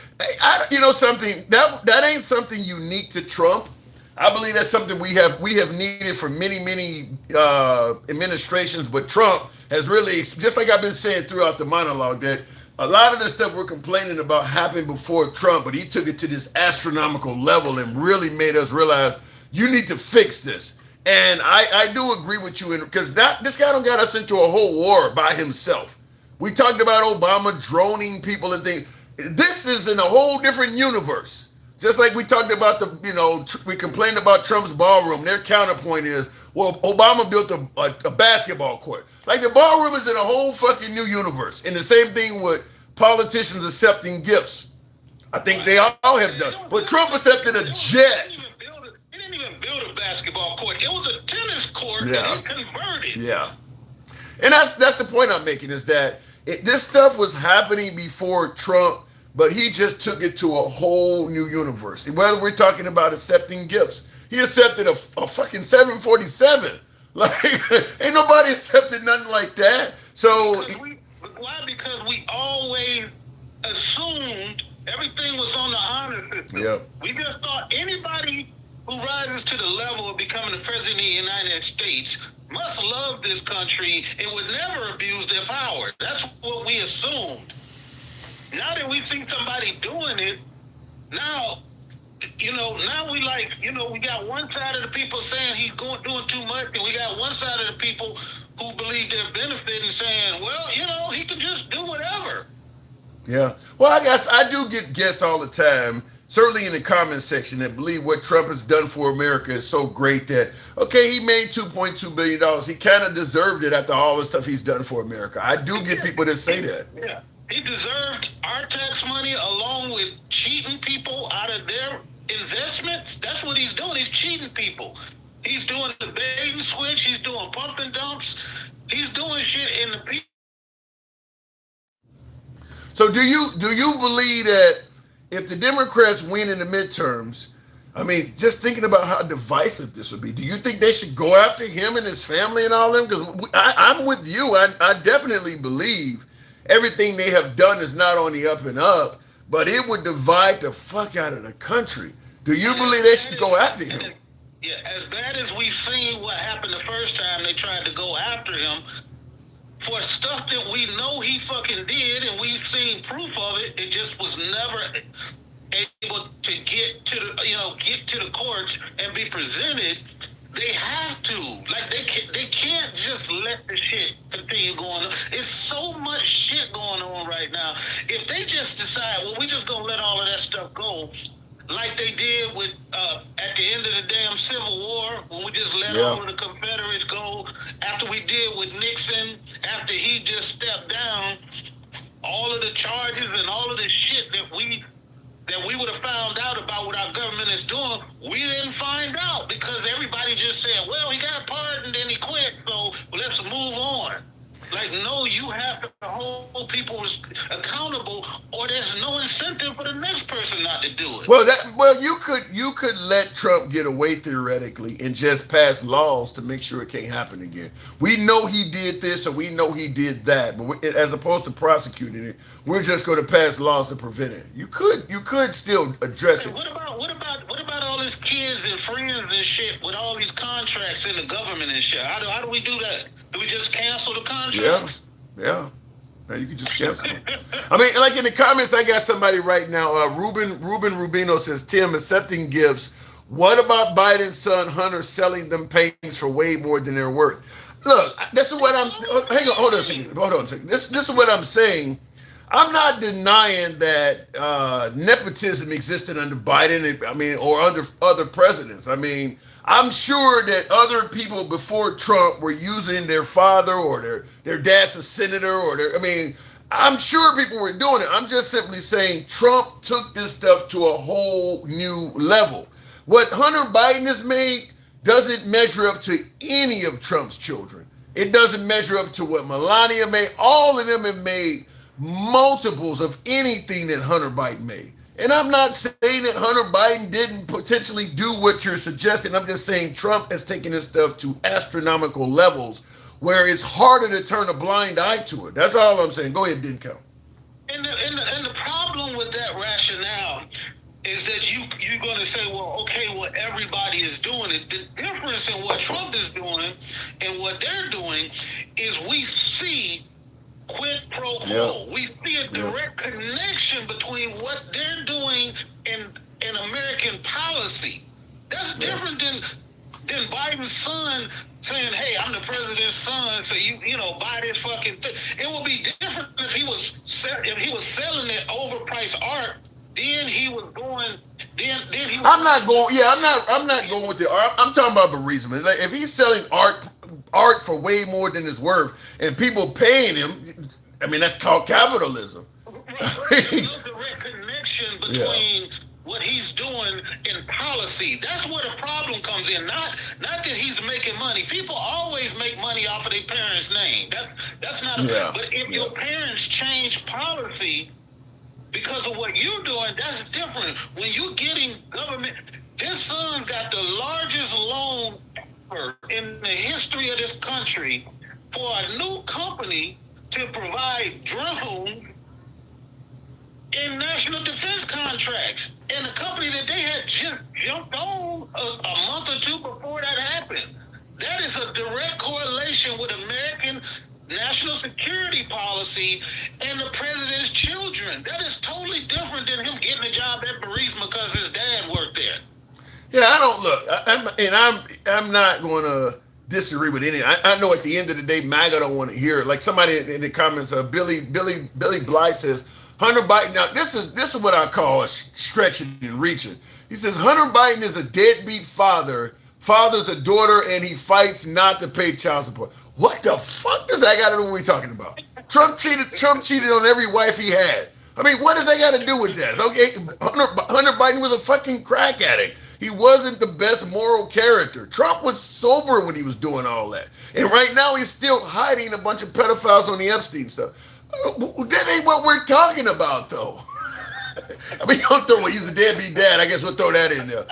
A: Something that ain't something unique to Trump. I believe that's something we have needed for many administrations, but Trump has really, just like I've been saying throughout the monologue, that a lot of the stuff we're complaining about happened before Trump, but he took it to this astronomical level and really made us realize you need to fix this. And I do agree with you, because this guy done got us into a whole war by himself. We talked about Obama droning people and things. This is in a whole different universe. Just like we talked about we complained about Trump's ballroom. Their counterpoint is, well, Obama built a basketball court. Like the ballroom is in a whole fucking new universe. And the same thing with politicians accepting gifts. I think they all have done. But Trump accepted a jet.
H: He didn't even build a basketball court. It was a tennis court that he converted.
A: Yeah. And that's the point I'm making, is that this stuff was happening before Trump, but he just took it to a whole new universe. Whether we're talking about accepting gifts, he accepted a fucking 747. Like, ain't nobody accepted nothing like that. So
H: Why? Because we always assumed everything was on the honor system.
A: Yep.
H: We just thought anybody who rises to the level of becoming the president of the United States must love this country and would never abuse their power. That's what we assumed. Now that we see somebody doing it, now we like, we got one side of the people saying he's doing too much, and we got one side of the people who believe they're benefiting saying, well, he can just do whatever.
A: Yeah. Well, I guess I do get guests all the time, certainly in the comment section, that believe what Trump has done for America is so great that, okay, he made $2.2 billion. He kind of deserved it after all the stuff he's done for America. I do get people that say that.
H: Yeah. He deserved our tax money along with cheating people out of their investments. That's what he's doing. He's cheating people. He's doing the bait and switch. He's doing pump and dumps. He's doing shit in the people.
A: So do you believe that if the Democrats win in the midterms, I mean, just thinking about how divisive this would be, do you think they should go after him and his family and all them? Because I'm with you. I definitely believe everything they have done is not on the up and up, but it would divide the fuck out of the country. Do you believe they should go after him?
H: Yeah, as bad as we've seen what happened the first time they tried to go after him, for stuff that we know he fucking did and we've seen proof of it, it just was never able to get to the courts and be presented. They have to. Like, they can't just let the shit continue going on. It's so much shit going on right now. If they just decide, well, we just gonna let all of that stuff go, like they did with at the end of the damn Civil War, when we just let all of the Confederates go, after we did with Nixon, after he just stepped down, all of the charges and all of the shit that we would have found out about what our government is doing, we didn't find out because everybody just said, well, he got pardoned and he quit, so let's move on. Like, no, you have to hold people accountable, or there's no incentive for the next person not to do it.
A: Well, you could let Trump get away theoretically and just pass laws to make sure it can't happen again. We know he did this, or we know he did that, but as opposed to prosecuting it, we're just going to pass laws to prevent it. You could still address it.
H: What about all his kids and friends and shit with all these contracts in the government and shit? How do we do that? Do we just cancel the contracts?
A: Yeah. You can just cancel them. I mean, like in the comments, I got somebody right now. Ruben Rubino says, Tim, accepting gifts. What about Biden's son Hunter selling them paintings for way more than they're worth? Look, this is what I'm. Hang on, hold on a second. This is what I'm saying. I'm not denying that nepotism existed under Biden. I mean, or under other presidents. I mean, I'm sure that other people before Trump were using their father or their dad's a senator I'm sure people were doing it. I'm just simply saying Trump took this stuff to a whole new level. What Hunter Biden has made doesn't measure up to any of Trump's children. It doesn't measure up to what Melania made. All of them have made multiples of anything that Hunter Biden made. And I'm not saying that Hunter Biden didn't potentially do what you're suggesting. I'm just saying Trump has taken this stuff to astronomical levels where it's harder to turn a blind eye to it. That's all I'm saying. Go ahead, Dinko.
H: And the problem with that rationale is that you're going to say, well, okay, what everybody is doing. The difference in what Trump is doing and what they're doing is we see quid pro quo. We see a direct connection between what they're doing and American policy. That's different than Biden's son saying, "Hey, I'm the president's son, so you buy this fucking thing." It would be different if he was selling that overpriced art. Then he was going. Then he was.
A: I'm not going. Yeah, I'm not going with the art. I'm talking about Burisma. Like, if he's selling art for way more than it's worth, and people paying him, I mean, that's called capitalism.
H: There's no direct connection between what he's doing in policy. That's where the problem comes in. Not that he's making money. People always make money off of their parents' name. That's not. But if your parents change policy because of what you're doing, that's different. When you're getting government, his son got the largest loan ever in the history of this country for a new company to provide drones in national defense contracts. And a company that they had just jumped on a month or two before that happened. That is a direct correlation with American national security policy and the president's children. That is totally different than him getting a job at Burisma because his dad worked there.
A: Yeah, I don't look. I'm not going to disagree with any. I know at the end of the day, MAGA don't want to hear it. Like somebody in the comments, Billy Bly says Hunter Biden. Now this is what I call stretching and reaching. He says Hunter Biden is a deadbeat father, fathers a daughter, and he fights not to pay child support. What the fuck does that got to do with what we talking about? Trump cheated on every wife he had. I mean, what does that got to do with that? Okay, Hunter Biden was a fucking crack addict. He wasn't the best moral character. Trump was sober when he was doing all that. And right now he's still hiding a bunch of pedophiles on the Epstein stuff. That ain't what we're talking about, though. I mean, don't throw he's a deadbeat dad. I guess we'll throw that in there.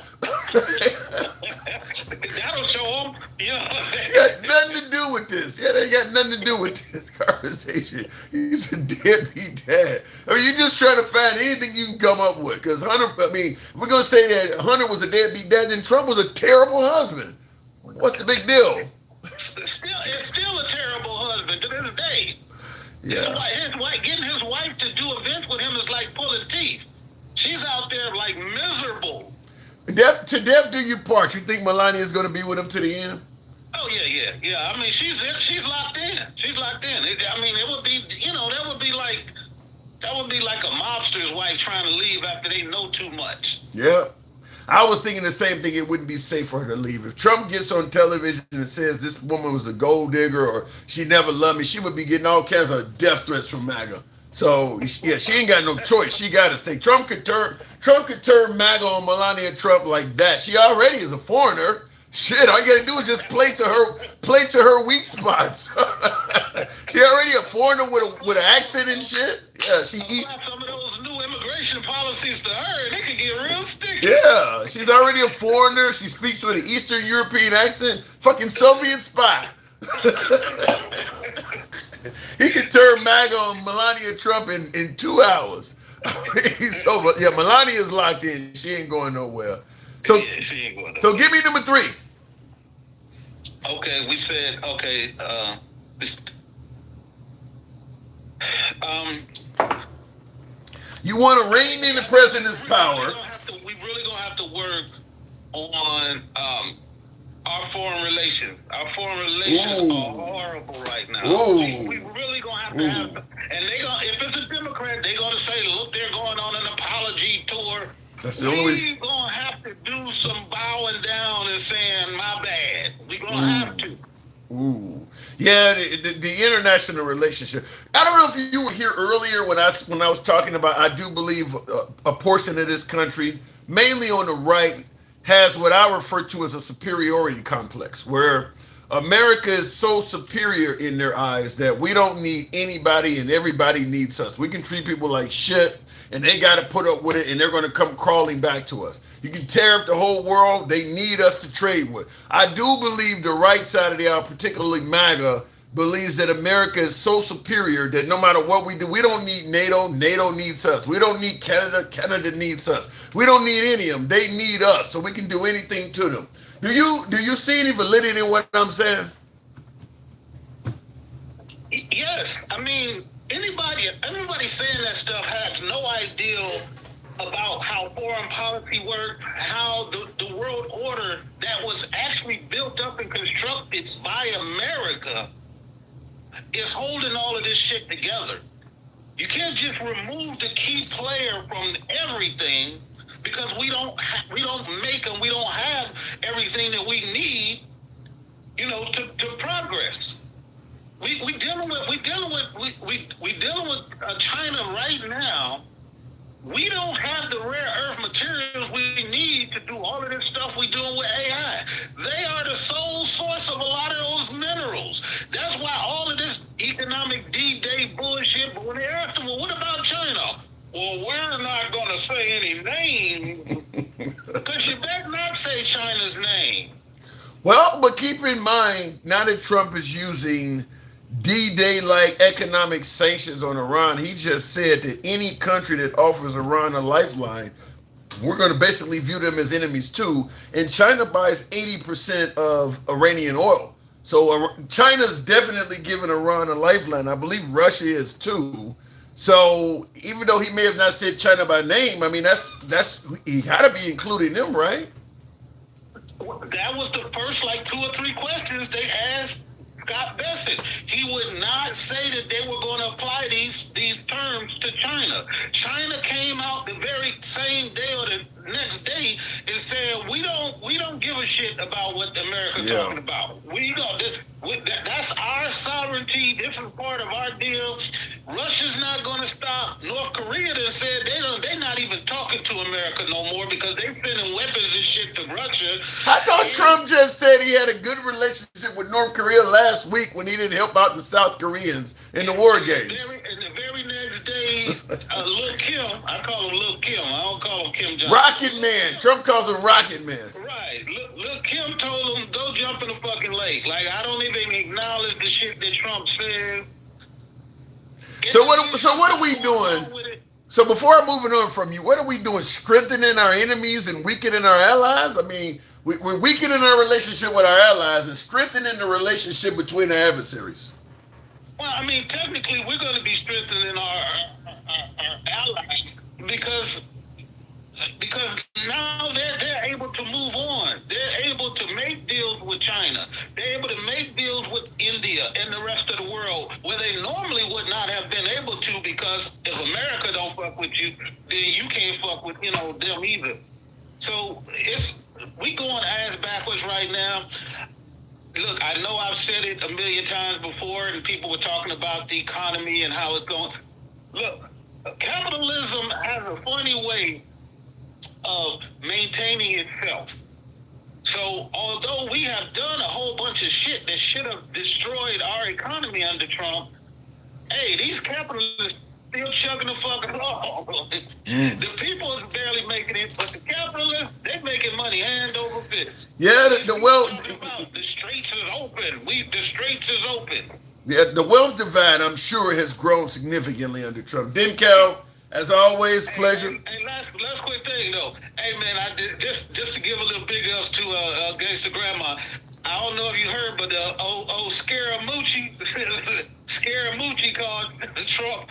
H: That'll show him. You know what I'm saying?
A: Got nothing to do with this. Yeah, they got nothing to do with this conversation. He's a deadbeat dad. I mean, you're just trying to find anything you can come up with. Because Hunter, I mean, if we're going to say that Hunter was a deadbeat dad, then Trump was a terrible husband. What's the big deal?
H: It's still a terrible husband to this day.
A: Yeah.
H: His wife, getting his wife to do events with him is like pulling teeth. She's out there like miserable.
A: To death do you part. You think Melania is going to be with him to the end?
H: Oh yeah. I mean, she's locked in. She's locked in. I mean, it would be, that would be like a mobster's wife trying to leave after they know too much.
A: Yeah. I was thinking the same thing. It wouldn't be safe for her to leave. If Trump gets on television and says this woman was a gold digger or she never loved me, she would be getting all kinds of death threats from MAGA. So yeah, she ain't got no choice. She got to stay. Trump could turn MAGA on Melania Trump like that. She already is a foreigner. Shit, all you gotta do is just play to her weak spots. She already a foreigner with an accent and shit. Yeah, she eats.
H: Some of those new immigration policies to her, they could get real sticky.
A: Yeah, she's already a foreigner. She speaks with an Eastern European accent. Fucking Soviet spy. He could turn MAGA on Melania Trump in 2 hours. So yeah, Melania is locked in. She ain't going nowhere. So,
H: yeah, she ain't going nowhere.
A: So give me number 3.
H: Okay, we said
A: you want to rein in the president's power.
H: We really gonna have to work on our foreign relations. Our foreign relations are horrible right now. We really gonna have to have, and if it's a Democrat, they're gonna say, look, they're going on an apology tour.
A: That's the only way.
H: We're gonna have to do some bowing down and saying, my bad. We're gonna have to.
A: Ooh, yeah, the international relationship. I don't know if you were here earlier when I was talking about. I do believe a portion of this country, mainly on the right, has what I refer to as a superiority complex, where America is so superior in their eyes that we don't need anybody and everybody needs us. We can treat people like shit and they got to put up with it and they're going to come crawling back to us. You can tear up the whole world. They need us to trade with. I do believe the right side of the aisle, particularly MAGA, believes that America is so superior that no matter what we do, we don't need NATO. NATO needs us. We don't need Canada. Canada needs us. We don't need any of them. They need us, so we can do anything to them. Do you see any validity in what I'm saying?
H: Yes. I mean, everybody saying that stuff has no idea about how foreign policy works, how the world order that was actually built up and constructed by America is holding all of this shit together. You can't just remove the key player from everything because we don't make and we don't have everything that we need, to progress. We dealing with China right now. We don't have the rare earth materials we need to do all of this stuff we're doing with AI. They are the sole source of a lot of those minerals. That's why all of this economic D-Day bullshit, but when they ask them, well, what about China? Well, we're not going to say any name because you better not say China's name.
A: Well, but keep in mind, now that Trump is using D-Day like economic sanctions on Iran. He just said that any country that offers Iran a lifeline, we're going to basically view them as enemies too. And China buys 80% of Iranian oil. So China's definitely giving Iran a lifeline. I believe Russia is too. So even though he may have not said China by name, I mean that's he had to be including them, right?
H: That was the first like 2 or 3 questions they asked Scott Bessent. He would not say that they were going to apply these terms to China. China came out the very same day or the next day and said, we don't give a shit about what America talking about. We don't. That's our sovereignty. This is part of our deal. Russia's not going to stop. North Korea then said they're not even talking to America no more because they're sending weapons and shit to Russia.
A: I thought Trump just said he had a good relationship with North Korea last week when he didn't help out the South Koreans in the war games.
H: And the very next day, Lil Kim, I call him Lil Kim. I don't call him Kim Jong.
A: Rocket Man. Trump calls him Rocket Man.
H: Right. Lil Kim told him, go jump in the fucking lake. Like, I don't even acknowledge the shit that Trump said.
A: So what are we doing? So before I'm moving on from you, what are we doing? Strengthening our enemies and weakening our allies? I mean, we're weakening our relationship with our allies and strengthening the relationship between our adversaries.
H: Well, I mean, technically, we're going to be strengthening our allies because now they're able to move on. They're able to make deals with China. They're able to make deals with India and the rest of the world where they normally would not have been able to, because if America don't fuck with you, then you can't fuck with them either. So we going ass backwards right now. Look, I know I've said it a million times before, and people were talking about the economy and how it's going. Look, capitalism has a funny way of maintaining itself. So although we have done a whole bunch of shit that should have destroyed our economy under Trump, hey, these capitalists still chugging the fucking along. The people is barely making it, but the capitalists, they making money hand over fist.
A: Yeah, the
H: straits is open. The straits is open.
A: Yeah, the wealth divide, I'm sure, has grown significantly under Trump. Cal, as always, pleasure.
H: Hey, last quick thing though. Hey man, I did just to give a little big ups to Gangsta Grandma. I don't know if you heard, but old Scaramucci called Trump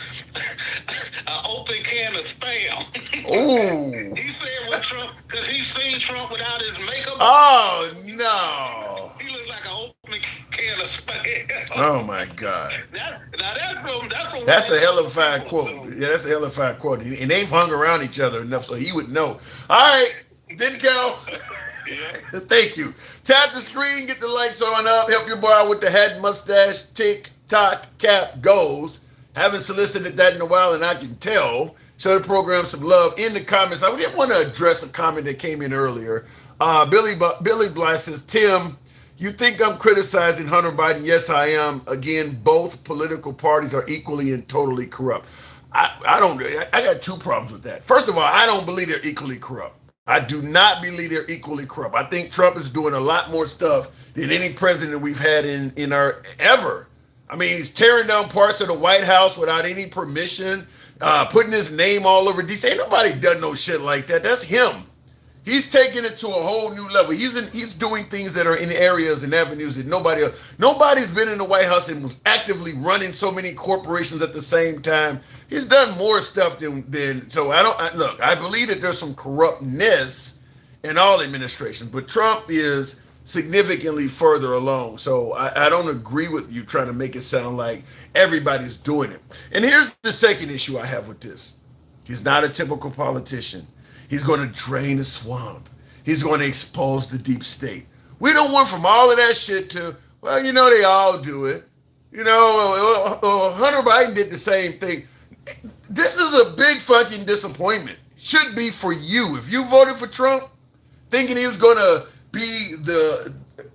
H: an open can of spam.
A: Ooh.
H: He said with Trump, because he seen Trump without his makeup.
A: Oh no.
H: He looked like an open can of spam.
A: Oh my God.
H: That's
A: a hell of a fine quote. Yeah, that's a hell of a fine quote. And they've hung around each other enough so he would know. All right, Cal. Yeah. Thank you. Tap the screen, get the lights on up, help your boy out with the hat, mustache, TikTok, cap, goes. Haven't solicited that in a while, and I can tell. Show the program some love in the comments. I did want to address a comment that came in earlier. Billy Bly says, Tim, you think I'm criticizing Hunter Biden? Yes, I am. Again, both political parties are equally and totally corrupt. I got 2 problems with that. First of all, I don't believe they're equally corrupt. I do not believe they're equally corrupt. I think Trump is doing a lot more stuff than any president we've had in our ever. I mean, he's tearing down parts of the White House without any permission, putting his name all over DC. Ain't nobody done no shit like that. That's him. He's taking it to a whole new level. He's doing things that are in areas and avenues that nobody's been in the White House and was actively running so many corporations at the same time. He's done more stuff than so I believe that there's some corruptness in all administrations, but Trump is significantly further along. So I don't agree with you trying to make it sound like everybody's doing it. And here's the second issue I have with this. He's not a typical politician. He's going to drain the swamp. He's going to expose the deep state. We don't went from all of that shit to, well, they all do it. Hunter Biden did the same thing. This is a big fucking disappointment. Should be for you. If you voted for Trump, thinking he was going to be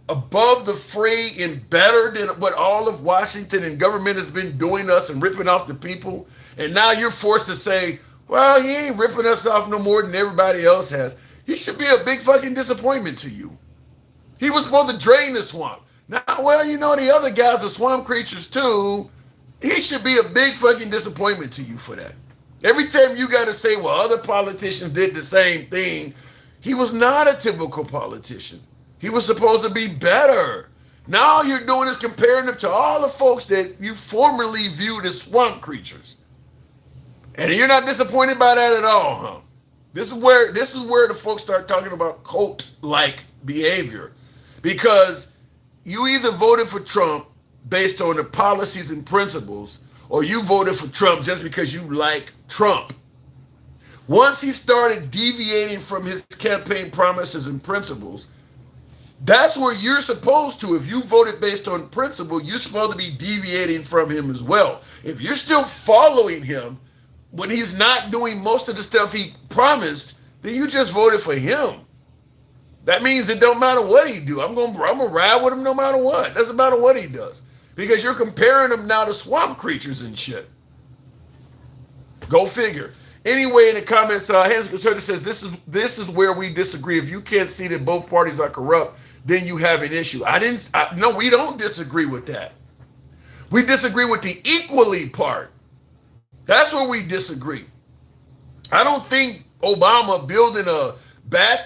A: above the fray and better than what all of Washington and government has been doing us and ripping off the people, and now you're forced to say, well, he ain't ripping us off no more than everybody else has. He should be a big fucking disappointment to you. He was supposed to drain the swamp. Now, well, you know, the other guys are swamp creatures too. He should be a big fucking disappointment to you for that. Every time you got to say, well, other politicians did the same thing, he was not a typical politician. He was supposed to be better. Now all you're doing is comparing them to all the folks that you formerly viewed as swamp creatures. And you're not disappointed by that at all, huh? This is where the folks start talking about cult-like behavior. Because you either voted for Trump based on the policies and principles, or you voted for Trump just because you like Trump. Once he started deviating from his campaign promises and principles, that's where you're supposed to. If you voted based on principle, you're supposed to be deviating from him as well. If you're still following him when he's not doing most of the stuff he promised, then you just voted for him. That means it don't matter what he do. I'm gonna ride with him no matter what. Doesn't matter what he does. Because you're comparing him now to swamp creatures and shit. Go figure. Anyway, in the comments, Hans Conservative says this is where we disagree. If you can't see that both parties are corrupt, then you have an issue. No, we don't disagree with that. We disagree with the equally part. That's where we disagree. I don't think Obama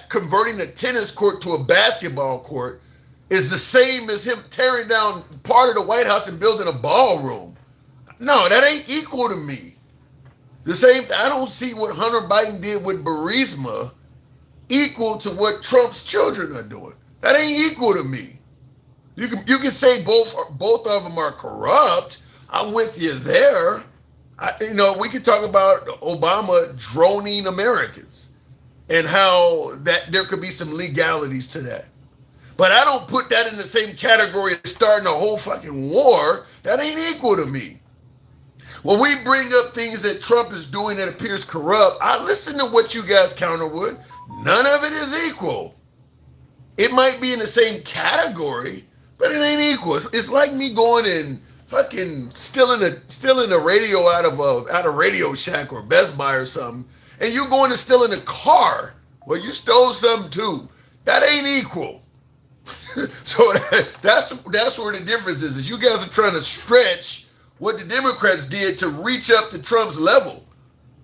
A: converting a tennis court to a basketball court is the same as him tearing down part of the White House and building a ballroom. No, that ain't equal to me. The same, I don't see what Hunter Biden did with Burisma equal to what Trump's children are doing. That ain't equal to me. You can say both of them are corrupt. I'm with you there. We could talk about Obama droning Americans and how that there could be some legalities to that. But I don't put that in the same category as starting a whole fucking war. That ain't equal to me. When we bring up things that Trump is doing that appears corrupt, I listen to what you guys counter with. None of it is equal. It might be in the same category, but it ain't equal. It's like me going and fucking stealing a radio out of Radio Shack or Best Buy or something, and you going and stealing a car. Well, you stole something too. That ain't equal. So that's where the difference is you guys are trying to stretch what the Democrats did to reach up to Trump's level.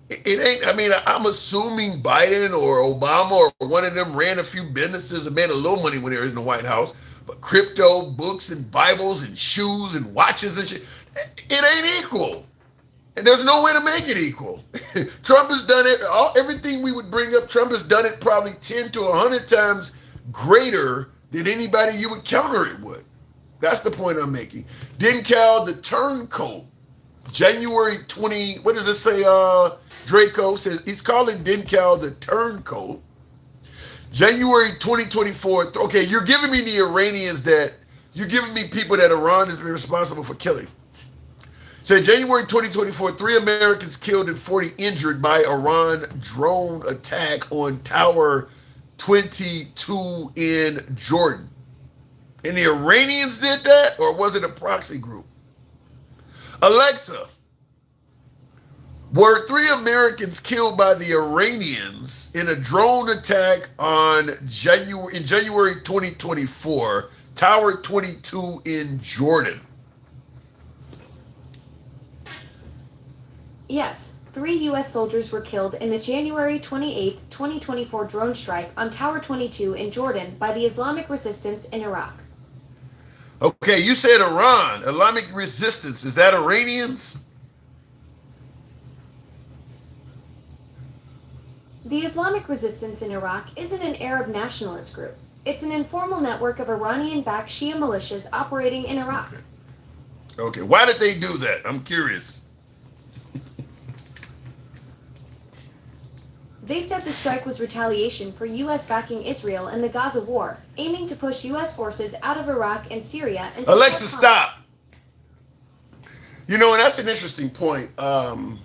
A: It ain't, I'm assuming Biden or Obama or one of them ran a few businesses and made a little money when they were in the White House, but crypto, books and Bibles and shoes and watches and shit, it ain't equal. And there's no way to make it equal. Trump has done it, everything we would bring up, Trump has done it probably 10 to 100 times greater than anybody you would counter it with. That's the point I'm making. Dencal the Turncoat, January 20, what does it say? Draco says he's calling Dencal the Turncoat. January 2024. Okay, you're giving me the Iranians you're giving me people that Iran has been responsible for killing. So January 2024, 3 Americans killed and 40 injured by Iran drone attack on Tower 22 in Jordan. And the Iranians did that, or was it a proxy group? Alexa, were 3 Americans killed by the Iranians in a drone attack in January 2024, Tower 22 in Jordan?
I: Yes, 3 U.S. soldiers were killed in the January 28, 2024 drone strike on Tower 22 in Jordan by the Islamic Resistance in Iraq.
A: Okay, you said Iran, Islamic Resistance. Is that Iranians?
I: The Islamic Resistance in Iraq isn't an Arab nationalist group. It's an informal network of Iranian-backed Shia militias operating in Iraq.
A: Okay, why did they do that? I'm curious.
I: They said the strike was retaliation for U.S. backing Israel in the Gaza war, aiming to push U.S. forces out of Iraq and Syria. And
A: Alexa, stop. And that's an interesting point. And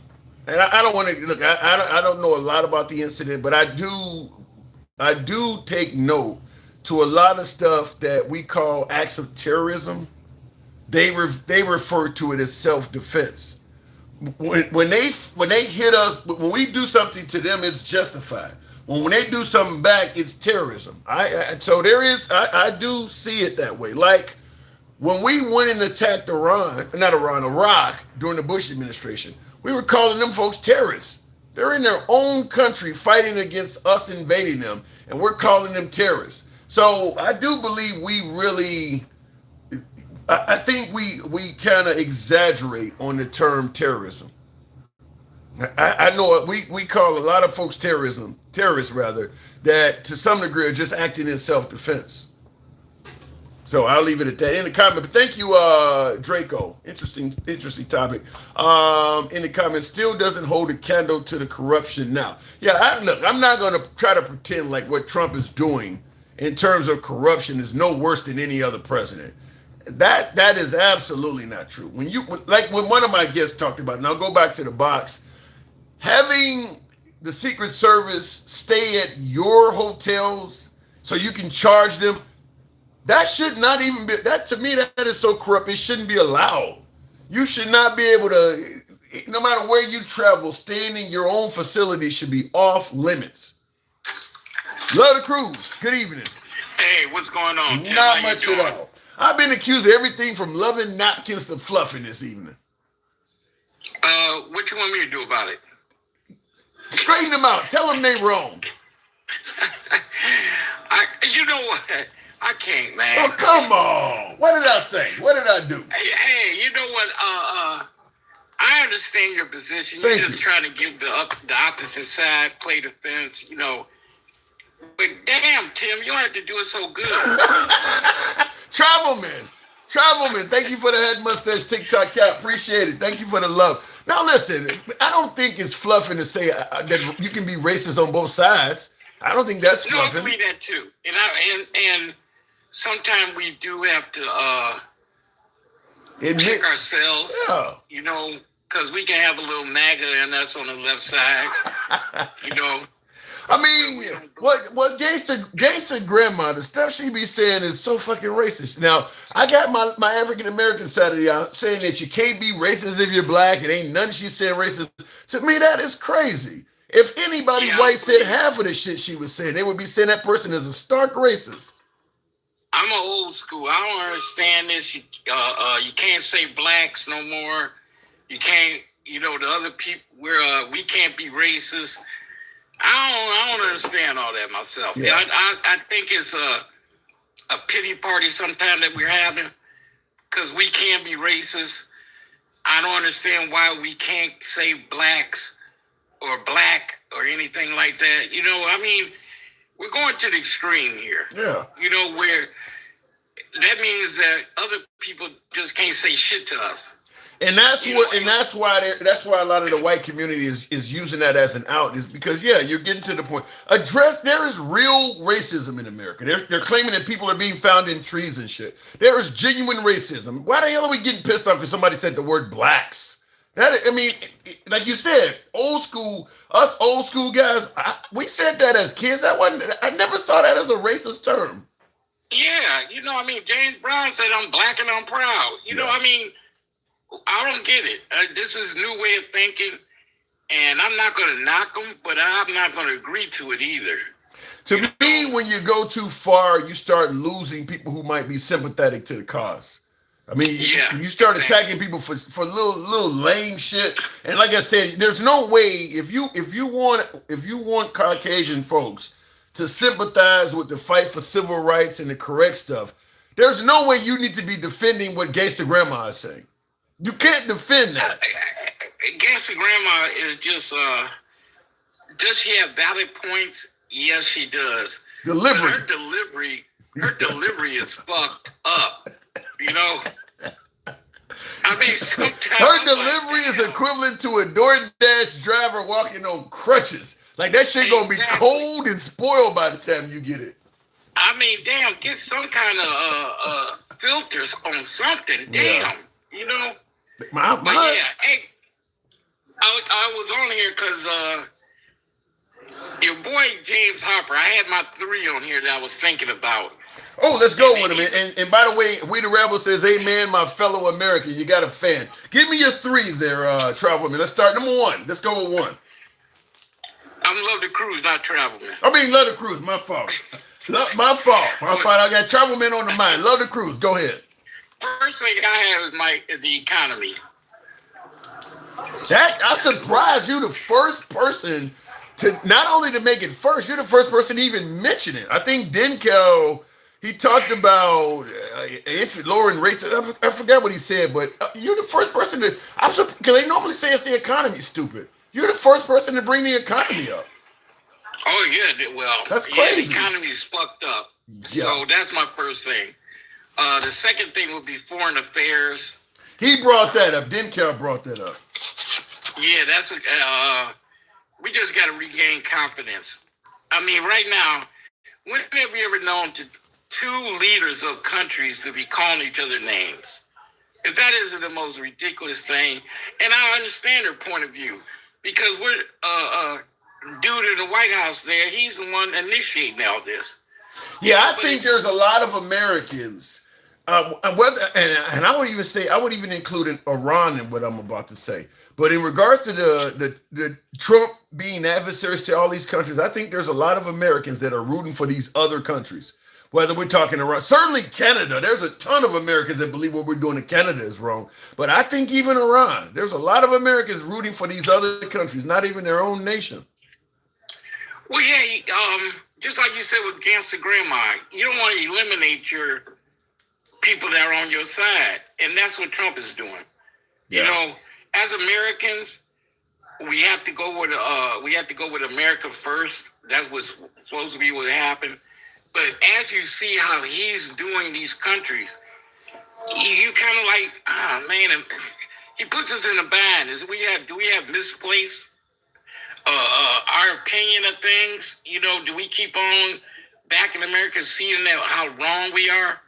A: I don't want to look. I don't know a lot about the incident, but I do take note to a lot of stuff that we call acts of terrorism. They refer to it as self-defense. When they hit us, when we do something to them, it's justified. When they do something back, it's terrorism. I do see it that way. Like When we went and attacked Iraq during the Bush administration, we were calling them folks terrorists. They're in their own country fighting against us invading them, and we're calling them terrorists. So I do believe we really, I think we kind of exaggerate on the term terrorism. I know we call a lot of folks terrorists rather, that to some degree are just acting in self-defense. So I'll leave it at that in the comment. But thank you, Draco. Interesting topic. In the comments, still doesn't hold a candle to the corruption now. Yeah, look, I'm not going to try to pretend like what Trump is doing in terms of corruption is no worse than any other president. That is absolutely not true. When one of my guests talked about, and I'll go back to the box, having the Secret Service stay at your hotels so you can charge them. That should not even be, that to me, that is so corrupt. It shouldn't be allowed. You should not be able to, no matter where you travel, staying in your own facility should be off limits. Love the Cruz. Good evening.
J: Hey, what's going on, Tim?
A: Not much at all. I've been accused of everything from loving napkins to fluffing this evening.
J: What you want me to do about it?
A: Straighten them out. Tell them they wrong.
J: You know what? I can't, man.
A: Oh, come on. What did I say? What did I do?
J: Hey, you know what? I understand your position.
A: Thank
J: You're just trying to give the opposite side, play the fence, you know. But damn, Tim, you don't have to do it so good.
A: Travelman, thank you for the head mustache TikTok cap. Appreciate it. Thank you for the love. Now listen, I don't think it's fluffing to say that you can be racist on both sides. I don't think that's fluffing.
J: No, I believe that too. And sometimes we do have to check ourselves, you know, because we can have a little MAGA in us on the left side, you know.
A: I mean, what Gangsta grandma, the stuff she be saying is so fucking racist. Now, I got my African-American side of y'all saying that you can't be racist if you're black. It ain't nothing she said racist. To me, that is crazy. If anybody white said half of the shit she was saying, they would be saying that person is a stark racist.
J: I'm an old school. I don't understand this. You can't say blacks no more. You can't, you know, the other people where we can't be racist. I don't understand all that myself. Yeah. I think it's a pity party sometimes that we're having because we can be racist. I don't understand why we can't say blacks or black or anything like that. You know, I mean, we're going to the extreme here.
A: Yeah.
J: You know, where that means that other people just can't say shit to us.
A: And that's why a lot of the white community is using that as an out, is because you're getting to the point. There is real racism in America. They're claiming that people are being found in trees and shit. There is genuine racism. Why the hell are we getting pissed off because somebody said the word blacks? Like you said, old school guys, we said that as kids. I never saw that as a racist term.
J: Yeah, you know, I mean, James Brown said, "I'm black and I'm proud." You know, I mean, I don't get it. This is a new way of thinking, and I'm not going to knock them, but I'm not going to agree to it either.
A: To me, when you go too far, you start losing people who might be sympathetic to the cause. I mean, you start attacking people for little lame shit. And like I said, there's no way if you want Caucasian folks to sympathize with the fight for civil rights and the correct stuff, there's no way you need to be defending what Gangsta Grandma is saying. You can't defend that.
J: Gangsta Grandma is just, does she have valid points? Yes, she does.
A: Delivery.
J: Her delivery is fucked up. You know? I mean, sometimes
A: her delivery is equivalent to a DoorDash driver walking on crutches. Like, that shit gonna be cold and spoiled by the time you get it.
J: I mean, damn, get some kind of filters on something. Damn. You know? Hey, I was on here because your boy James Harper, I had my 3 on here that I was thinking about.
A: Oh, let's go with him. And by the way, We the Rebel says, amen, my fellow American. You got a fan. Give me your 3 there, Travelman. Let's start. Number 1. Let's go with 1.
J: I'm Love the Cruise, not Travelman.
A: I mean, Love the Cruise. My fault. My fault. I got Travelman on the mind. Love the Cruise. Go ahead.
J: first thing I have is the economy.
A: I'm surprised you're the first person to not only to make it first, you're the first person to even mention it. I think Denkel, he talked about lowering rates. I forgot what he said, but you're the first person to. Because they normally say it's the economy, stupid. You're the first person to bring the economy up.
J: Oh yeah, well,
A: That's crazy.
J: The economy's fucked up.
A: Yeah.
J: So that's my first thing. The second thing would be foreign affairs.
A: He brought that up. Denkel brought that up.
J: Yeah, that's we just got to regain confidence. I mean, right now, when have we ever known two leaders of countries to be calling each other names? If that isn't the most ridiculous thing, and I understand their point of view, because we're dude in the White House there, he's the one initiating all this.
A: Yeah, I think there's a lot of Americans, and I would even say, I would even include Iran in what I'm about to say. But in regards to the Trump being adversaries to all these countries, I think there's a lot of Americans that are rooting for these other countries. Whether we're talking Iran, certainly Canada, there's a ton of Americans that believe what we're doing in Canada is wrong. But I think even Iran, there's a lot of Americans rooting for these other countries, not even their own nation.
J: Well, yeah, just like you said with Gangster Grandma, you don't want to eliminate your people that are on your side, and that's what Trump is doing.
A: Yeah.
J: You know, as Americans, we have to go with America first. That's what's supposed to be what happened. But as you see how he's doing these countries, you kind of like, man, he puts us in a bind. Do we have misplaced our opinion of things? You know, do we keep on back in America seeing how wrong we are?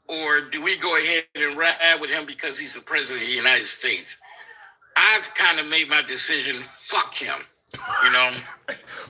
J: Or do we go ahead and ride with him because he's the president of the United States? I've kind of made my decision, fuck him, you know?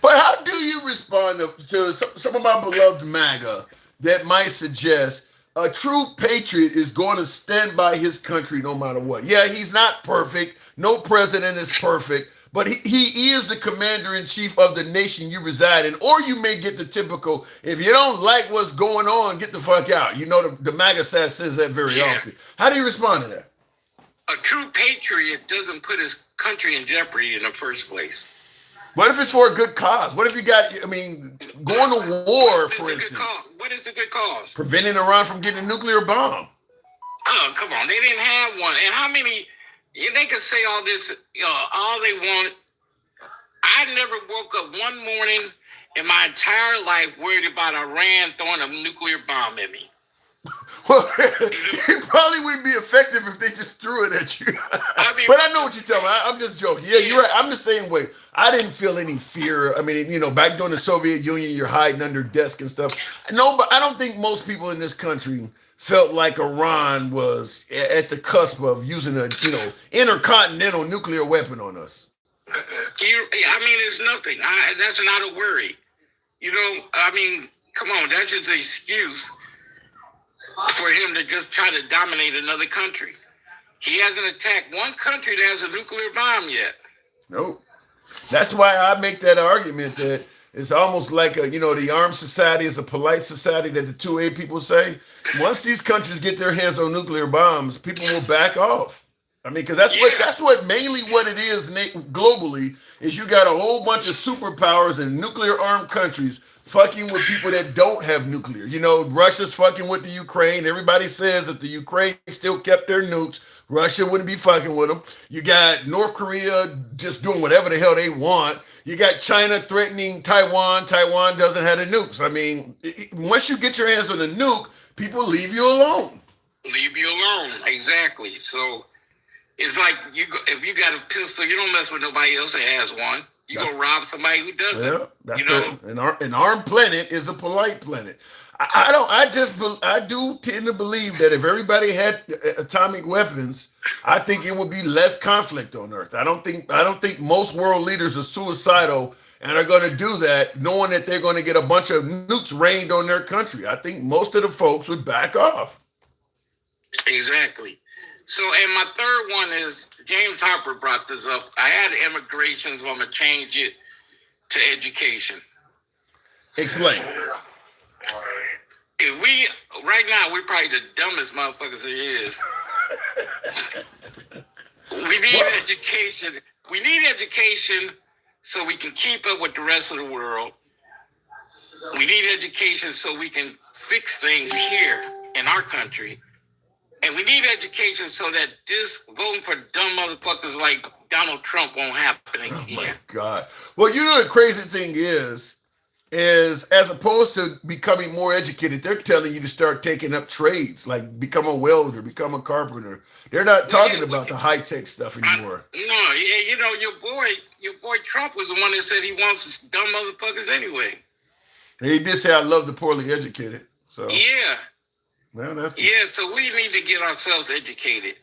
A: But how do you respond to some of my beloved MAGA that might suggest a true patriot is going to stand by his country no matter what? Yeah, he's not perfect. No president is perfect. But he is the commander-in-chief of the nation you reside in. Or you may get the typical, if you don't like what's going on, get the fuck out. You know, the MAGA says that very often. How do you respond to that?
J: A true patriot doesn't put his country in jeopardy in the first place.
A: What if it's for a good cause? What if you got, going to war, for instance?
J: What is a good cause?
A: Preventing Iran from getting a nuclear bomb.
J: Oh, come on. They didn't have one. And how many, they could say all this, all they want. I never woke up one morning in my entire life worried about Iran throwing a nuclear bomb at me.
A: Well, it probably wouldn't be effective if they just threw it at you. But I know what you're talking about. I'm just joking. Yeah, you're right. I'm the same way. I didn't feel any fear. I mean, back during the Soviet Union, you're hiding under desks and stuff. No, but I don't think most people in this country felt like Iran was at the cusp of using a, intercontinental nuclear weapon on us.
J: It's nothing. That's not a worry. Come on, that's just an excuse for him to just try to dominate another country. He hasn't attacked one country that has a nuclear bomb yet.
A: Nope. That's why I make that argument that it's almost like the armed society is a polite society that the 2A people say. Once these countries get their hands on nuclear bombs, people will back off. I mean, because that's what mainly what it is globally is you got a whole bunch of superpowers and nuclear armed countries fucking with people that don't have nuclear. Russia's fucking with the Ukraine. Everybody says if the Ukraine still kept their nukes, Russia wouldn't be fucking with them. You got North Korea just doing whatever the hell they want. You got China threatening Taiwan. Taiwan doesn't have the nukes. I mean, once you get your hands on a nuke, people leave you alone.
J: Leave you alone, exactly. So it's like if you got a pistol, you don't mess with nobody else that has one. You go rob somebody who doesn't.
A: Yeah, an armed planet is a polite planet. I do tend to believe that if everybody had atomic weapons, I think it would be less conflict on Earth. I don't think most world leaders are suicidal and are going to do that knowing that they're going to get a bunch of nukes rained on their country. I think most of the folks would back off.
J: Exactly. So, and my third one is, James Harper brought this up. I had immigration, so I'm going to change it to education.
A: Explain.
J: If right now we're probably the dumbest motherfuckers there is. We need education. We need education so we can keep up with the rest of the world. We need education so we can fix things here in our country. And we need education so that this voting for dumb motherfuckers like Donald Trump won't happen again.
A: Oh my God. Well, you know the crazy thing is as opposed to becoming more educated, they're telling you to start taking up trades, like become a welder, become a carpenter. They're not talking about the high-tech stuff anymore.
J: No, yeah, you know, your boy Trump was the one that said he wants dumb motherfuckers anyway.
A: He did say, I love the poorly educated. So
J: Yeah.
A: well, that's
J: So we need to get ourselves educated.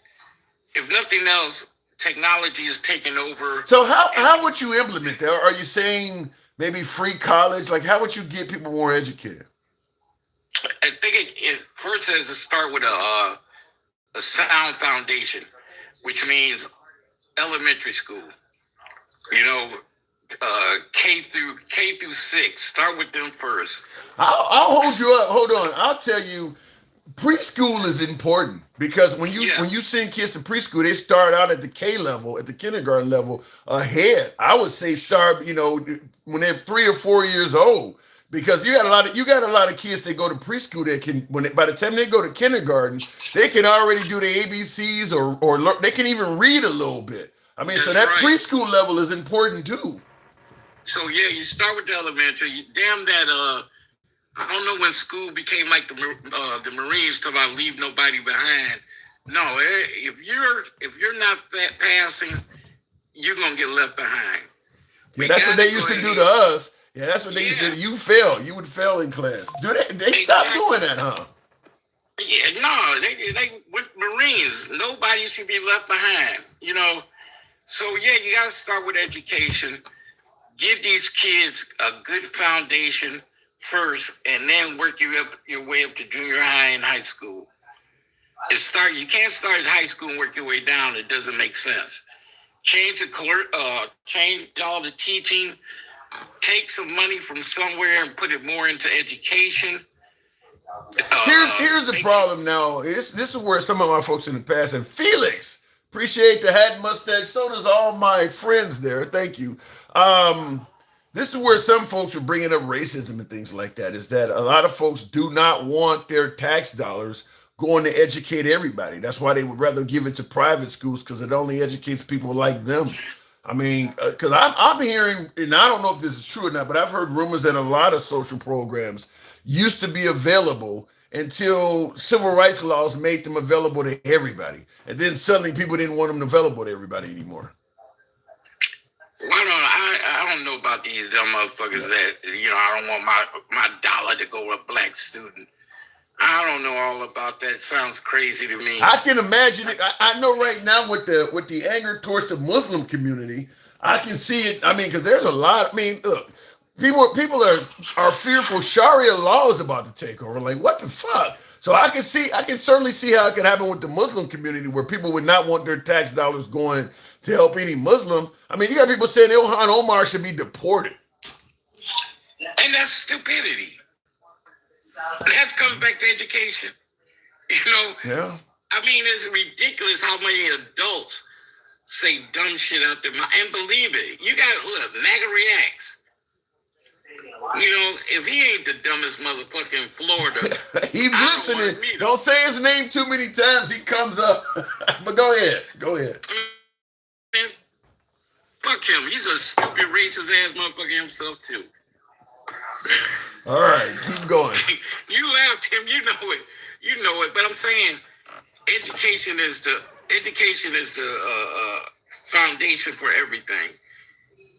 J: If nothing else, technology is taking over.
A: So how would you implement that? Are you saying maybe free college? Like, how would you get people more educated?
J: I think it first has to start with a sound foundation, which means elementary school. You know, K through 6. Start with them first.
A: I'll hold you up. Hold on. I'll tell you, preschool is important because when you send kids to preschool, they start out at the K level, at the kindergarten level ahead. I would say start, when they're 3 or 4 years old, because you got a lot of kids that go to preschool that can, by the time they go to kindergarten, they can already do the ABCs or they can even read a little bit. I mean, so that preschool level is important too.
J: So yeah, you start with the elementary. Damn that. I don't know when school became like the Marines talk about leave nobody behind. No, if you're not passing, you're gonna get left behind.
A: Yeah, that's what they used to do to us. Yeah, that's what they used to do. You fail. You would fail in class. They stopped doing that, huh?
J: Yeah, no, they with Marines, nobody should be left behind. So yeah, you gotta start with education. Give these kids a good foundation first, and then work your way up to junior high and high school. You can't start at high school and work your way down. It doesn't make sense. Change all the teaching. Take some money from somewhere and put it more into education.
A: Here's the problem now. This is where some of my folks in the past, and Felix, appreciate the hat and mustache. So does all my friends there. Thank you. This is where some folks are bringing up racism and things like that, is that a lot of folks do not want their tax dollars going to educate everybody. That's why they would rather give it to private schools, because it only educates people like them. I mean, because I'm hearing, and I don't know if this is true or not, but I've heard rumors that a lot of social programs used to be available until civil rights laws made them available to everybody. And then suddenly people didn't want them available to everybody anymore.
J: Well, I don't know about these dumb motherfuckers that, I don't want my dollar to go to a black student. I don't know all about that. Sounds crazy to me.
A: I can imagine it. I know right now with the anger towards the Muslim community, I can see it. I mean, because there's a lot. I mean, look, people are fearful. Sharia law is about to take over. Like, what the fuck? So I can certainly see how it could happen with the Muslim community, where people would not want their tax dollars going to help any Muslim. I mean, you got people saying Ilhan Omar should be deported.
J: And that's stupidity. That comes back to education.
A: Yeah.
J: I mean, it's ridiculous how many adults say dumb shit out there. And believe it, you got MAGA reacts. If he ain't the dumbest motherfucker in Florida,
A: he's listening. Don't say his name too many times. He comes up. But go ahead.
J: Man, fuck him. He's a stupid racist ass motherfucker himself too.
A: All right, keep going.
J: You laughed, Tim. You know it. But I'm saying, education is the foundation for everything.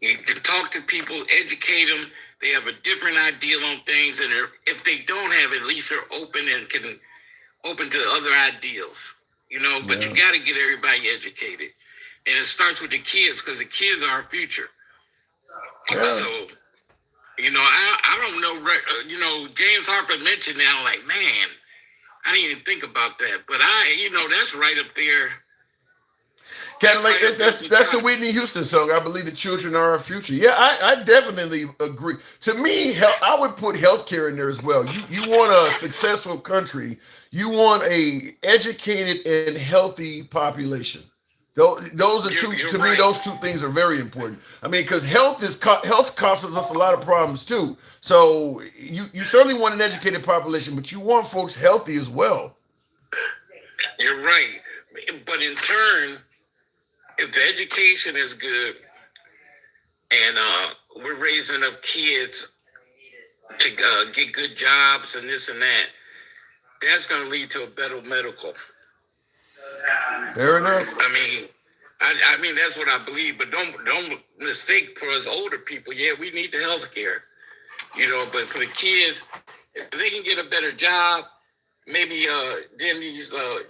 J: You can talk to people, educate them. They have a different ideal on things, and if they don't have it, at least they're open and can open to other ideals. But you got to get everybody educated, and it starts with the kids, because the kids are our future. Yeah. So, I don't know. James Harper mentioned that. I'm like, man, I didn't even think about that. But that's right up there.
A: Kind of like that's the Whitney Houston song. I believe the children are our future. Yeah, I definitely agree. To me, I would put healthcare in there as well. You want a successful country. You want a educated and healthy population. Those are two. To me, those two things are very important. I mean, because health causes us a lot of problems too. So you certainly want an educated population, but you want folks healthy as well.
J: You're right. But in turn, if the education is good and we're raising up kids to get good jobs and this and that, that's going to lead to a better medical.
A: Fair enough.
J: I mean that's what I believe. But don't mistake for us older people. Yeah, we need the health care, But for the kids, if they can get a better job, maybe then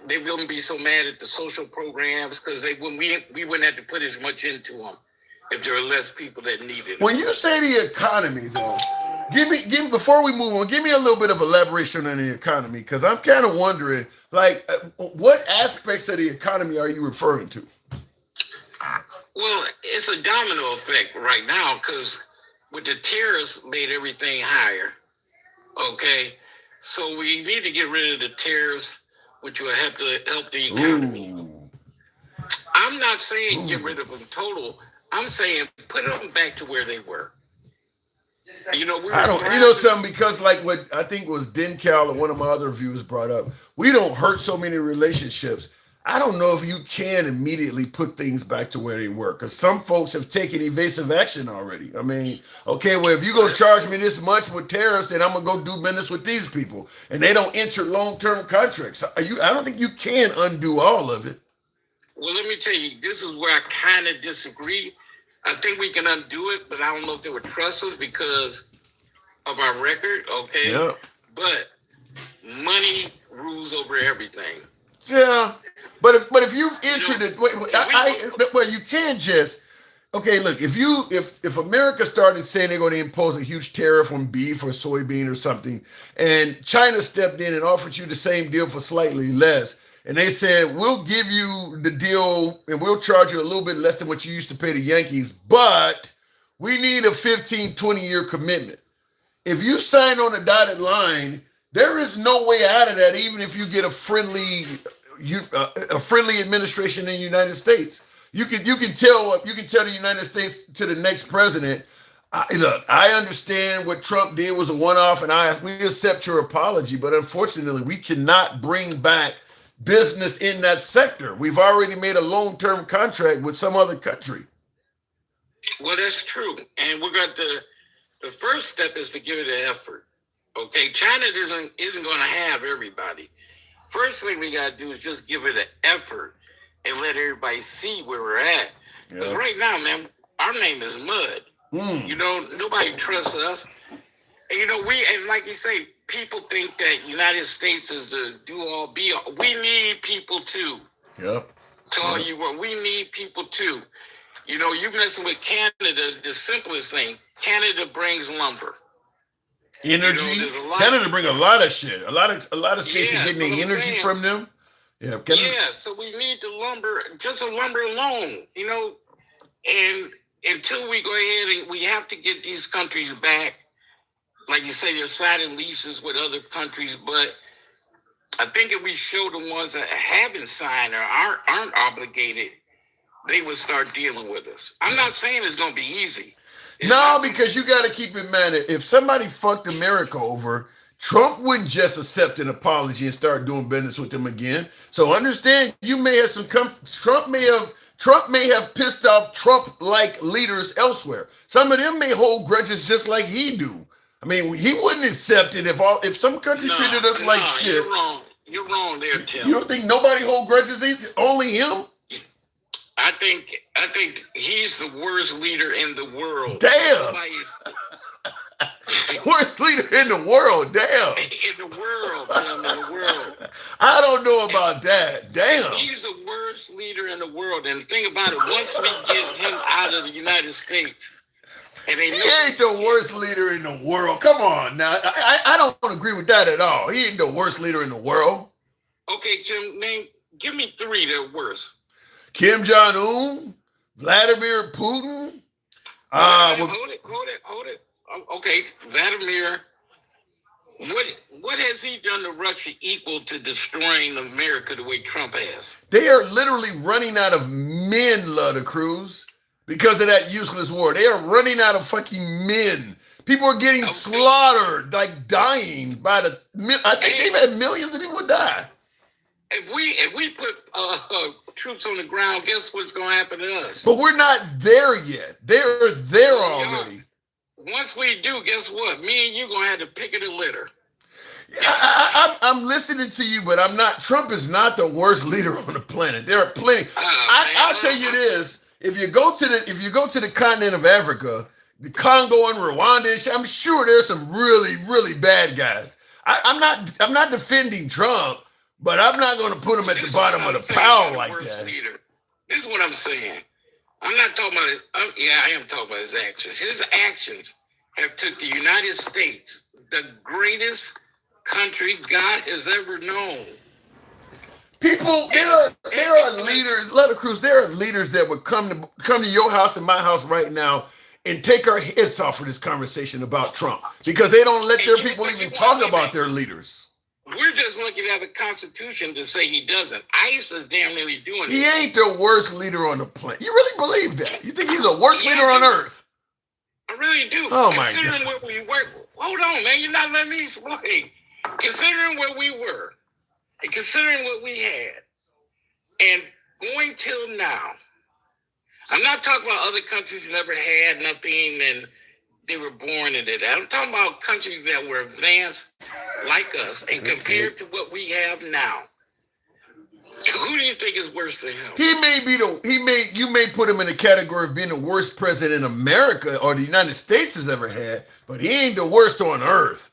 J: they wouldn't be so mad at the social programs because we wouldn't have to put as much into them if there are less people that need it.
A: When you say the economy, though, give me before we move on, give me a little bit of elaboration on the economy because I'm kind of wondering, like, what aspects of the economy are you referring to?
J: Well, it's a domino effect right now because with the tariffs made everything higher. Okay. So we need to get rid of the tariffs, which will help the economy.
A: Ooh.
J: I'm not saying get rid of them total. I'm saying put them back to where they were. Something
A: because like what I think was Dencal or one of my other viewers brought up, we don't hurt so many relationships. I don't know if you can immediately put things back to where they were because some folks have taken evasive action already. I mean, okay, well, if you're going to charge me this much with tariffs, then I'm going to go do business with these people. And they don't enter long-term contracts. I don't think you can undo all of it.
J: Well, let me tell you, this is where I kind of disagree. I think we can undo it, but I don't know if they would trust us because of our record, okay?
A: Yeah.
J: But money rules over everything.
A: Yeah, but if you've entered it, well, you can't just. Okay, look, if America started saying they're going to impose a huge tariff on beef or soybean or something, and China stepped in and offered you the same deal for slightly less, and they said we'll give you the deal and we'll charge you a little bit less than what you used to pay the Yankees, but we need a 15, 20-year commitment. If you sign on a dotted line, there is no way out of that, even if you get a friendly administration in the United States. You can tell the United States to the next president. Look, I understand what Trump did was a one-off, and we accept your apology. But unfortunately, we cannot bring back business in that sector. We've already made a long-term contract with some other country.
J: Well, that's true, and we got the first step is to give it an effort. Okay, China isn't going to have everybody. First thing we got to do is just give it an effort and let everybody see where we're at. Because right now, man, our name is mud. Nobody trusts us. And, and like you say, people think that United States is the do-all, be-all. We need people too.
A: Yep.
J: Tell you what, we need people too. You messing with Canada, the simplest thing, Canada brings lumber.
A: Energy. Canada bring a lot of shit. A lot of states are getting their energy from them. Yeah.
J: So we need the lumber, just the lumber alone, and until we go ahead and we have to get these countries back, like you say, they're signing leases with other countries, but I think if we show the ones that haven't signed or aren't obligated, they would start dealing with us. I'm not saying it's going to be easy.
A: No, because you got to keep in mind that if somebody fucked America over, Trump wouldn't just accept an apology and start doing business with them again. So understand, you may have Trump may have pissed off Trump-like leaders elsewhere. Some of them may hold grudges just like he do. I mean, he wouldn't accept it if some country treated us like shit.
J: You're wrong. You're wrong there, Tim.
A: You don't think nobody hold grudges either? Only him?
J: I think he's the worst leader in the world.
A: Damn. Worst leader in the world. Damn.
J: In the world, Tim, in the world.
A: I don't know about that. Damn.
J: He's the worst leader in the world. And think about it, once we get him out of the United States, and he
A: ain't the worst leader in the world. Come on now. I don't agree with that at all. He ain't the worst leader in the world.
J: Okay, Tim, give me three that are worse.
A: Kim Jong-un, Vladimir Putin.
J: Hold it. Okay, Vladimir. What has he done to Russia equal to destroying America the way Trump has?
A: They are literally running out of men, Lutta Cruz, because of that useless war. They are running out of fucking men. People are getting slaughtered, like dying by the. I think they've had millions of people die.
J: If we put troops on the ground, guess what's going to happen to us?
A: But we're not there yet. They're there already.
J: Once we do, guess what? Me and you going to have to pick of the litter.
A: I'm listening to you, but I'm not. Trump is not the worst leader on the planet. There are plenty. I'll tell you this: if you go to the continent of Africa, the Congo and Rwanda, I'm sure there's some really, really bad guys. I'm not defending Trump, but I'm not going to put him at the bottom of the pile like that.
J: Leader. This is what I'm saying. I'm not talking about his. I am talking about his actions. His actions have took the United States, the greatest country God has ever known.
A: People, there are leaders, Lutta Cruz, there are leaders that would come to your house and my house right now and take our heads off for this conversation about Trump because they don't let their people even talk about their leaders.
J: We're just lucky to have a constitution to say he doesn't. ICE is damn nearly doing it.
A: He ain't the worst leader on the planet. You really believe that? You think he's the worst leader on earth?
J: I really do.
A: Oh my
J: Considering
A: God.
J: where we were, hold on, man, you're not letting me explain. Considering where we were, and considering what we had, and going till now, I'm not talking about other countries who never had nothing and they were born into that. I'm talking about countries that were advanced like us and compared to what we have now. Who do you think is worse than him?
A: You may put him in the category of being the worst president America or the United States has ever had, but he ain't the worst on earth.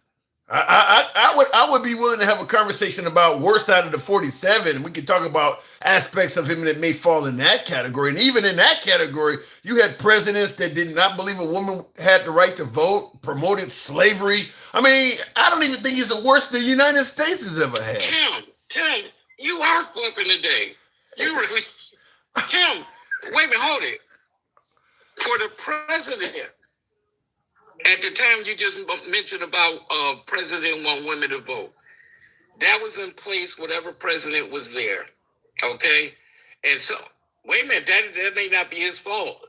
A: I would be willing to have a conversation about worst out of the 47. And we could talk about aspects of him that may fall in that category. And even in that category, you had presidents that did not believe a woman had the right to vote, promoted slavery. I mean, I don't even think he's the worst the United States has ever had.
J: Tim, you are flipping today. You really, Tim, wait a minute, hold it. For the president, at the time you just mentioned about president want women to vote, that was in place, whatever president was there, okay? And so, wait a minute, that may not be his fault.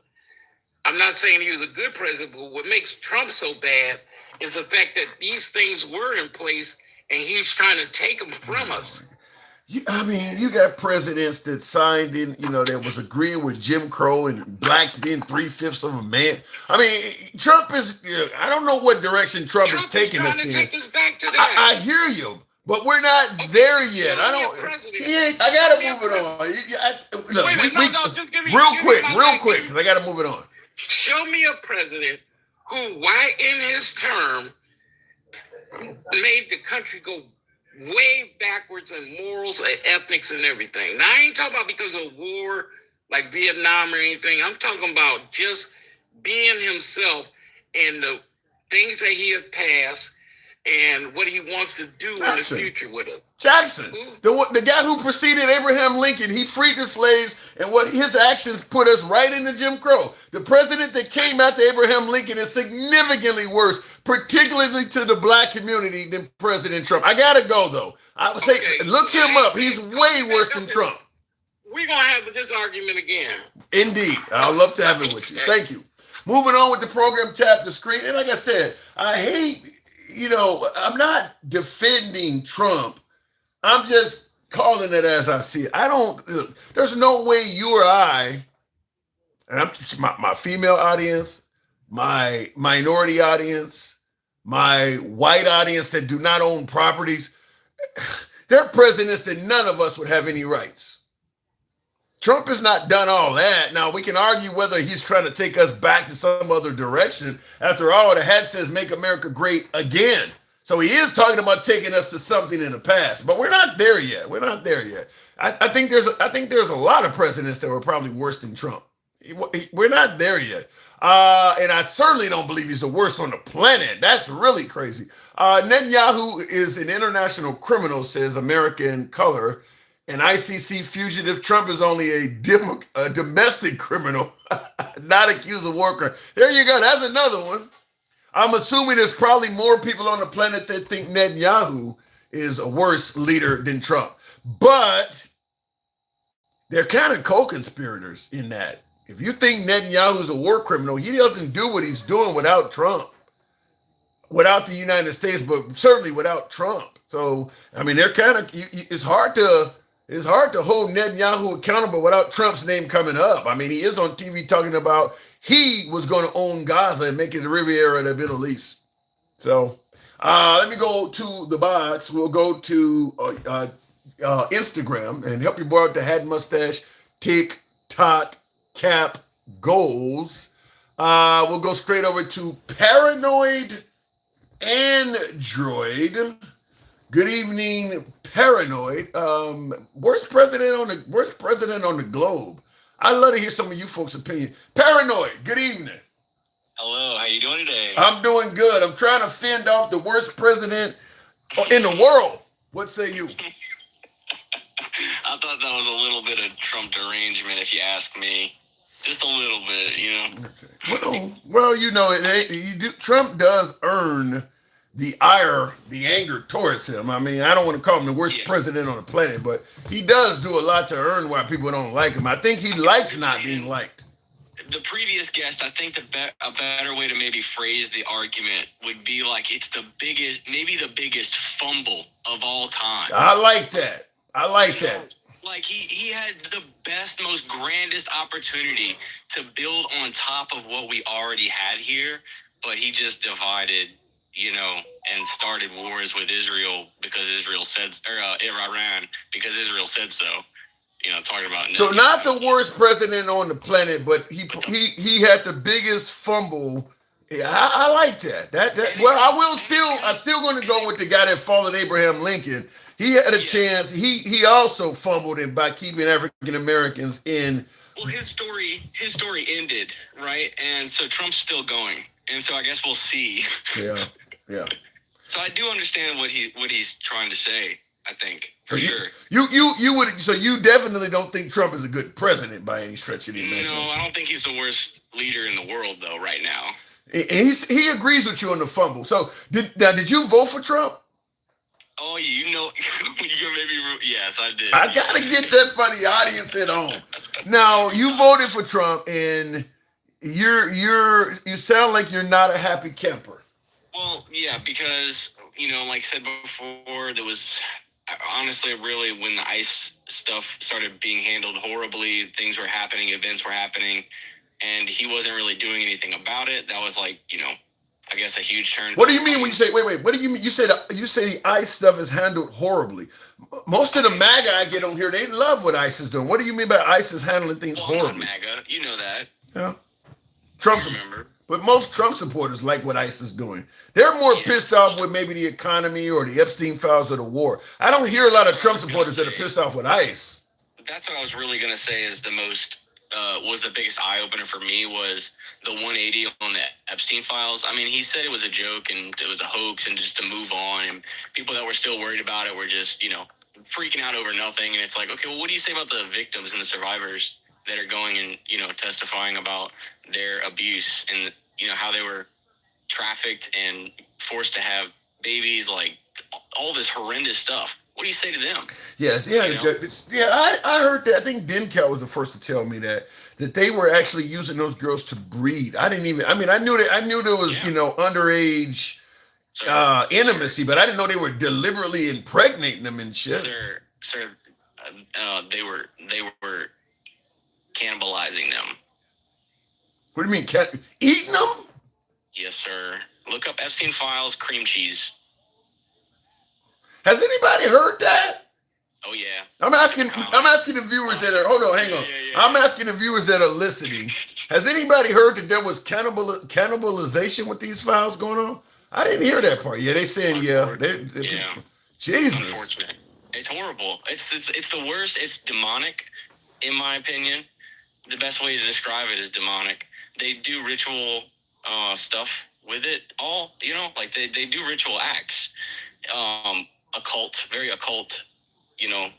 J: I'm not saying he was a good president, but what makes Trump so bad is the fact that these things were in place and he's trying to take them from us.
A: You got presidents that signed in, that was agreeing with Jim Crow and blacks being 3/5 of a man. I mean, Trump is, I don't know what direction Trump is taking us in.
J: Take us back to that.
A: I hear you, but we're not there yet. I gotta move it on. Real quick, because I gotta move it on.
J: Show me a president who, while in his term, made the country go way backwards in morals and ethics and everything. Now, I ain't talking about because of war, like Vietnam or anything. I'm talking about just being himself and the things that he has passed and what he wants to do in the future with it.
A: Jackson, the guy who preceded Abraham Lincoln, he freed the slaves, and what his actions put us right into Jim Crow. The president that came after Abraham Lincoln is significantly worse, particularly to the black community, than President Trump. I gotta go though. I would say, look him up. He's way worse than Trump.
J: We're gonna have this argument again.
A: Indeed, I'd love to have it with you. Thank you. Moving on with the program, tap the screen. And like I said, I hate. I'm not defending Trump. I'm just calling it as I see it. There's no way you or I, and I'm my female audience, my minority audience, my white audience that do not own properties, they're presidents that none of us would have any rights. Trump has not done all that. Now, we can argue whether he's trying to take us back to some other direction. After all, the hat says make America great again. So he is talking about taking us to something in the past, but we're not there yet. I think there's a lot of presidents that were probably worse than Trump. We're not there yet. And I certainly don't believe he's the worst on the planet. That's really crazy. Netanyahu is an international criminal, says American Color. an ICC fugitive. Trump is only a domestic criminal, not accused of war crime. There you go. That's another one. I'm assuming there's probably more people on the planet that think Netanyahu is a worse leader than Trump. But they're kind of co-conspirators in that. If you think Netanyahu's a war criminal, he doesn't do what he's doing without Trump, without the United States, but certainly without Trump. So, I mean, they're kind of, it's hard to hold Netanyahu accountable without Trump's name coming up. I mean, he is on TV talking about he was going to own Gaza and make it the Riviera of the Middle East. So, let me go to the box. We'll go to Instagram and help you boy out the hat mustache, TikTok, cap, goals. We'll go straight over to Paranoid Android. Good evening, Paranoid. Worst president on the globe. I'd love to hear some of you folks' opinion. Paranoid, good evening.
K: Hello, how you doing today?
A: I'm doing good. I'm trying to fend off the worst president in the world. What say you?
K: I thought that was a little bit of Trump derangement, if you ask me. Just a little bit, you know.
A: Okay. Well, you know, Trump does earn the ire, the anger towards him. I mean, I don't want to call him the worst president on the planet, but he does do a lot to earn why people don't like him. I think he likes not being liked.
K: The previous guest, I think a better way to maybe phrase the argument would be like it's the biggest, maybe the biggest fumble of all time.
A: I like that.
K: Like he had the best, most grandest opportunity to build on top of what we already had here, but he just divided, you know, and started wars with Israel because Israel said, Iran because Israel said so. You know, talking about
A: so not the worst president on the planet, but he had the biggest fumble. Yeah, I like that. I'm still going to go with the guy that followed Abraham Lincoln. He had a chance. He also fumbled it by keeping African Americans in.
K: Well, his story ended, right? And so Trump's still going. And so I guess we'll see.
A: Yeah.
K: So I do understand what he's trying to say, I think. For sure.
A: You definitely don't think Trump is a good president by any stretch of the imagination.
K: No, I don't think he's the worst leader in the world though right now.
A: And he agrees with you on the fumble. So did you vote for Trump?
K: Oh, you know, yes, I did.
A: I gotta get that for the audience at home. Now you voted for Trump, and you sound like you're not a happy camper.
K: Well, yeah, because you know, like I said before, there was honestly really when the ICE stuff started being handled horribly, things were happening, events were happening, and he wasn't really doing anything about it. That was like, you know, I guess a huge turn.
A: What do you mean when you say wait? What do you mean? You say the ICE stuff is handled horribly. Most of the MAGA I get on here, they love what ICE is doing. What do you mean by ICE is handling things horribly?
K: I'm not MAGA, you know that.
A: Yeah, Trump. But most Trump supporters like what ICE is doing. They're more pissed off with maybe the economy or the Epstein files or the war. I don't hear a lot of Trump supporters that are pissed off with ICE.
K: That's what I was really gonna say is was the biggest eye opener for me was the 180 on the Epstein files. I mean, he said it was a joke and it was a hoax and just to move on. And people that were still worried about it were just, you know, freaking out over nothing. And it's like, okay, well, what do you say about the victims and the survivors that are going and, you know, testifying about their abuse and, you know, how they were trafficked and forced to have babies, like all this horrendous stuff. What do you say to them?
A: Yes, yeah, you know? I heard that. I think DenCal was the first to tell me that they were actually using those girls to breed. I knew there was, you know, underage intimacy, but I didn't know they were deliberately impregnating them and shit.
K: Sir, they were cannibalizing them.
A: What do you mean, eating them?
K: Yes, sir. Look up Epstein files, cream cheese.
A: Has anybody heard that?
K: Oh yeah.
A: I'm asking the viewers that are hang on. I'm asking the viewers that are listening. Has anybody heard that there was cannibalization with these files going on? I didn't hear that part. Yeah, they saying Jesus.
K: Unfortunate. It's horrible. It's the worst. It's demonic, in my opinion. The best way to describe it is demonic. They do ritual stuff with it all, you know, like they do ritual acts. Occult, very occult, you know,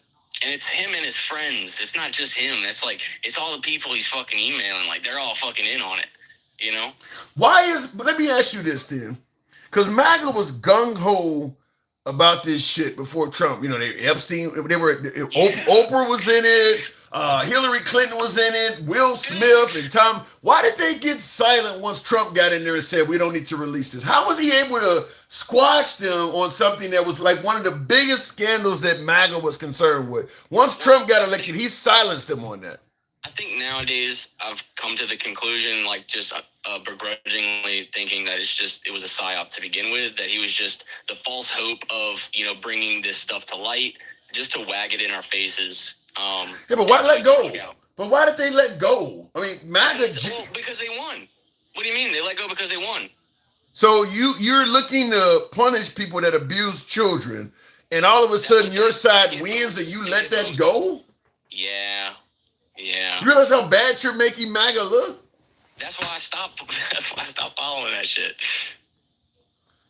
K: And it's him and his friends. It's not just him. It's like, it's all the people he's fucking emailing. Like, they're all fucking in on it, you know?
A: Let me ask you this then. Because MAGA was gung-ho about this shit before Trump. You know, Oprah was in it. Hillary Clinton was in it. Will Smith and Tom. Why did they get silent once Trump got in there and said, we don't need to release this? How was he able to squash them on something that was like one of the biggest scandals that MAGA was concerned with? Once Trump got elected, he silenced them on that.
K: I think nowadays I've come to the conclusion, like just begrudgingly thinking that it was a psyop to begin with, that he was just the false hope of, you know, bringing this stuff to light just to wag it in our faces.
A: Yeah, but why let go? But why did they let go? I mean, MAGA...
K: Well, because they won. What do you mean? They let go because they won.
A: So you're looking to punish people that abuse children, and all of a sudden your side wins and you let that go?
K: Yeah. Yeah.
A: You realize how bad you're making MAGA look?
K: That's why I stopped following that shit.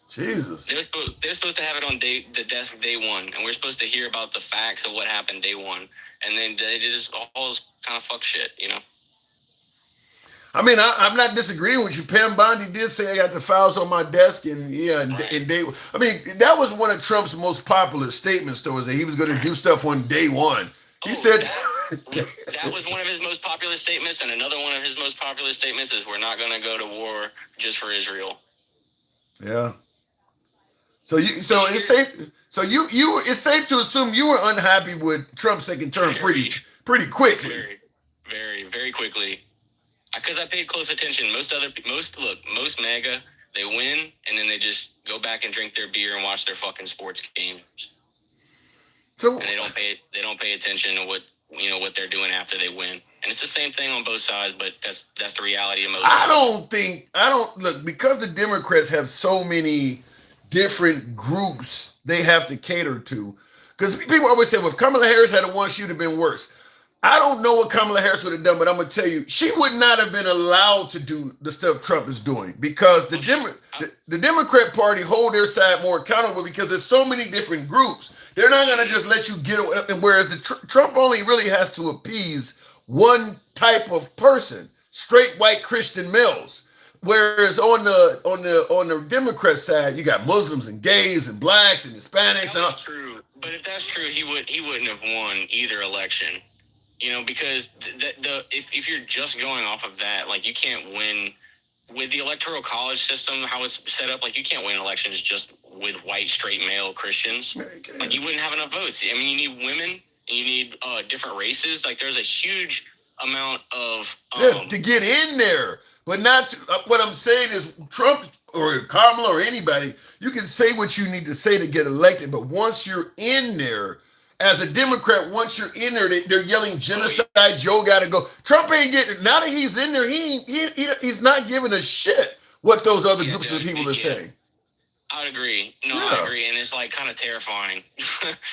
A: Jesus.
K: They're supposed to have it on the desk day one, and we're supposed to hear about the facts of what happened day one, and then they did all this kind of fuck shit, you know?
A: I mean, I'm not disagreeing with you. Pam Bondi did say I got the files on my desk, and day. I mean, that was one of Trump's most popular statements, though, was that he was going to do stuff on day one. He said...
K: That was one of his most popular statements, and another one of his most popular statements is we're not going to go to war just for Israel.
A: Yeah. It's safe to assume you were unhappy with Trump's second term pretty quickly.
K: Very, very, very quickly. Because I paid close attention. Most MAGA, they win, and then they just go back and drink their beer and watch their fucking sports games.
A: So, and
K: they don't pay attention to what they're doing after they win. And it's the same thing on both sides, but that's the reality of most.
A: Because the Democrats have so many different groups they have to cater to. Because people always say, well, if Kamala Harris had won, she would have been worse. I don't know what Kamala Harris would have done, but I'm going to tell you, she would not have been allowed to do the stuff Trump is doing, because the Democrat Party hold their side more accountable, because there's so many different groups. They're not going to just let you get away. Whereas Trump only really has to appease one type of person, straight white Christian males. Whereas on the Democrat side, you got Muslims and gays and blacks and Hispanics.
K: That's true. But if that's true, he wouldn't have won either election. You know, because if you're just going off of that, like, you can't win with the electoral college system, how it's set up. Like, you can't win elections just with white, straight male Christians. Like, you wouldn't have enough votes. I mean, you need women and you need different races. Like, there's a huge amount of
A: to get in there, but not to, what I'm saying is Trump or Kamala or anybody, you can say what you need to say to get elected, but once you're in there. As a Democrat, once you're in there, they're yelling genocide. Joe got to go. Trump ain't getting. Now that he's in there, he's not giving a shit what those other groups of people are saying.
K: I would agree. I agree, and it's like kind of terrifying.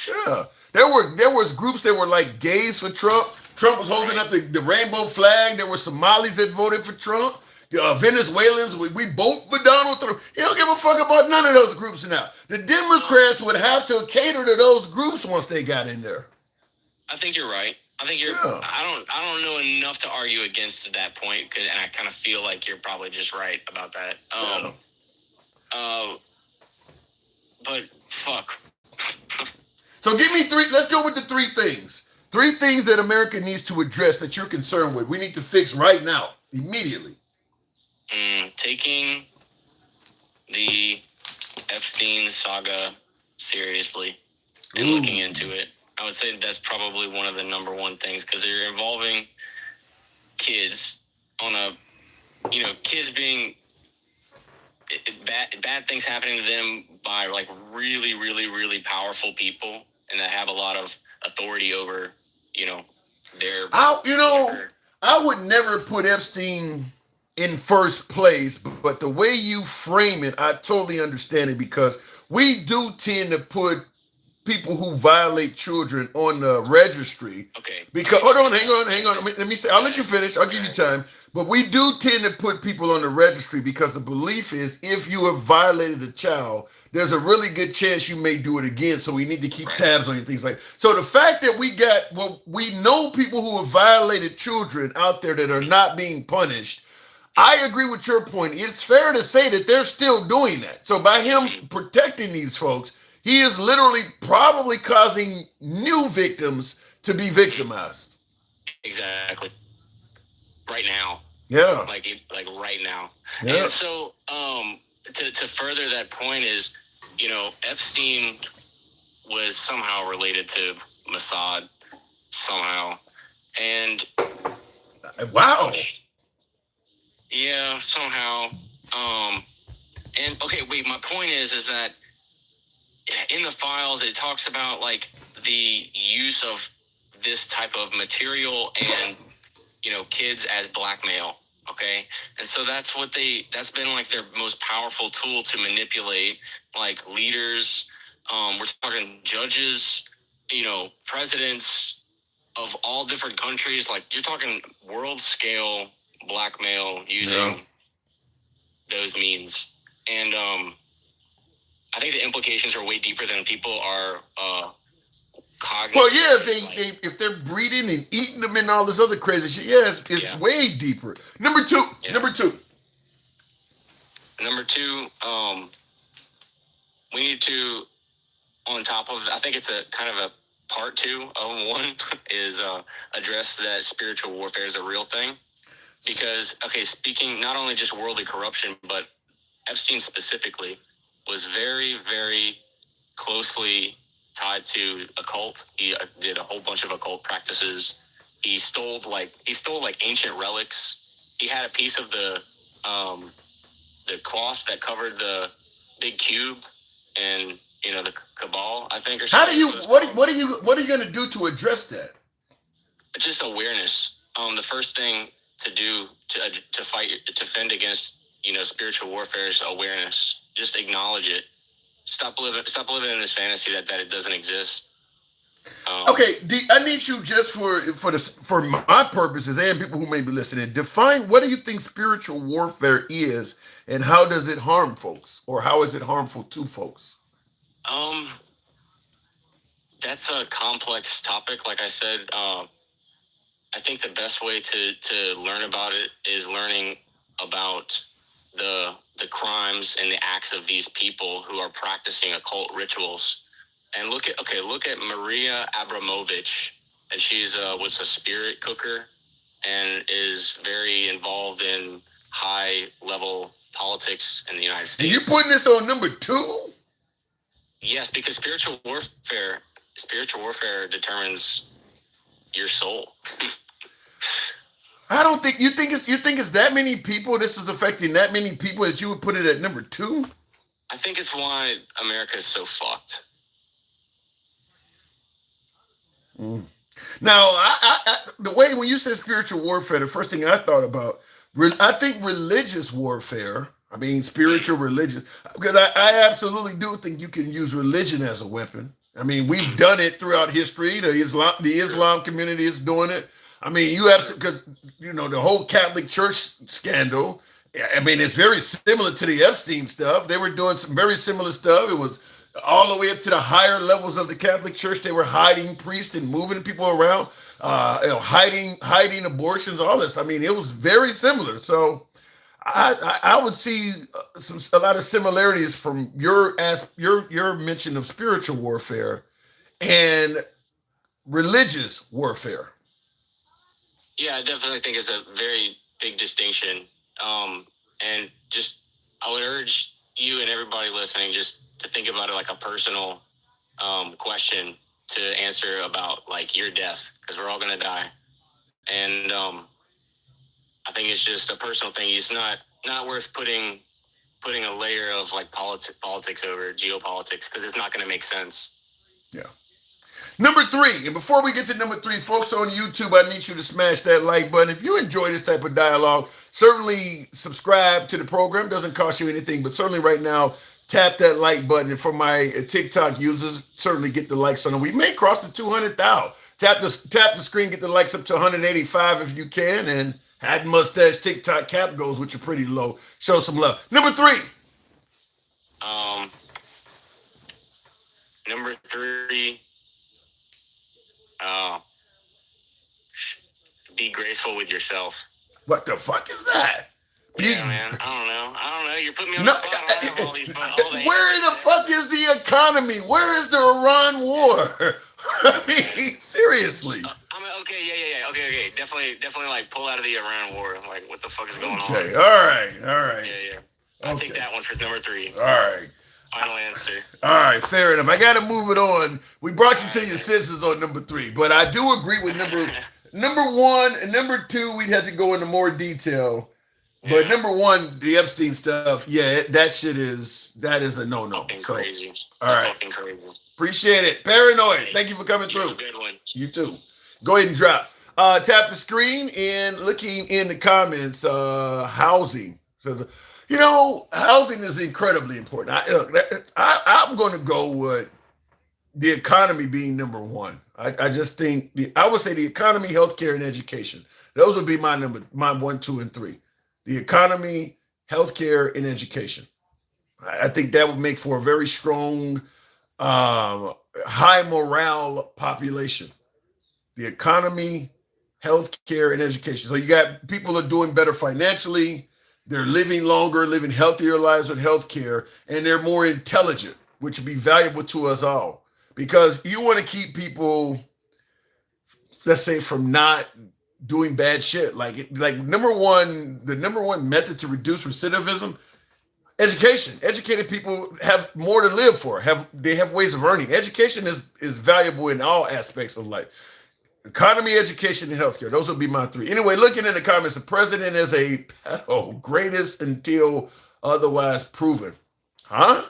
A: Yeah, there was groups that were like gays for Trump. Trump was holding up the rainbow flag. There were Somalis that voted for Trump. Venezuelans, we vote for Donald Trump. He don't give a fuck about none of those groups now. The Democrats would have to cater to those groups once they got in there.
K: I think you're right. I think you're. Yeah. I don't know enough to argue against that point, and I kind of feel like you're probably just right about that. But fuck.
A: So give me three. Let's go with the three things. Three things that America needs to address that you're concerned with. We need to fix right now, immediately.
K: Taking the Epstein saga seriously and looking into it. I would say that's probably one of the number one things, because you're involving kids on kids being bad things happening to them by like really, really, really powerful people, and that have a lot of authority over, their.
A: I would never put Epstein in first place, but the way you frame it, I totally understand it, because we do tend to put people who violate children on the registry.
K: Okay.
A: Because hold on, hang on. Let me say. I'll let you finish. I'll give you time. But we do tend to put people on the registry because the belief is if you have violated a child, there's a really good chance you may do it again. So we need to keep tabs on you, things like. So the fact that we know people who have violated children out there that are not being punished. I agree with your point. It's fair to say that they're still doing that. So by him protecting these folks, he is literally probably causing new victims to be victimized.
K: Exactly. Right now.
A: Yeah.
K: Like right now.
A: Yeah.
K: And so to further that point is, Epstein was somehow related to Mossad somehow. And
A: wow.
K: Yeah, somehow. And okay, wait, my point is that in the files it talks about like the use of this type of material and kids as blackmail. Okay. And so that's been like their most powerful tool to manipulate like leaders. We're talking judges, presidents of all different countries. Like you're talking world scale blackmail using those means. And I think the implications are way deeper than people are cognizant.
A: Well, yeah, if they're breeding and eating them and all this other crazy shit, it's way deeper. Number two,
K: we need to, on top of, I think it's a kind of a part 2 of 1 is address that spiritual warfare is a real thing. Because, speaking not only just worldly corruption, but Epstein specifically was very, very closely tied to occult. He did a whole bunch of occult practices. He stole ancient relics. He had a piece of the cloth that covered the big cube and the cabal, I think, or something.
A: What are you going to do to address that?
K: Just awareness. The first thing to do to fight, to defend against spiritual warfare is awareness. Just acknowledge it. Stop living in this fantasy that it doesn't exist.
A: Okay, I need you just for my purposes and people who may be listening, define what do you think spiritual warfare is and how does it harm folks, or how is it harmful to folks?
K: That's a complex topic. Like I said, I think the best way to learn about it is learning about the crimes and the acts of these people who are practicing occult rituals. And look at Maria Abramovich, and she's was a spirit cooker and is very involved in high level politics in the United States.
A: Are you putting this on number 2?
K: Yes, because spiritual warfare determines your soul.
A: I don't think you think it's that many people. This is affecting that many people that you would put it at number 2.
K: I think it's why America is so fucked.
A: Now, I the way when you said spiritual warfare, the first thing I thought about, I think religious warfare. I mean, spiritual religious, because I absolutely do think you can use religion as a weapon. I mean, we've done it throughout history. The Islam community is doing it. I mean, you have to, because the whole Catholic Church scandal. I mean, it's very similar to the Epstein stuff. They were doing some very similar stuff. It was all the way up to the higher levels of the Catholic Church. They were hiding priests and moving people around, hiding abortions, all this. I mean, it was very similar. So I would see a lot of similarities from your mention of spiritual warfare and religious warfare.
K: Yeah, I definitely think it's a very big distinction. And just, I would urge you and everybody listening just to think about it like a personal question to answer about like your death, because we're all going to die. And I think it's just a personal thing. It's not worth putting a layer of like politics over geopolitics, because it's not going to make sense.
A: Yeah. Number 3, and before we get to number 3, folks on YouTube, I need you to smash that like button. If you enjoy this type of dialogue, certainly subscribe to the program. Doesn't cost you anything, but certainly right now, tap that like button. And for my TikTok users, certainly get the likes on them. We may cross the 200,000. Tap the screen, get the likes up to 185 if you can. And Hat Mustache TikTok cap goes, which are pretty low. Show some love. Number 3.
K: Number 3. Be graceful with yourself.
A: What the fuck is that?
K: Yeah, man. I don't know. You're putting me on the spot. I have all these.
A: Where the fuck is the economy? Where is the Iran war? I mean, seriously.
K: Okay, yeah. Okay. Definitely, like, pull out of the Iran war. Like, what the fuck is going on?
A: Okay, all right.
K: Yeah. I'll take that one for number 3.
A: All right.
K: Final answer.
A: All right, fair enough. I got to move it on. We brought you to your senses on number 3, but I do agree with number 1 and number 2. We'd have to go into more detail. But number 1, the Epstein stuff, that is a no-no.
K: Crazy.
A: All right.
K: Fucking crazy.
A: Appreciate it. Paranoid. Thank you for coming through.
K: Good one.
A: You too. Go ahead and drop. Tap the screen and looking in the comments, housing. So, housing is incredibly important. I'm going to go with the economy being number 1. I just think I would say the economy, healthcare, and education. Those would be my 1, 2, and 3. The economy, healthcare, and education. I think that would make for a very strong, high morale population. The economy, healthcare, and education. So you got people are doing better financially. They're living longer, living healthier lives with healthcare, and they're more intelligent, which would be valuable to us all. Because you want to keep people, let's say, from not doing bad shit. Like number 1, the number 1 method to reduce recidivism, education. Educated people have more to live for. They have ways of earning. Education is valuable in all aspects of life. Economy, education, and healthcare. Those would be my 3. Anyway, looking in the comments, the president is a pedo, greatest until otherwise proven. Huh?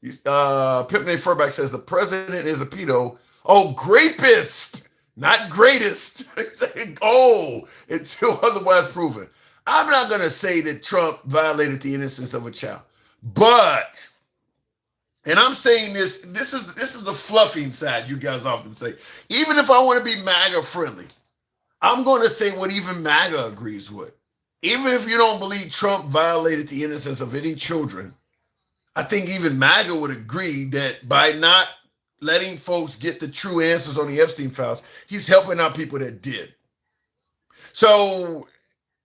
A: Pimp named Furback says the president is a pedo. Oh, grapist. Not greatest. Until otherwise proven. I'm not going to say that Trump violated the innocence of a child, but, and I'm saying this is the fluffing side you guys often say. Even if I want to be MAGA friendly, I'm going to say what even MAGA agrees with. Even if you don't believe Trump violated the innocence of any children, I think even MAGA would agree that by not letting folks get the true answers on the Epstein files, he's helping out people that did. So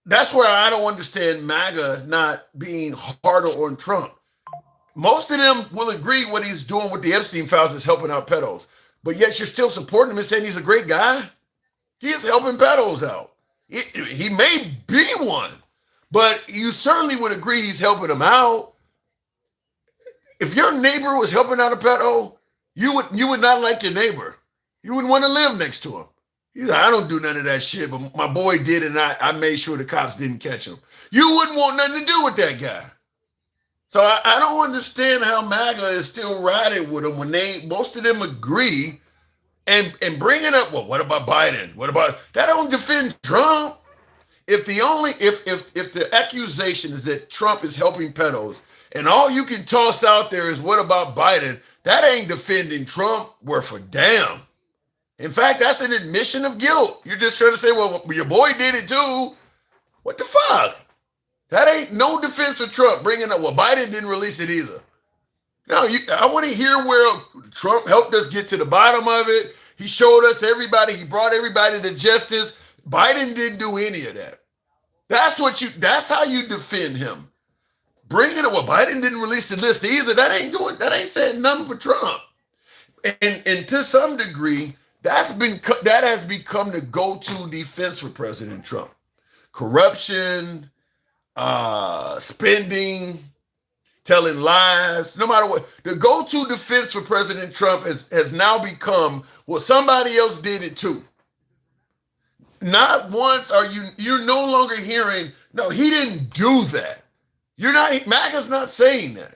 A: that's where I don't understand MAGA not being harder on Trump. Most of them will agree what he's doing with the Epstein files is helping out pedos. But yet you're still supporting him and saying he's a great guy. He is helping pedos out. He may be one, but you certainly would agree he's helping them out. If your neighbor was helping out a pedo, you would not like your neighbor. You wouldn't want to live next to him. He's like, I don't do none of that shit, but my boy did, and I made sure the cops didn't catch him. You wouldn't want nothing to do with that guy. So I don't understand how MAGA is still riding with him when most of them agree and bring it up. Well, what about Biden? What about that? Don't defend Trump. If the accusation is that Trump is helping pedos, and all you can toss out there is what about Biden, that ain't defending Trump worth a damn. In fact, that's an admission of guilt. You're just trying to say, well, your boy did it too. What the fuck? That ain't no defense for Trump bringing up, well, Biden didn't release it either. No, I want to hear where Trump helped us get to the bottom of it. He showed us everybody. He brought everybody to justice. Biden didn't do any of that. That's how you defend him. Bringing it, well, Biden didn't release the list either. That ain't saying nothing for Trump. And to some degree, that has become the go-to defense for President Trump. Corruption, spending, telling lies, no matter what. The go-to defense for President Trump has now become, well, somebody else did it too. Not once are you're no longer hearing, no, he didn't do that. MAGA's not saying that.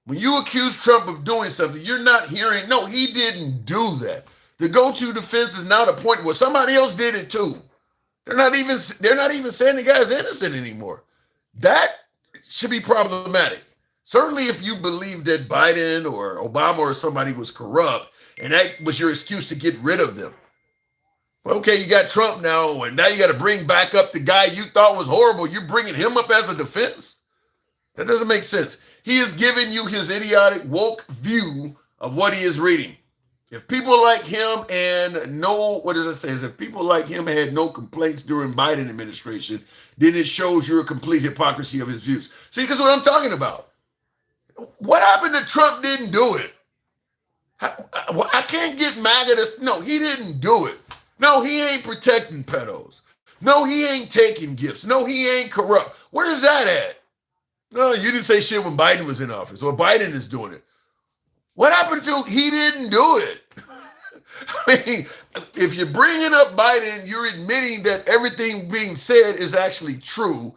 A: When you accuse Trump of doing something, you're not hearing, no, he didn't do that. The go-to defense is now the point where somebody else did it too. They're not even saying the guy's innocent anymore. That should be problematic. Certainly, if you believe that Biden or Obama or somebody was corrupt, and that was your excuse to get rid of them. Okay, you got Trump now, and now you got to bring back up the guy you thought was horrible. You're bringing him up as a defense? That doesn't make sense. He is giving you his idiotic, woke view of what he is reading. If people like him if people like him had no complaints during Biden administration, then it shows you're a complete hypocrisy of his views. See, this is what I'm talking about. What happened to Trump didn't do it? I can't get MAGA to, no, he didn't do it. No, he ain't protecting pedos. No, he ain't taking gifts. No, he ain't corrupt. Where is that at? No, you didn't say shit when Biden was in office, or Biden is doing it. What happened to he didn't do it? I mean, if you're bringing up Biden, you're admitting that everything being said is actually true.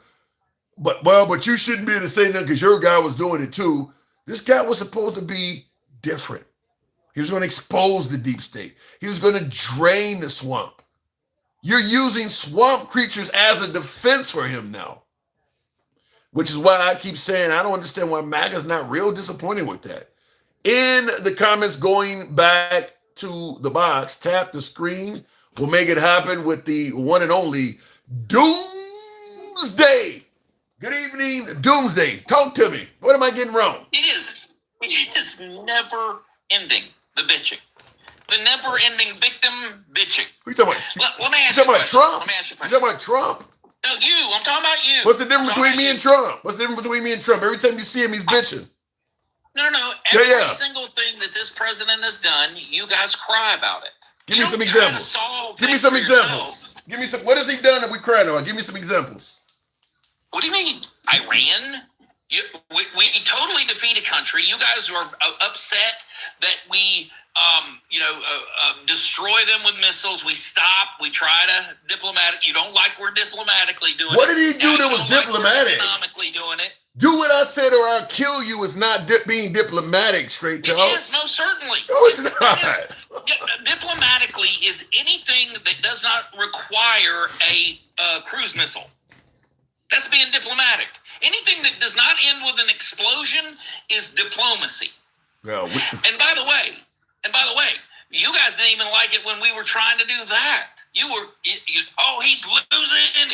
A: But you shouldn't be able to say nothing because your guy was doing it too. This guy was supposed to be different. He was going to expose the deep state. He was going to drain the swamp. You're using swamp creatures as a defense for him now. Which is why I keep saying I don't understand why MAGA's not real disappointed with that. In the comments going back to the box, tap the screen. We'll make it happen with the one and only Doomsday. Good evening, Doomsday. Talk to me. What am I getting wrong?
L: It is never ending, the bitching. The never ending victim bitching.
A: Who you talking about?
L: Let me ask you a question.
A: Trump?
L: Let me ask you a
A: You
L: question.
A: talking about Trump?
L: No, I'm talking about you.
A: What's the difference between me and Trump? What's the difference between me and Trump? Every time you see him, he's bitching.
L: No. Every single thing that this president has done, you guys cry about it.
A: Give me some examples. Give me some examples. Give me some. What has he done that we crying about? Give me some examples.
L: What do you mean? Iran? We totally defeat a country. You guys are upset that we destroy them with missiles. We stop. We try to diplomatic. You don't like we're diplomatically doing it.
A: What did he do that was diplomatic?
L: Economically doing it.
A: Do what I said or I'll kill you is not being diplomatic, straight talk.
L: It is, most certainly.
A: No, it's not.
L: Diplomatically is anything that does not require a cruise missile. That's being diplomatic. Anything that does not end with an explosion is diplomacy.
A: Yeah,
L: And by the way, you guys didn't even like it when we were trying to do that. He's losing and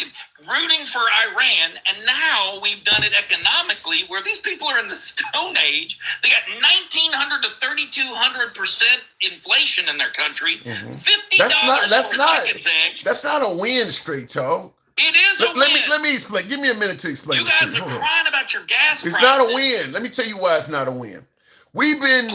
L: rooting for Iran. And now we've done it economically where these people are in the Stone Age. They got 1,900 to 3,200% inflation in their country.
A: Mm-hmm.
L: $50 for a chicken's egg.
A: That's not a win, straight talk.
L: It is a win.
A: Let me explain. Give me a minute to explain.
L: You guys are crying about your gas prices.
A: It's not a win. Let me tell you why it's not a win. We've been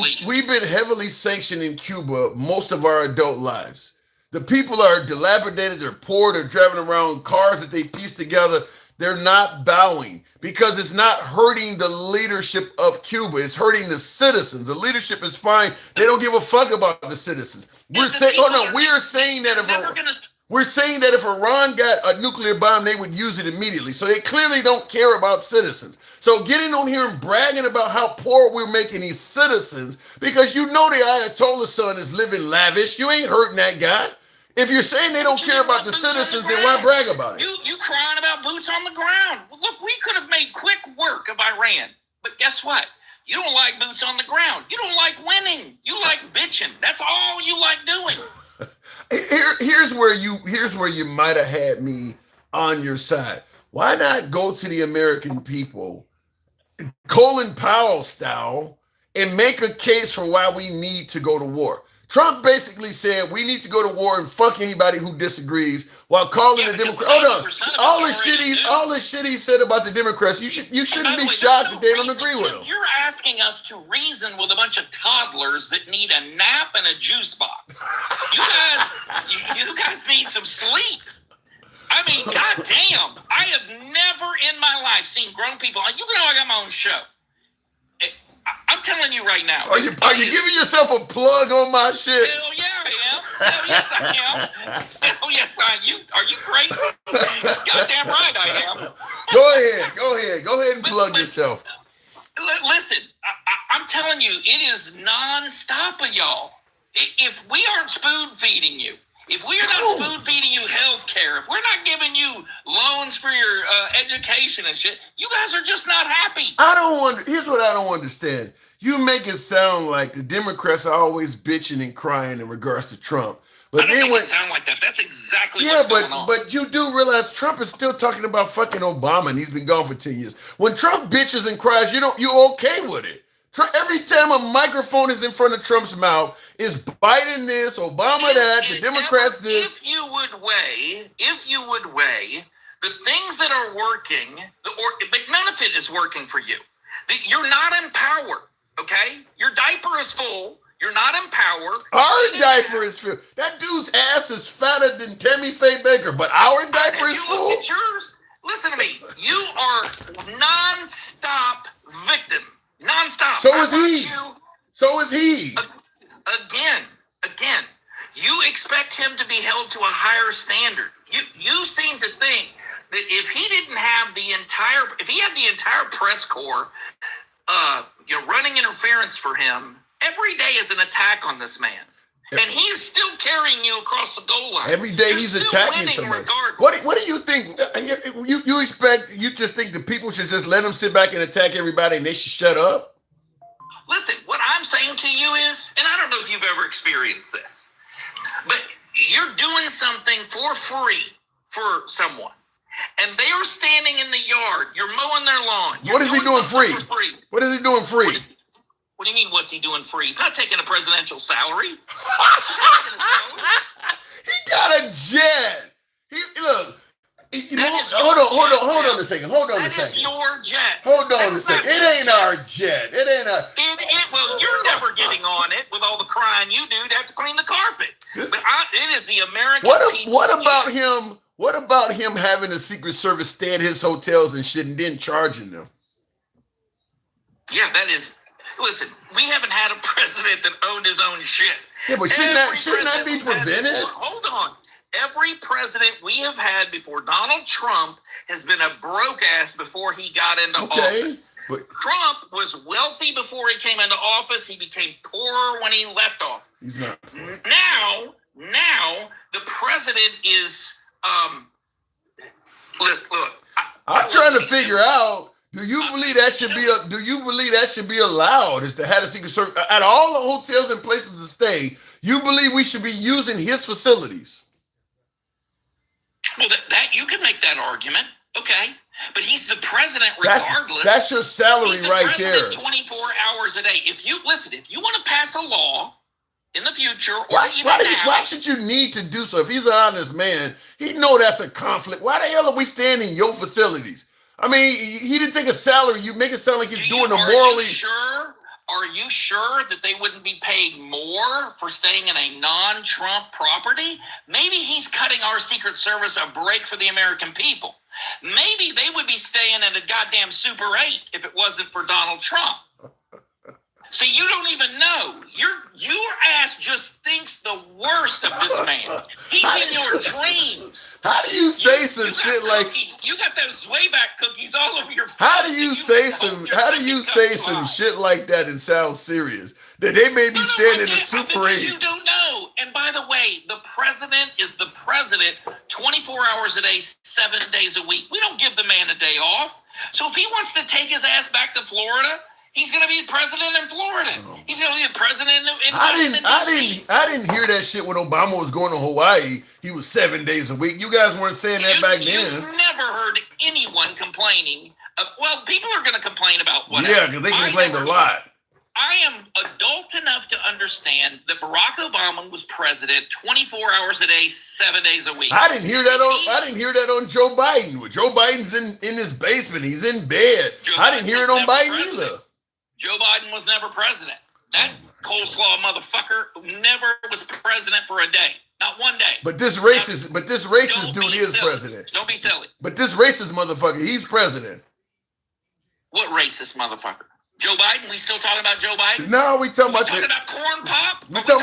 A: heavily sanctioned in Cuba most of our adult lives. The people are dilapidated, they're poor, they're driving around cars that they piece together. They're not bowing because it's not hurting the leadership of Cuba. It's hurting the citizens. The leadership is fine. They don't give a fuck about the citizens. We're saying that if Iran got a nuclear bomb, they would use it immediately. So they clearly don't care about citizens. So getting on here and bragging about how poor we're making these citizens, because you know the Ayatollah son is living lavish. You ain't hurting that guy. If you're saying they don't care about the citizens, then why brag about it?
L: You crying about boots on the ground. Look, we could have made quick work of Iran. But guess what? You don't like boots on the ground. You don't like winning. You like bitching. That's all you like doing.
A: Here's where you might have had me on your side. Why not go to the American people, Colin Powell style, and make a case for why we need to go to war? Trump basically said we need to go to war and fuck anybody who disagrees, while calling the Democrats. All the shit he said about the Democrats. You shouldn't be shocked that they don't agree with him.
L: You're asking us to reason with a bunch of toddlers that need a nap and a juice box. You guys need some sleep. I mean, goddamn! I have never in my life seen grown people. You know, I got my own show. I'm telling you right now.
A: Are you giving yourself a plug on my shit?
L: Hell yeah, I am. Hell yes, I am. Hell yes, I am. Are you crazy? Goddamn right I am.
A: Go ahead and plug yourself.
L: Listen, I'm telling you, it is nonstop of y'all. If we aren't spoon feeding you, If we are not spoon feeding you health care, if we're not giving you loans for your education and shit, you guys are just not happy.
A: Here's what I don't understand. You make it sound like the Democrats are always bitching and crying in regards to Trump. But
L: I don't make it sound like that. That's exactly what's going on.
A: But you do realize Trump is still talking about fucking Obama, and he's been gone for 10 years. When Trump bitches and cries, you're okay with it. Every time a microphone is in front of Trump's mouth, is Biden this, Obama that, the Democrats this.
L: If you would weigh the things that are working, but none of it is working for you. You're not in power, okay? Your diaper is full. You're not in power.
A: Our diaper is full. That dude's ass is fatter than Tammy Faye Baker, but our diaper is full.
L: Look at yours. Listen to me. You are non-stop victim. Non-stop.
A: So is he.
L: Again, you expect him to be held to a higher standard. You seem to think that if he had the entire press corps, running interference for him, every day is an attack on this man. And he's still carrying you across the goal line.
A: Every day he's attacking somebody. What do you think? You just think the people should just let him sit back and attack everybody and they should shut up?
L: Listen, what I'm saying to you is, and I don't know if you've ever experienced this, but you're doing something for free for someone. And they are standing in the yard. You're mowing their lawn.
A: What is he doing free? What is he doing free?
L: What do you mean, what's he doing free? He's not taking a presidential salary.
A: He got a jet. Hold on a second.
L: That is your jet.
A: Hold on a second. It ain't our jet.
L: Well, you're never getting on it with all the crying you do to have to clean the carpet. It is the American people.
A: What about him having the Secret Service stay at his hotels and shit and then charging them?
L: Yeah, that is. Listen, we haven't had a president that owned his own shit.
A: Yeah, but shouldn't that be prevented?
L: Hold on. Every president we have had before Donald Trump has been a broke ass before he got into office. But Trump was wealthy before he came into office. He became poorer when he left office.
A: He's not.
L: Now the president is look.
A: I'm trying to figure out. Do you believe that should be allowed? Is to have a Secret Service at all the hotels and places to stay? You believe we should be using his facilities?
L: Well, that you can make that argument, okay? But he's the president regardless.
A: That's your salary right there.
L: 24 hours a day. If you want to pass a law in the future, or
A: why should you need to do so? If he's an honest man, he know that's a conflict. Why the hell are we staying in your facilities? I mean, he didn't take a salary. You make it sound like he's doing a morally.
L: Are you sure that they wouldn't be paid more for staying in a non-Trump property? Maybe he's cutting our Secret Service a break for the American people. Maybe they would be staying at a goddamn Super 8 if it wasn't for Donald Trump. So you don't even know. Your ass just thinks the worst of this man. He's in your dreams.
A: How do you say some shit like?
L: You got those Wayback cookies all over your face.
A: How do you say some shit like that and sound serious? That they may be standing in a Super 8.
L: You don't know. And by the way, the president is the president 24 hours a day, 7 days a week. We don't give the man a day off. So if he wants to take his ass back to Florida, he's going to be the president in Florida. He's going to be the president in Washington, D.C.
A: I didn't hear that shit when Obama was going to Hawaii. He was 7 days a week. You guys weren't saying that back then.
L: You've never heard anyone complaining. Well, people are going to complain about whatever.
A: Yeah, because they complained a lot.
L: I am adult enough to understand that Barack Obama was president 24 hours a day, 7 days a week.
A: I didn't hear that on Joe Biden. Joe Biden's in his basement. He's in bed. I didn't hear it on Biden either.
L: Joe Biden was never president. That coleslaw motherfucker never was president for a day. Not one day.
A: But this racist dude is president.
L: Don't be silly.
A: But this racist motherfucker, he's president.
L: What racist motherfucker? Joe Biden? We still talking about Joe Biden?
A: No, we talking about
L: Corn Pop?
A: We talking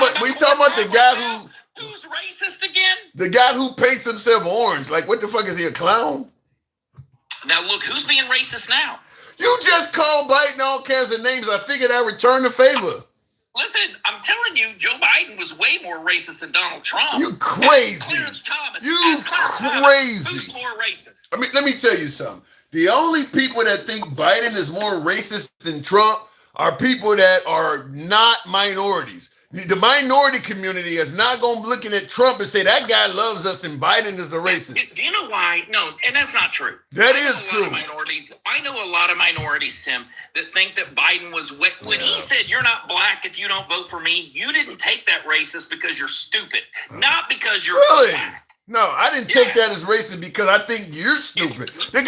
A: about the guy
L: who's racist again?
A: The guy who paints himself orange. Like, what the fuck is he, a clown?
L: Now look, who's being racist now?
A: You just called Biden all kinds of names. I figured I'd return the favor.
L: Listen, I'm telling you, Joe Biden was way more racist than Donald Trump.
A: You crazy.
L: Clarence Thomas.
A: You
L: Thomas,
A: crazy.
L: who's more racist?
A: I mean, let me tell you something. The only people that think Biden is more racist than Trump are people that are not minorities. The minority community is not going to be looking at Trump and say that guy loves us and Biden is a racist.
L: Do you know why? No, and that's not true.
A: That is true.
L: I know a lot of minorities, Tim, that think that Biden was when he said you're not black if you don't vote for me. You didn't take that racist because you're stupid, not because you're black.
A: No, I didn't take that as racist because I think you're stupid. The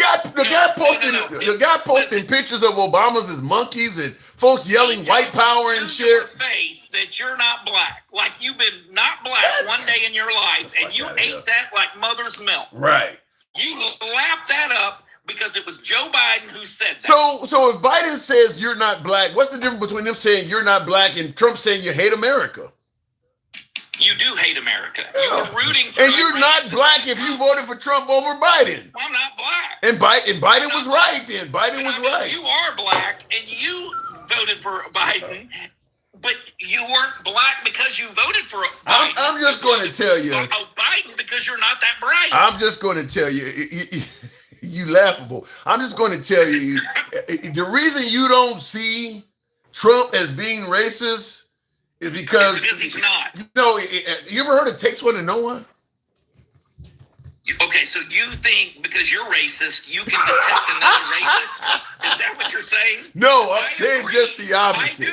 A: guy posting pictures of Obama's as monkeys and folks yelling white power and shit.
L: Your face that you're not black, like you've been not black one day in your life, and you ate that like mother's milk.
A: Right.
L: You lapped that up because it was Joe Biden who said that.
A: So if Biden says you're not black, what's the difference between him saying you're not black and Trump saying you hate America?
L: You do hate America. You were rooting for
A: and you're not black if you voted for Trump over Biden.
L: I'm not black.
A: And Biden was right then. Biden was right.
L: You are black and you voted for Biden, but you weren't black because you voted for Biden.
A: I'm just going to tell you.
L: Biden because you're not that bright.
A: I'm just going to tell you. You laughable. I'm just going to tell you. The reason you don't see Trump as being racist is because
L: he's not.
A: No, you ever heard it takes one to know one?
L: Okay, so you think because you're racist, you can detect another racist? Is that what you're saying?
A: No, I'm saying just the opposite.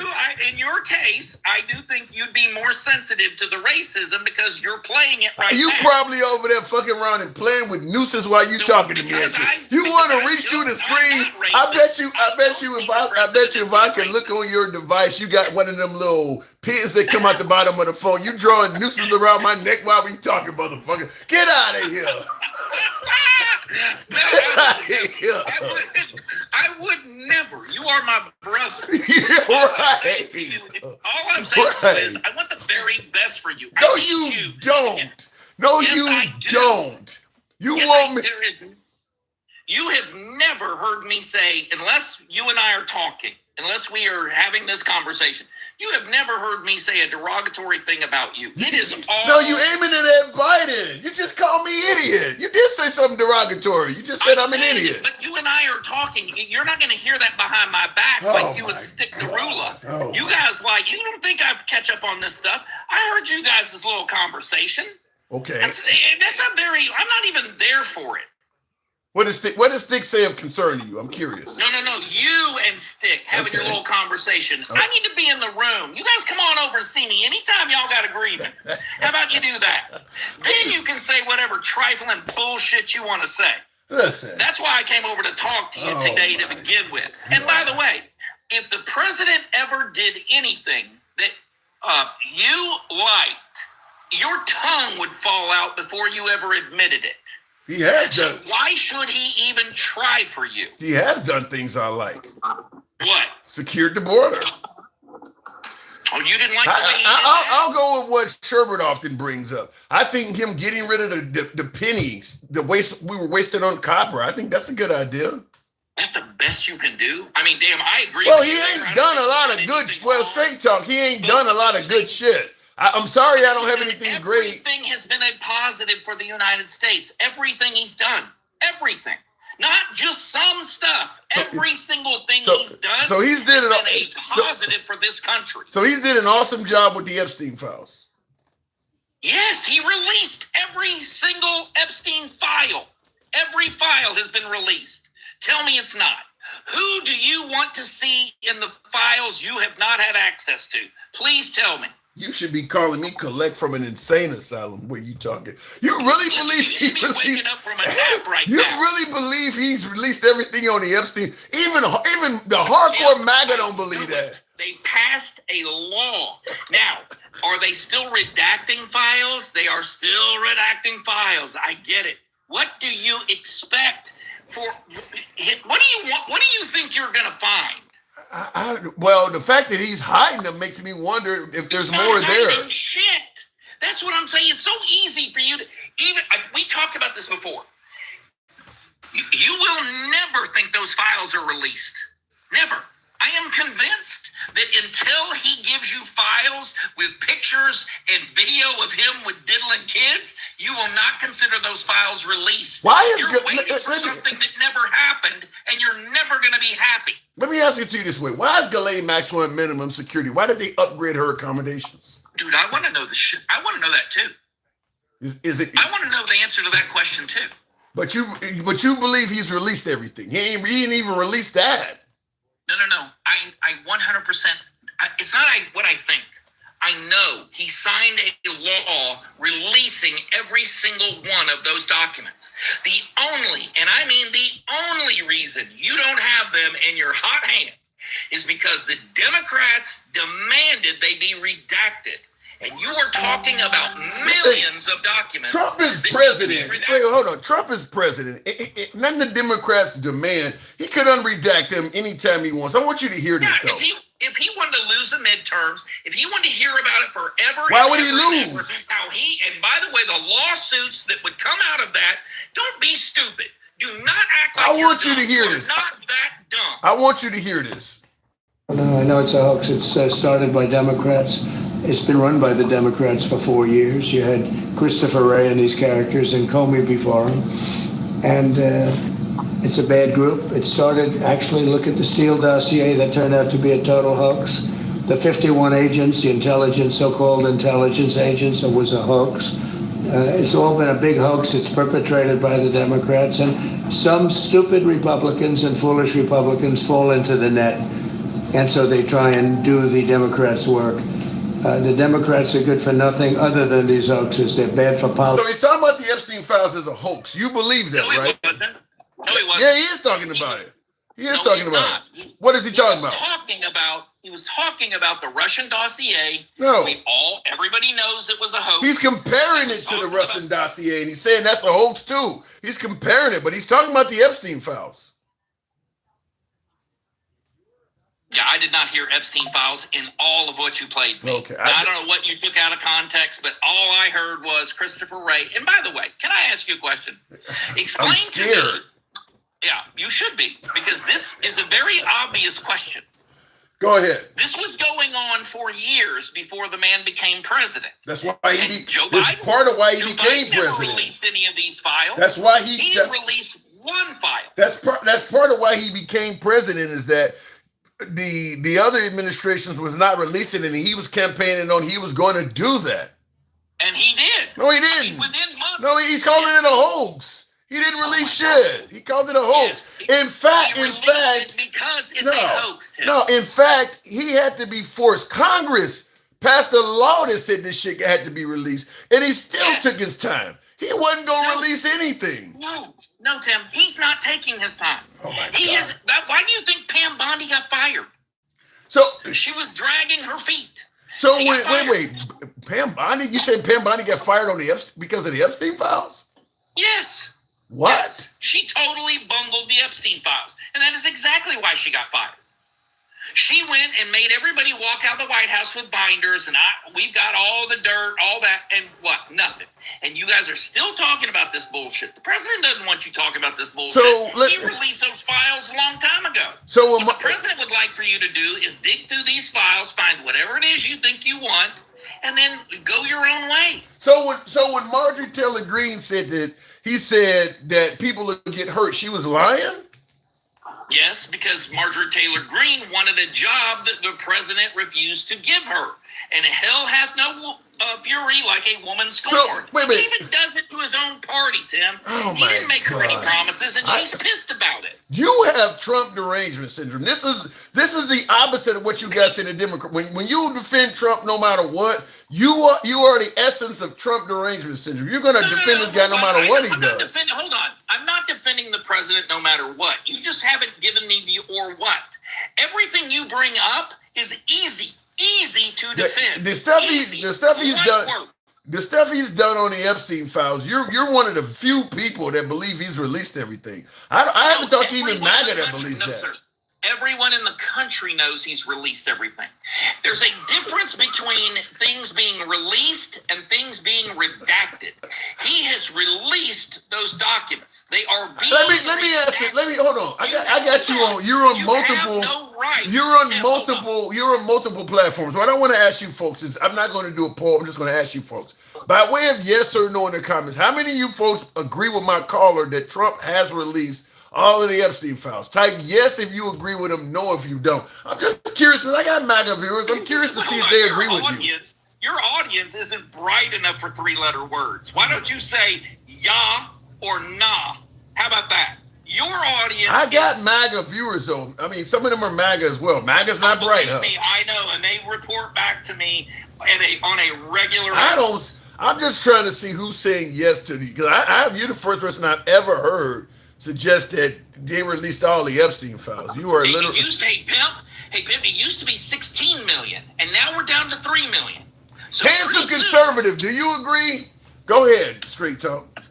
L: In your case, I do think you'd be more sensitive to the racism because you're playing it right now.
A: You probably over there fucking around and playing with nooses while you talking to me. You want to reach through the screen? I bet you if I can look on your device, you got one of them little pins that come out the bottom of the phone. You drawing nooses around my neck while we talking, motherfucker. Get out of here.
L: I would never. You are my brother.
A: You're right.
L: All I'm saying is I want the very best for you.
A: No, you don't. No, you don't. You want me.
L: You have never heard me say, unless you and I are talking, unless we are having this conversation, you have never heard me say a derogatory thing about you. It is all...
A: No, you aiming it at Biden. You just called me idiot. You did say something derogatory. You just said I'm an idiot.
L: But you and I are talking. You're not going to hear that behind my back like you would stick the ruler. You guys you don't think I've catch up on this stuff. I heard you guys' little conversation.
A: Okay.
L: That's a very... I'm not even there for it.
A: What does Stick say of concern to you? I'm curious.
L: No. You and Stick having your little conversation. I need to be in the room. You guys come on over and see me anytime y'all got a grievance. How about you do that? Then you can say whatever trifling bullshit you want to say.
A: Listen.
L: That's why I came over to talk to you today to begin with. And by the way, if the president ever did anything that you liked, your tongue would fall out before you ever admitted it.
A: He has done.
L: So why should he even try for you?
A: He has done things I like.
L: What?
A: Secured the border.
L: Oh, you didn't like the way he did
A: I'll go with what Sherbert often brings up. I think him getting rid of the pennies, the waste we were wasting on copper. I think that's a good idea.
L: That's the best you can do. I mean, damn, I agree.
A: Well, he ain't done a lot of good. Well, straight talk, he ain't done a lot of good shit. I'm sorry, I don't have anything great.
L: Everything has been a positive for the United States. Everything he's done. Everything. Not just some stuff. Every single thing he's done
A: so he's did
L: has been a positive for this country.
A: So he did an awesome job with the Epstein files.
L: Yes, he released every single Epstein file. Every file has been released. Tell me it's not. Who do you want to see in the files you have not had access to? Please tell me.
A: You should be calling me collect from an insane asylum. Where you talking? You really believe he released?
L: Up from a nap right
A: you
L: now.
A: Really believe he's released everything on the Epstein? Even the hardcore MAGA don't believe that.
L: They passed a law. Now, are they still redacting files? They are still redacting files. I get it. What do you expect for? What do you want? What do you think you're going to find?
A: Well, the fact that he's hiding them makes me wonder if there's more there.
L: Shit. That's what I'm saying. It's so easy for you to we talked about this before. You will never think those files are released. Never. I am convinced that until he gives you files with pictures and video of him with diddling kids, you will not consider those files released.
A: Why is
L: you're waiting for something that never happened, and you're never going to be happy.
A: Let me ask it to you this way. Why is Ghislaine Maxwell in minimum security? Why did they upgrade her accommodations?
L: Dude, I want to know the shit. I want to know that too.
A: Is it?
L: I want to know the answer to that question too.
A: But you believe he's released everything. He ain't even released that.
L: No. I 100%. It's not what I think. I know he signed a law releasing every single one of those documents. The only, and I mean the only reason you don't have them in your hot hands is because the Democrats demanded they be redacted. And you are talking about millions of documents.
A: Trump is president. Wait, hold on. Trump is president. Nothing the Democrats demand. He could unredact them anytime he wants. I want you to hear this, though.
L: If he wanted to lose the midterms, if he wanted to hear about it forever,
A: why would he lose?
L: And by the way, the lawsuits that would come out of that, don't be stupid. Do not act like
A: I want you to hear this.
L: Not that dumb.
A: I want you to hear this.
M: No, I know it's a hoax. It's started by Democrats. It's been run by the Democrats for 4 years. You had Christopher Wray and these characters and Comey before him. And it's a bad group. It started, actually, look at the Steele dossier that turned out to be a total hoax. The 51 agents, the intelligence, so-called intelligence agents, it was a hoax. It's all been a big hoax. It's perpetrated by the Democrats. And some stupid Republicans and foolish Republicans fall into the net. And so they try and do the Democrats' work. The Democrats are good for nothing other than these hoaxes. They're bad for politics.
A: So he's talking about the Epstein files as a hoax. You believe that, right?
L: No, he wasn't.
A: Yeah, he is talking about it. He is talking about it. What is he talking about?
L: He was talking about the Russian dossier.
A: No.
L: Everybody knows it was a hoax.
A: He's comparing it to the Russian dossier, and he's saying that's a hoax too. He's comparing it, but he's talking about the Epstein files.
L: Yeah, I did not hear Epstein files in all of what you played me.
A: Okay.
L: I don't know what you took out of context, but all I heard was Christopher Wray. And by the way, can I ask you a question? Explain
A: I'm scared.
L: to me. Yeah, you should be, because this is a very obvious question.
A: Go ahead.
L: This was going on for years before the man became president.
A: That's why
L: Joe
A: this
L: Biden,
A: is part of why he
L: Joe
A: became
L: Biden never
A: president.
L: released any of these files.
A: That's why
L: he didn't release one file.
A: That's part of why he became president, is that the other administrations was not releasing it, and he was campaigning on he was going to do that.
L: And he did.
A: No, he didn't.
L: Within months.
A: No, he's calling it a hoax. He didn't release shit. He called it a hoax.
L: Yes,
A: in fact,
L: because it's a hoax. Tim.
A: No, in fact, he had to be forced. Congress passed a law that said this shit had to be released, and he still took his time. He wasn't gonna release anything.
L: No, Tim, he's not taking his time.
A: Oh my
L: He
A: God.
L: is. Why do you think Pam Bondi got fired?
A: So
L: She was dragging her feet.
A: So wait. Pam Bondi? You said Pam Bondi got fired on because of the Epstein files?
L: Yes.
A: What?
L: Yes. She totally bungled the Epstein files, and that is exactly why she got fired. She went and made everybody walk out of the White House with binders, and we've got all the dirt, all that, and what? Nothing. And you guys are still talking about this bullshit. The president doesn't want you talking about this bullshit. He released those files a long time ago.
A: So
L: what the president would like for you to do is dig through these files, find whatever it is you think you want, and then go your own way.
A: So when Marjorie Taylor Greene said that, he said that people would get hurt, she was lying?
L: Yes, because Marjorie Taylor Greene wanted a job that the president refused to give her. And hell hath no fury like a woman scorned. He even does it to his own party, Tim. He didn't make her any promises, and she's pissed about it.
A: You have Trump derangement syndrome. This is the opposite of what you guys say in the Democrat. When you defend Trump no matter what, you are the essence of Trump derangement syndrome. You're going to defend this guy no matter what he does.
L: Hold on. I'm not defending the president no matter what. You just haven't given me the or what. Everything you bring up is easy to defend.
A: The stuff he's done on the Epstein files. You're one of the few people that believe he's released everything. I haven't talked to even MAGA that believes that.
L: Sir. Everyone in the country knows he's released everything. There's a difference between things being released and things being redacted. He has released those documents. They are being
A: Let me ask you. Let me hold on. I got you on. You're on multiple. You're on multiple platforms. What I want to ask you folks is, I'm not going to do a poll. I'm just going to ask you folks, by way of yes or no in the comments, how many of you folks agree with my caller that Trump has released all of the Epstein files? Type yes if you agree with him, no if you don't. I'm just curious, because I got MAGA viewers. I'm curious to see if they agree with you.
L: Your audience isn't bright enough for 3-letter words. Why don't you say yeah or nah? How about that? Your audience.
A: I got MAGA viewers though. I mean, some of them are MAGA as well. MAGA's not bright, huh?
L: I know, and they report back to me on a regular.
A: I'm just trying to see who's saying yes to the, because you're the first person I've ever heard suggest that they released all the Epstein files. You are literally.
L: Hey, Pimp, it used to be 16 million, and now we're down to 3 million. So
A: handsome conservative, do you agree? Go ahead, straight talk.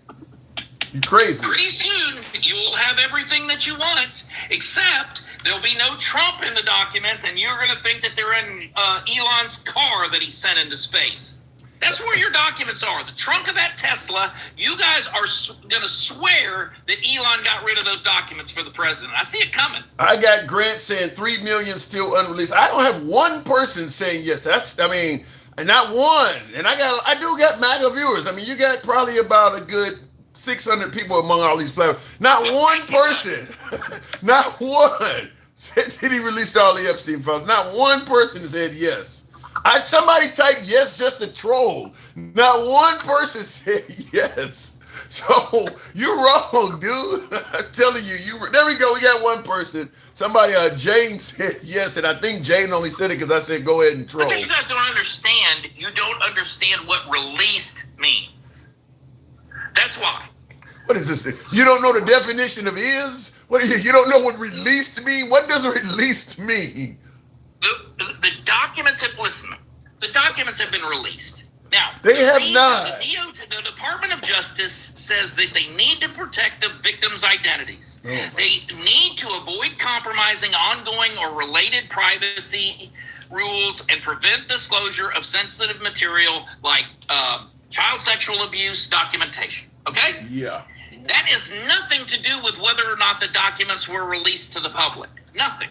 A: You crazy.
L: Pretty soon, you'll have everything that you want, except there'll be no Trump in the documents, and you're going to think that they're in Elon's car that he sent into space. That's where your documents are. The trunk of that Tesla. You guys are going to swear that Elon got rid of those documents for the president. I see it coming.
A: I got Grant saying 3 million still unreleased. I don't have one person saying yes. And not one. And I do got MAGA viewers. I mean, you got probably about a good 600 people among all these platforms. Not one person, not one said that he released all the Epstein files. Not one person said yes. Somebody typed yes just to troll. Not one person said yes. So you're wrong, dude. I'm telling you. There we go. We got one person. Somebody, Jane said yes, and I think Jane only said it because I said go ahead and troll.
L: Because you guys don't understand. You don't understand what released means. That's why.
A: What is this thing? You don't know the definition of is? What you don't know what released mean? What does released mean?
L: The documents the documents have been released. Now,
A: they have not.
L: The Department of Justice says that they need to protect the victims' identities. Oh. They need to avoid compromising ongoing or related privacy rules and prevent disclosure of sensitive material like child sexual abuse documentation. Okay?
A: Yeah.
L: That has nothing to do with whether or not the documents were released to the public. Nothing.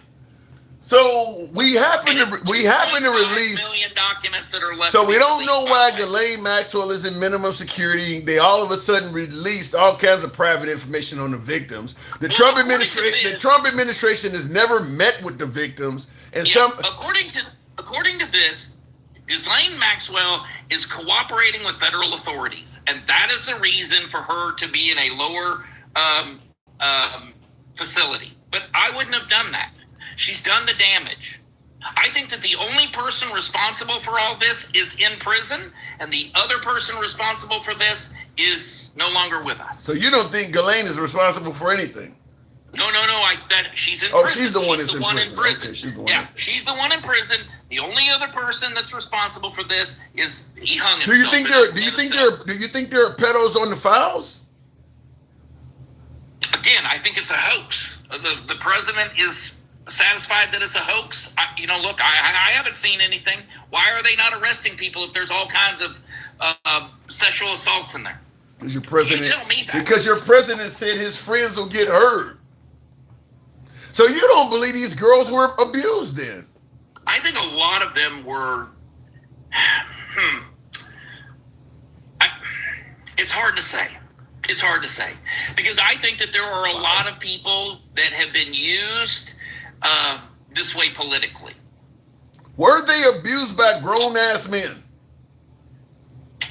A: So we happen to release
L: million documents that are left.
A: So we don't know why Ghislaine Maxwell is in minimum security. They all of a sudden released all kinds of private information on the victims. The Trump administration has never met with the victims, and
L: according to this, Ghislaine Maxwell is cooperating with federal authorities, and that is the reason for her to be in a lower facility. But I wouldn't have done that. She's done the damage. I think that the only person responsible for all this is in prison, and the other person responsible for this is no longer with us.
A: So you don't think Ghislaine is responsible for anything?
L: No. She's in prison.
A: Oh, she's the one that's in prison. Okay, she's the one.
L: She's the one in prison. The only other person that's responsible for this is he hung himself.
A: Do you think there are pedos on the files?
L: Again, I think it's a hoax. The president is satisfied that it's a hoax. Look, I haven't seen anything. Why are they not arresting people if there's all kinds of sexual assaults in there?
A: Because your president.
L: You tell me that.
A: Because your president said his friends will get hurt. So you don't believe these girls were abused then?
L: I think a lot of them were. It's hard to say. It's hard to say because I think that there are a lot of people that have been used this way politically.
A: Were they abused by grown-ass men?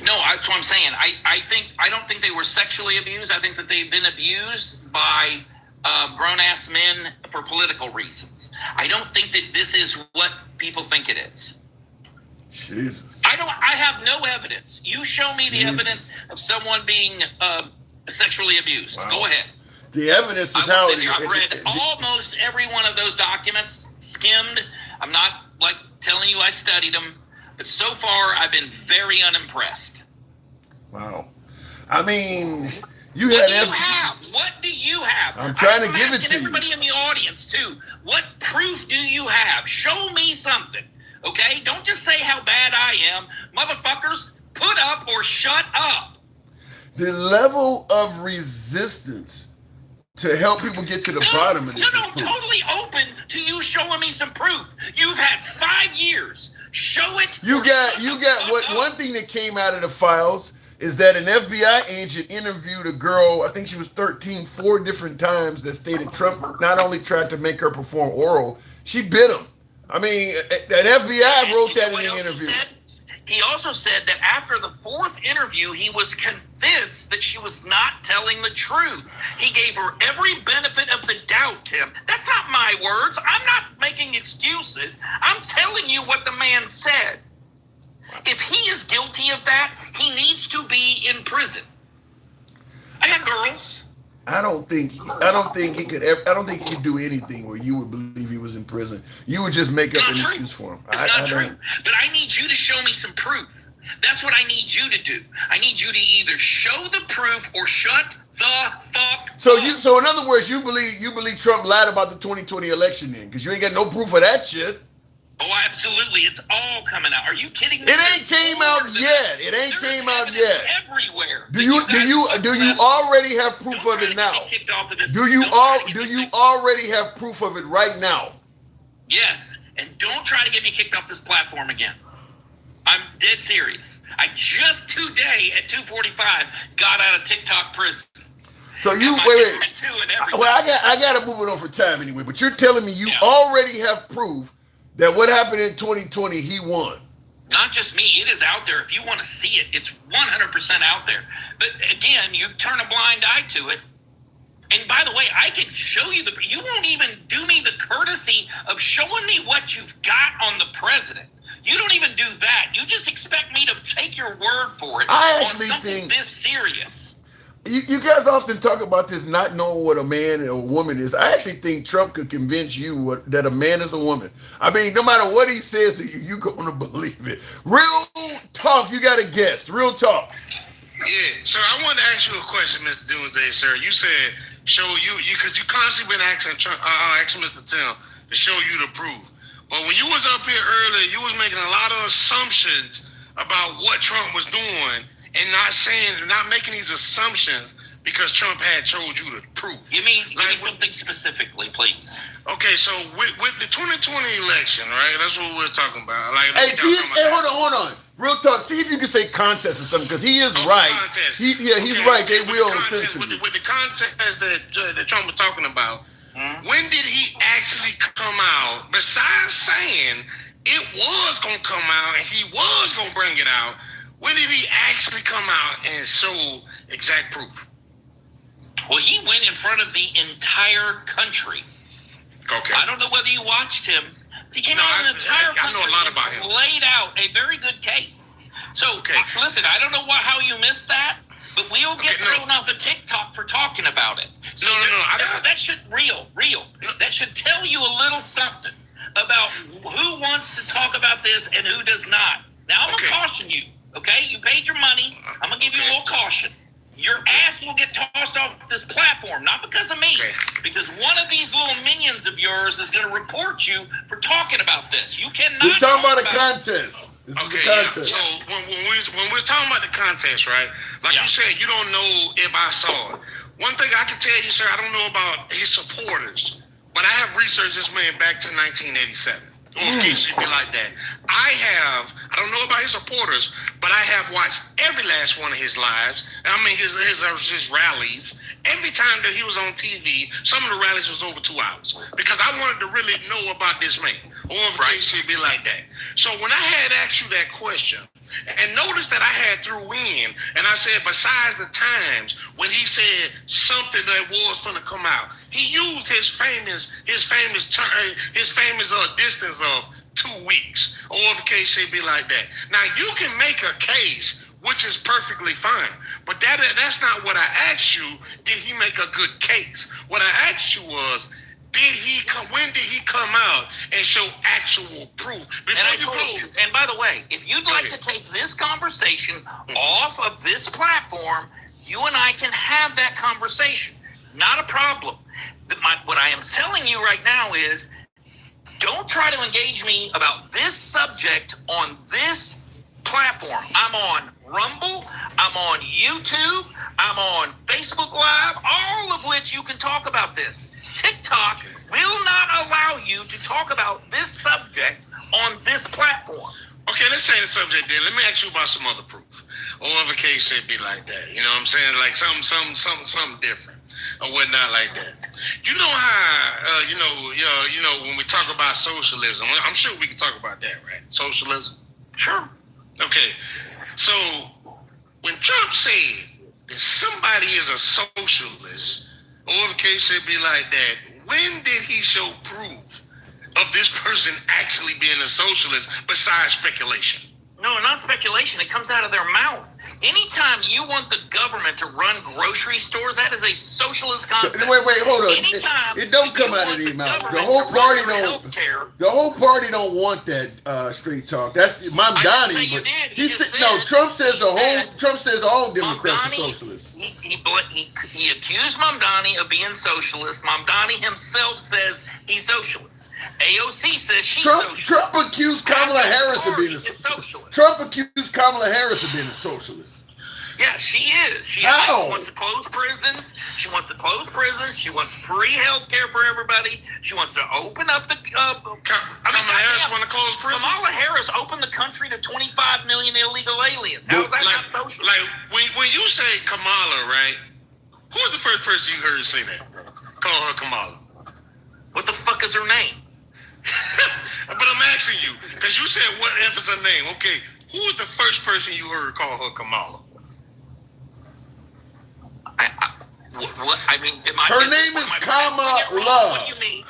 L: No, that's what I'm saying. I don't think they were sexually abused. I think that they've been abused by grown-ass men for political reasons. I don't think that this is what people think it is.
A: Jesus.
L: I have no evidence. You show me the evidence of someone being sexually abused.
A: Wow.
L: Go ahead.
A: The evidence is how
L: I've read almost every one of those documents, skimmed. I'm not telling you I studied them, but so far I've been very unimpressed.
A: Wow. I mean, you
L: what
A: had
L: do you have? What do you have?
A: I'm trying to give it to you.
L: Everybody in the audience too. What proof do you have? Show me something. Okay? Don't just say how bad I am. Motherfuckers, put up or shut up.
A: the level of resistance to help people get to the bottom of this.
L: No, totally open to you showing me some proof. You've had 5 years. Show it.
A: You got what? One thing that came out of the files is that an FBI agent interviewed a girl, I think she was 13, 4 different times, that stated Trump not only tried to make her perform oral, she bit him. I mean, an FBI wrote that in the interview.
L: He also said that after the 4th interview, he was convinced that she was not telling the truth. He gave her every benefit of the doubt, Tim. That's not my words. I'm not making excuses. I'm telling you what the man said. If he is guilty of that, he needs to be in prison. I have girls.
A: I don't think he could do anything where you would believe he was in prison. You would just make up an excuse for him.
L: It's not true. But I need you to show me some proof. That's what I need you to do. I need you to either show the proof or shut the fuck up.
A: So in other words, you believe Trump lied about the 2020 election then, because you ain't got no proof of that shit.
L: Oh, absolutely. It's all coming out. Are you kidding me?
A: It ain't came out yet. It ain't came out yet.
L: Everywhere.
A: Do you already have proof of it now? Do you already have proof of it right now?
L: Yes. And don't try to get me kicked off this platform again. I'm dead serious. I just today at 2:45 got out of TikTok prison.
A: So you wait. Well, I gotta move it on for time anyway. But you're telling me you already have proof that what happened in 2020, he won.
L: Not just me. It is out there. If you want to see it, it's 100% out there. But again, you turn a blind eye to it. And by the way, I can show you you won't even do me the courtesy of showing me what you've got on the president. You don't even do that. You just expect me to take your word for it.
A: I actually
L: on something
A: think
L: this serious.
A: You guys often talk about this not knowing what a man or a woman is. I actually think Trump could convince you that a man is a woman. I mean, no matter what he says to you, you're going to believe it. Real talk. You got a guest. Real talk.
N: Yeah. So I wanted to ask you a question, Mr. Doomsday, sir. You said show you because you constantly been asking Mr. Tim to show you the proof. But when you was up here earlier, you was making a lot of assumptions about what Trump was doing. And not making these assumptions because Trump had told you the proof.
L: Give me something specifically, please.
N: Okay, so with the 2020 election, right? That's what we're talking about.
A: Hold on. Real talk. See if you can say contest or something, because he is right.
N: Contest.
A: He's right. They will censor you.
N: With the contest that Trump was talking about, when did he actually come out? Besides saying it was going to come out and he was going to bring it out, when did he actually come out and show exact proof?
L: Well, he went in front of the entire country.
N: Okay.
L: I don't know whether you watched him. He came out in the entire country.
N: I know a lot about him.
L: Laid out a very good case. So, listen, I don't know how you missed that, but we'll get thrown off of TikTok for talking about it. So that should That should tell you a little something about who wants to talk about this and who does not. Now, I'm going to caution you. Okay, you paid your money. I'm gonna give you a little caution. Your ass will get tossed off this platform, not because of me, because one of these little minions of yours is gonna report you for talking about this. You cannot.
A: We're talking about a contest. This is the contest.
N: So when we're talking about the contest, right? Like you said, you don't know if I saw it. One thing I can tell you, sir, I don't know about his supporters, but I have researched this man back to 1987. Or it should be like that. I don't know about his supporters, but I have watched every last one of his lives. I mean, his rallies. Every time that he was on TV, some of the rallies was over 2 hours because I wanted to really know about this man. Or if it should be like that. So when I had asked you that question, and notice that I had threw in, and I said, besides the times when he said something that was going to come out, he used his famous distance of 2 weeks, or if the case should be like that. Now you can make a case, which is perfectly fine, but that's not what I asked you. Did he make a good case? What I asked you was, when did he come out and show actual proof?
L: And by the way, if you'd like to take this conversation off of this platform, you and I can have that conversation. Not a problem. What I am telling you right now is, don't try to engage me about this subject on this platform. I'm on Rumble. I'm on YouTube. I'm on Facebook Live, all of which you can talk about this. TikTok will not allow you to talk about this subject on this platform.
N: Okay, let's change the subject then. Let me ask you about some other proof. Or if a case should be like that. You know what I'm saying? Like something different or whatnot like that. You know how you know when we talk about socialism, I'm sure we can talk about that, right? Socialism.
L: Sure.
N: Okay. So when Trump said that somebody is a socialist, or if a case should be like that, when did he show proof of this person actually being a socialist besides speculation?
L: No, not speculation. It comes out of their mouth. Anytime you want the government to run grocery stores, that is a socialist concept.
A: Wait, hold on.
L: Anytime
A: it don't come out of their mouth. The whole party don't. The whole party don't want that straight talk. That's Mamdani. But he said no. Trump says Trump says all Democrats are socialists.
L: He accused Mamdani of being socialist. Mamdani himself says he's socialist. AOC says she's socialist.
A: Trump accused Kamala Harris of being a socialist. Trump accused Kamala Harris of being a socialist.
L: Yeah, she is. She wants to close prisons. She wants to close prisons. She wants free health care for everybody. She wants to open up the.
N: Kamala Harris want to close prisons.
L: Kamala Harris opened the country to 25 million illegal aliens. How is that not socialist?
N: Like when you say Kamala, right? Who was the first person you heard say that? Call her Kamala.
L: What the fuck is her name?
N: But I'm asking you because you said what F is her name. Okay, who was the first person you heard call her Kamala?
L: What? I mean,
A: her name is Kamala.
L: What do you mean?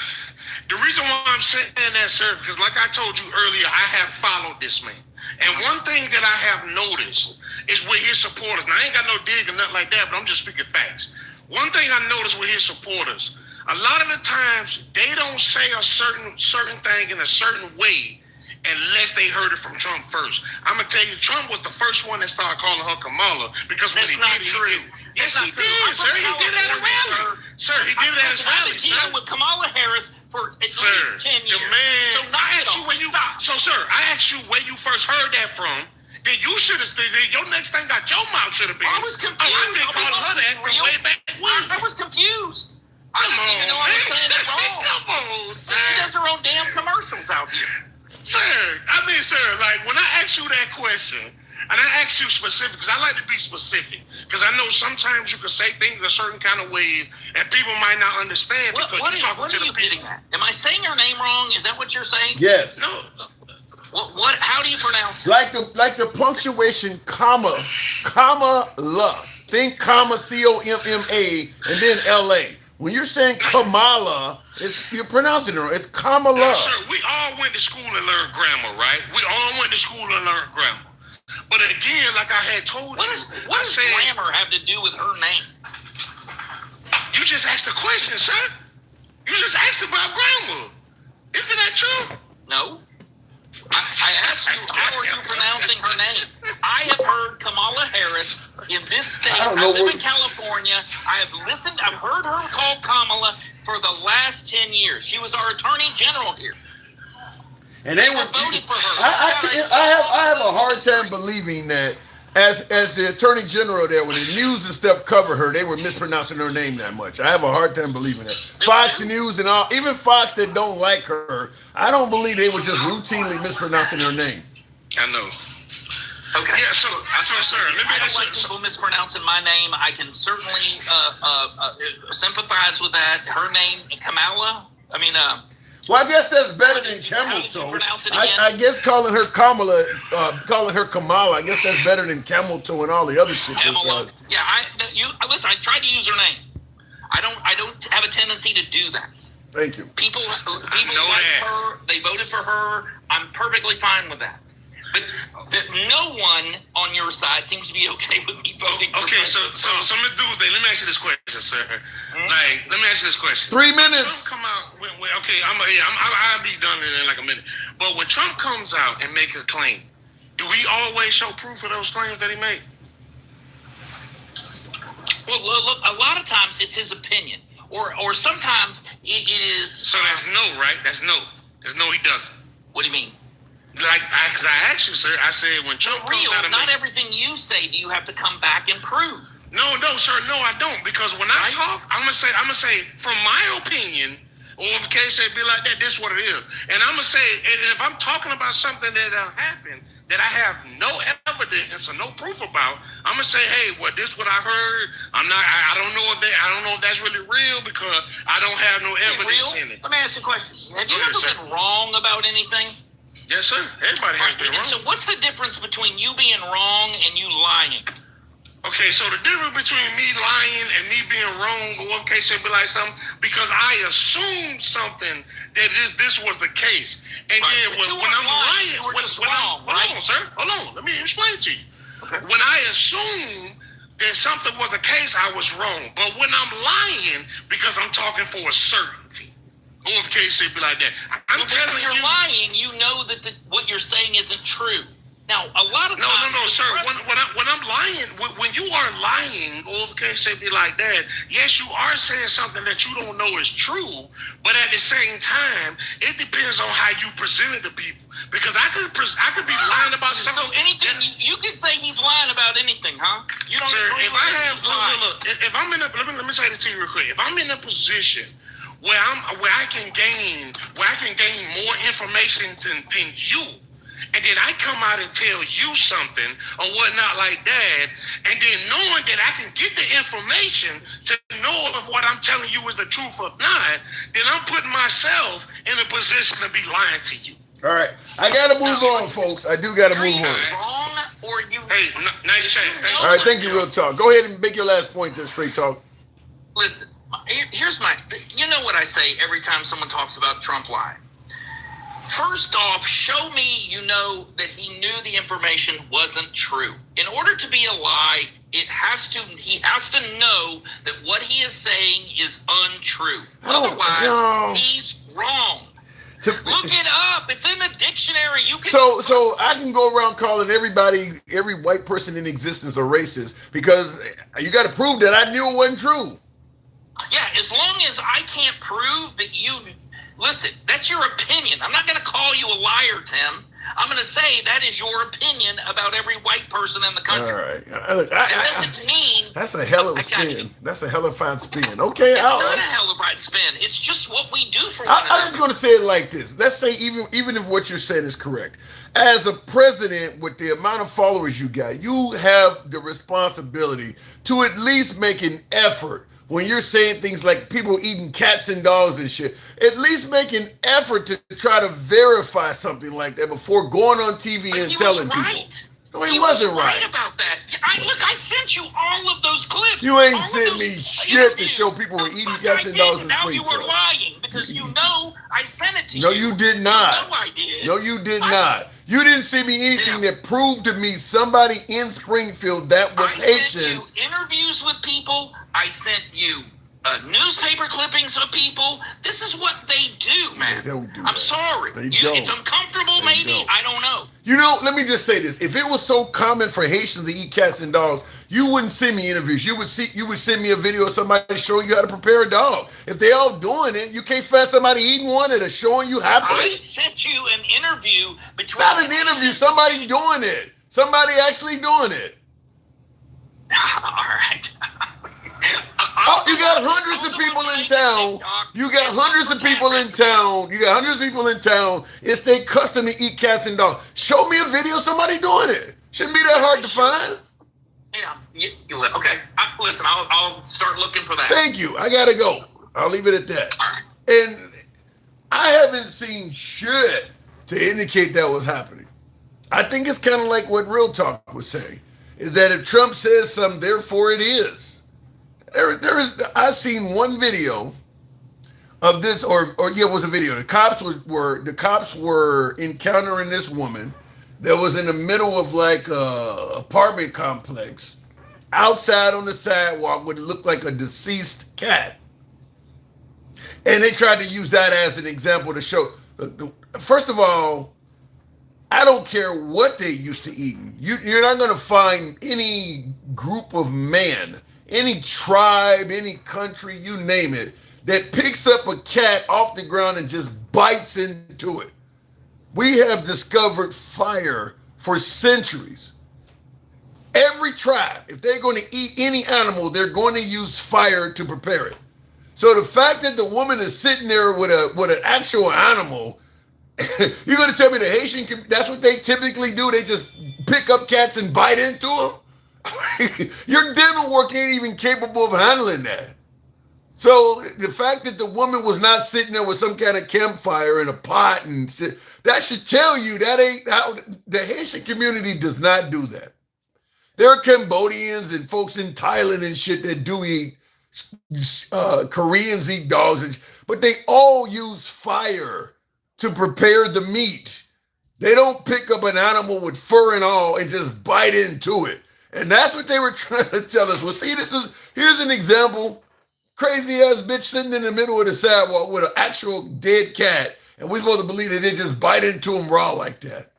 N: The reason why I'm saying that, sir, because like I told you earlier, I have followed this man. And one thing that I have noticed is with his supporters. Now, I ain't got no dig or nothing like that, but I'm just speaking facts. One thing I noticed with his supporters, a lot of the times they don't say a certain thing in a certain way unless they heard it from Trump first. I'm gonna tell you, Trump was the first one that started calling her Kamala because when
L: that's not true.
N: Yes, he did, sir. He did it at a rally. Sir, he did it at his rally.
L: I've been dealing with Kamala Harris for at least 10 years.
N: So I asked you where you first heard that from. Then you should have said your next thing got your mouth should have been.
L: I was confused.
N: I've been calling her that from way back when.
L: I was confused. I didn't even know I was saying it wrong.
N: Come on, sir.
L: She does her own damn commercials out here.
N: Sir, like when I ask you that question, and I ask you specific, because I like to be specific, because I know sometimes you can say things a certain kind of ways, and people might not understand
L: what are you getting at? Am I saying her name wrong? Is that what you're saying?
A: Yes.
N: No.
L: What? How do you pronounce it?
A: Like the punctuation, comma, la. Think comma, COMMA, and then LA. When you're saying Kamala, you're pronouncing it wrong. It's Kamala.
N: No, sir, we all went to school and learned grammar, right? We all went to school and learned grammar. But again, like I had told you,
L: what does grammar have to do with her name?
N: You just asked a question, sir. You just asked about grammar. Isn't that true?
L: No. I asked you, how are you pronouncing her name? I have heard Kamala Harris in this state. I live in California. I've heard her called Kamala for the last 10 years. She was our attorney general here.
A: And they were
L: voting for her.
A: I have a hard time believing that as the attorney general there, when the news and stuff cover her, they were mispronouncing her name that much. I have a hard time believing that. Fox News and all, even Fox that don't like her, I don't believe they were just routinely mispronouncing her name.
N: I know.
L: Okay.
N: Yeah, so sir, let me
L: I don't like people mispronouncing my name. I can certainly sympathize with that. Her name, Kamala.
A: Well, I guess that's better than camel toe. I guess calling her Kamala, calling her Kamala, I guess that's better than camel toe and all the other shit.
L: Yeah, listen, I tried to use her name. I don't have a tendency to do that.
A: Thank you.
L: People like her. They voted for her. I'm perfectly fine with that. But no one on your side seems to be okay with me voting for her.
N: Okay, so let's do this. Let me ask you this question, sir. Like, let me ask you this question.
A: 3 minutes.
N: Trump come out. Okay, I'll be done in like a minute. But when Trump comes out and make a claim, do we always show proof of those claims that he made?
L: Well, look, a lot of times it's his opinion, or sometimes it is.
N: So that's no, right? That's no. There's no. He doesn't.
L: What do you mean?
N: Because I asked you, sir, I said when Trump
L: Real,
N: comes out of
L: not everything you say do you have to come back and prove.
N: No, sir, no, I don't. Because when I talk, I'm gonna say from my opinion, or if the case say be like that, this is what it is. And I'm gonna say, and if I'm talking about something that happened that I have no evidence or no proof about, I'm gonna say, hey, well, this is what I heard. I don't know if that's really real because I don't have no evidence in it.
L: Let me ask you a question. Have you ever been wrong about anything?
N: Yes, sir. Everybody has been wrong.
L: So what's the difference between you being wrong and you lying?
N: Okay, so the difference between me lying and me being wrong, or okay, should be like something, because I assumed something that this was the case. And then when I'm lying, hold on, sir. Hold on. Let me explain to you. Okay. When I assume that something was the case, I was wrong. But when I'm lying, because I'm talking for a certainty, or if the case should be like that, I'm telling you. When you're lying,
L: you know that what you're saying isn't true. Now, a lot of times...
N: No, sir. When I'm lying, when you are lying, or if the case say be like that, yes, you are saying something that you don't know is true, but at the same time, it depends on how you present it to people. Because I could be lying about something...
L: So anything, you could say he's lying about anything, huh? You don't agree with he's lying.
N: Look, if I'm in a... Let me say this to you real quick. If I'm in a position where I can gain more information than you, and then I come out and tell you something or whatnot like that, and then knowing that I can get the information to know if what I'm telling you is the truth or not, then I'm putting myself in a position to be lying to you.
A: All right. I got to move on, folks. I do got to move on.
L: Wrong or you...
N: Hey, nice chat.
A: All right, thank you, Real Talk. Go ahead and make your last point there, Straight Talk.
L: Listen, here's my... You know what I say every time someone talks about Trump lying? First off, show me you know that he knew the information wasn't true. In order to be a lie, he has to know that what he is saying is untrue. Otherwise, he's wrong. Look it up. It's in the dictionary. You can.
A: So I can go around calling every white person in existence a racist because you got to prove that I knew it wasn't true.
L: Yeah, as long as I can't prove that you. Listen, that's your opinion. I'm not going to call you a liar, Tim. I'm going to say that is your opinion about every white person in the country.
A: All right.
L: Look, that doesn't mean...
A: That's a hell of a spin. That's a hell of a fine spin. Okay.
L: It's not a hell of a right spin. It's just what we do for one another.
A: I'm just going to say it like this. Let's say even if what you're saying is correct. As a president with the amount of followers you got, you have the responsibility to at least make an effort. When you're saying things like people eating cats and dogs and shit, at least make an effort to try to verify something like that before going on TV and telling people. No, he wasn't right
L: about that. I sent you all of those clips.
A: You ain't sent me shit to show people were eating cats and dogs in
L: Now
A: Springfield.
L: you were lying because you know I sent it to you.
A: No, you did not.
L: You know I did.
A: No, you did not. You didn't send me anything that proved to me somebody in Springfield that was Haitian.
L: I sent you interviews with people. I sent you newspaper clippings of people. This is what they do, man.
A: They don't do
L: I'm sorry. It's uncomfortable, maybe. I don't know.
A: You know, let me just say this. If it was so common for Haitians to eat cats and dogs, you wouldn't send me interviews. You would send me a video of somebody showing you how to prepare a dog. If they all doing it, you can't find somebody eating one that is showing you how to.
L: I sent you an interview between...
A: Not an interview. Somebody doing it. Somebody actually doing it.
L: All right.
A: You got hundreds of people in town. You got hundreds of people in town. You got hundreds of people in town. It's their custom to eat cats and dogs. Show me a video of somebody doing it. Shouldn't be that hard to find.
L: Yeah. Okay. Listen, I'll start looking for that.
A: Thank you. I gotta go. I'll leave it at that.
L: All right.
A: And I haven't seen shit to indicate that was happening. I think it's kind of like what Real Talk was saying, is that if Trump says something, therefore it is. I've seen one video of this, it was a video. The cops were encountering this woman that was in the middle of like a apartment complex, outside on the sidewalk, what looked like a deceased cat, and they tried to use that as an example to show. First of all, I don't care what they used to eating. You're not going to find any group of man, any tribe, any country, you name it, that picks up a cat off the ground and just bites into it. We have discovered fire for centuries. Every tribe, if they're going to eat any animal, they're going to use fire to prepare it. So the fact that the woman is sitting there with an actual animal, you're going to tell me the Haitian, that's what they typically do? They just pick up cats and bite into them? Your dental work ain't even capable of handling that. So the fact that the woman was not sitting there with some kind of campfire in a pot, and that should tell you that ain't how the Haitian community does not do that. There are Cambodians and folks in Thailand and shit that do eat, Koreans eat dogs, but they all use fire to prepare the meat. They don't pick up an animal with fur and all and just bite into it. And that's what they were trying to tell us. Well, see, here's an example. Crazy ass bitch sitting in the middle of the sidewalk with an actual dead cat, and we're supposed to believe that they just bite into him raw like that.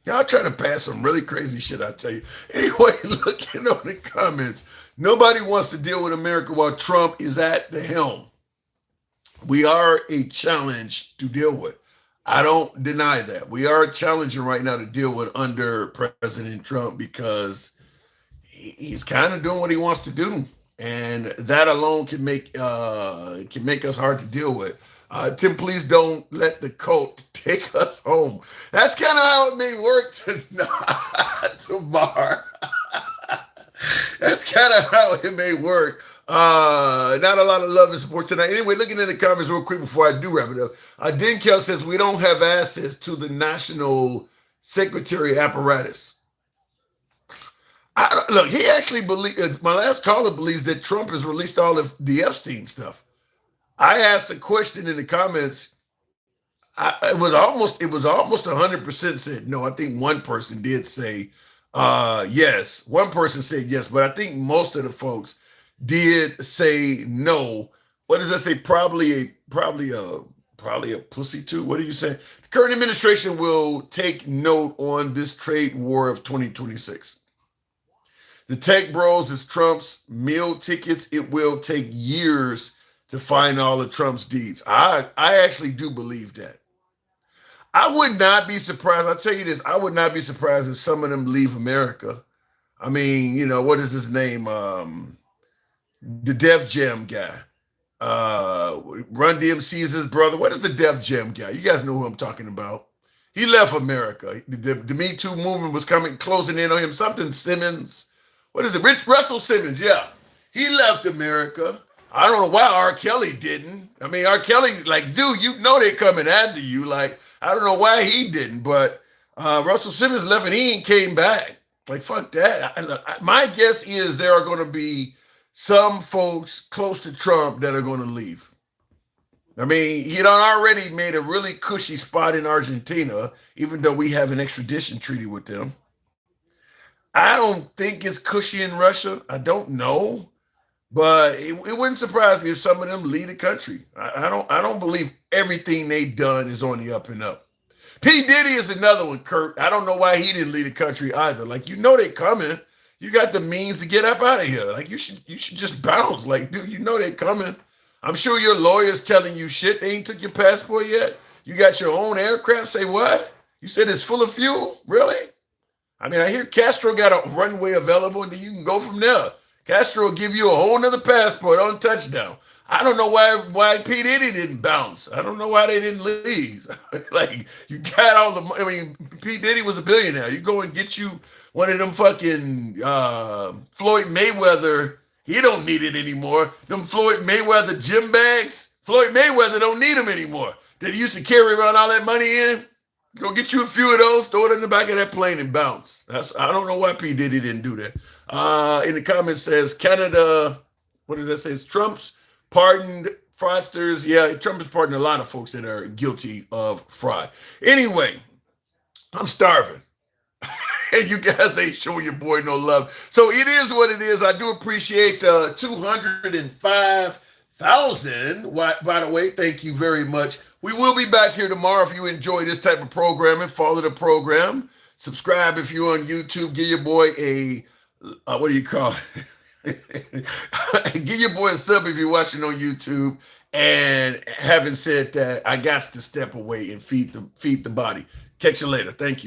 A: Y'all trying to pass some really crazy shit, I tell you. Anyway, looking on the comments, nobody wants to deal with America while Trump is at the helm. We are a challenge to deal with. I don't deny that. We are challenging right now to deal with under President Trump because he's kind of doing what he wants to do. And that alone can make us hard to deal with. Tim, please don't let the cult take us home. That's kind of how it may work tonight, tomorrow. That's kind of how it may work. Not a lot of love and support tonight. Anyway, looking at the comments real quick before I do wrap it up. Denkel says we don't have access to the national secretary apparatus. Look, he actually believes, my last caller believes that Trump has released all of the Epstein stuff. I asked a question in the comments. It was almost 100% said no. I think one person did say yes. One person said yes, but I think most of the folks did say no. What does that say? Probably a pussy too. What do you say? The current administration will take note on this trade war of 2026. The tech bros is Trump's meal tickets. It will take years to find all of Trump's deeds. I actually do believe that. I would not be surprised. I'll tell you this. I would not be surprised if some of them leave America. I mean, you know, what is his name? The Def Jam guy. Run DMC's his brother. What is the Def Jam guy? You guys know who I'm talking about. He left America. The Me Too movement was closing in on him. Something Simmons. What is it? Russell Simmons, yeah. He left America. I don't know why R. Kelly didn't. I mean, R. Kelly, like, dude, you know they're coming after you. Like, I don't know why he didn't, but Russell Simmons left and he ain't came back. Like, fuck that. My guess is there are going to be some folks close to Trump that are going to leave. I mean, he done already made a really cushy spot in Argentina, even though we have an extradition treaty with them. I don't think it's cushy in Russia. I don't know, but it wouldn't surprise me if some of them leave the country. I don't believe everything they done is on the up and up. P. Diddy is another one, Kurt. I don't know why he didn't leave the country either. Like, you know they coming. You got the means to get up out of here. Like, you should just bounce. Like, dude, you know they coming. I'm sure your lawyer's telling you shit. They ain't took your passport yet. You got your own aircraft. Say what? You said it's full of fuel? Really? I mean, I hear Castro got a runway available, and then you can go from there. Castro will give you a whole nother passport on touchdown. I don't know why P. Diddy didn't bounce. I don't know why they didn't leave. Like, you got all the money. I mean, P. Diddy was a billionaire. You go and get you one of them fucking Floyd Mayweather. He don't need it anymore. Them Floyd Mayweather gym bags. Floyd Mayweather don't need them anymore. That he used to carry around all that money in. Go get you a few of those, throw it in the back of that plane and bounce. I don't know why P. Diddy didn't do that. In the comments says, Canada, what does that say? It's Trump's pardoned fraudsters. Yeah, Trump has pardoned a lot of folks that are guilty of fraud. Anyway, I'm starving. And you guys ain't showing your boy no love. So it is what it is. I do appreciate 205,000. By the way, thank you very much. We will be back here tomorrow. If you enjoy this type of programming, follow the program. Subscribe if you're on YouTube. Give your boy a, what do you call it? Give your boy a sub if you're watching on YouTube. And having said that, I got to step away and feed the body. Catch you later. Thank you.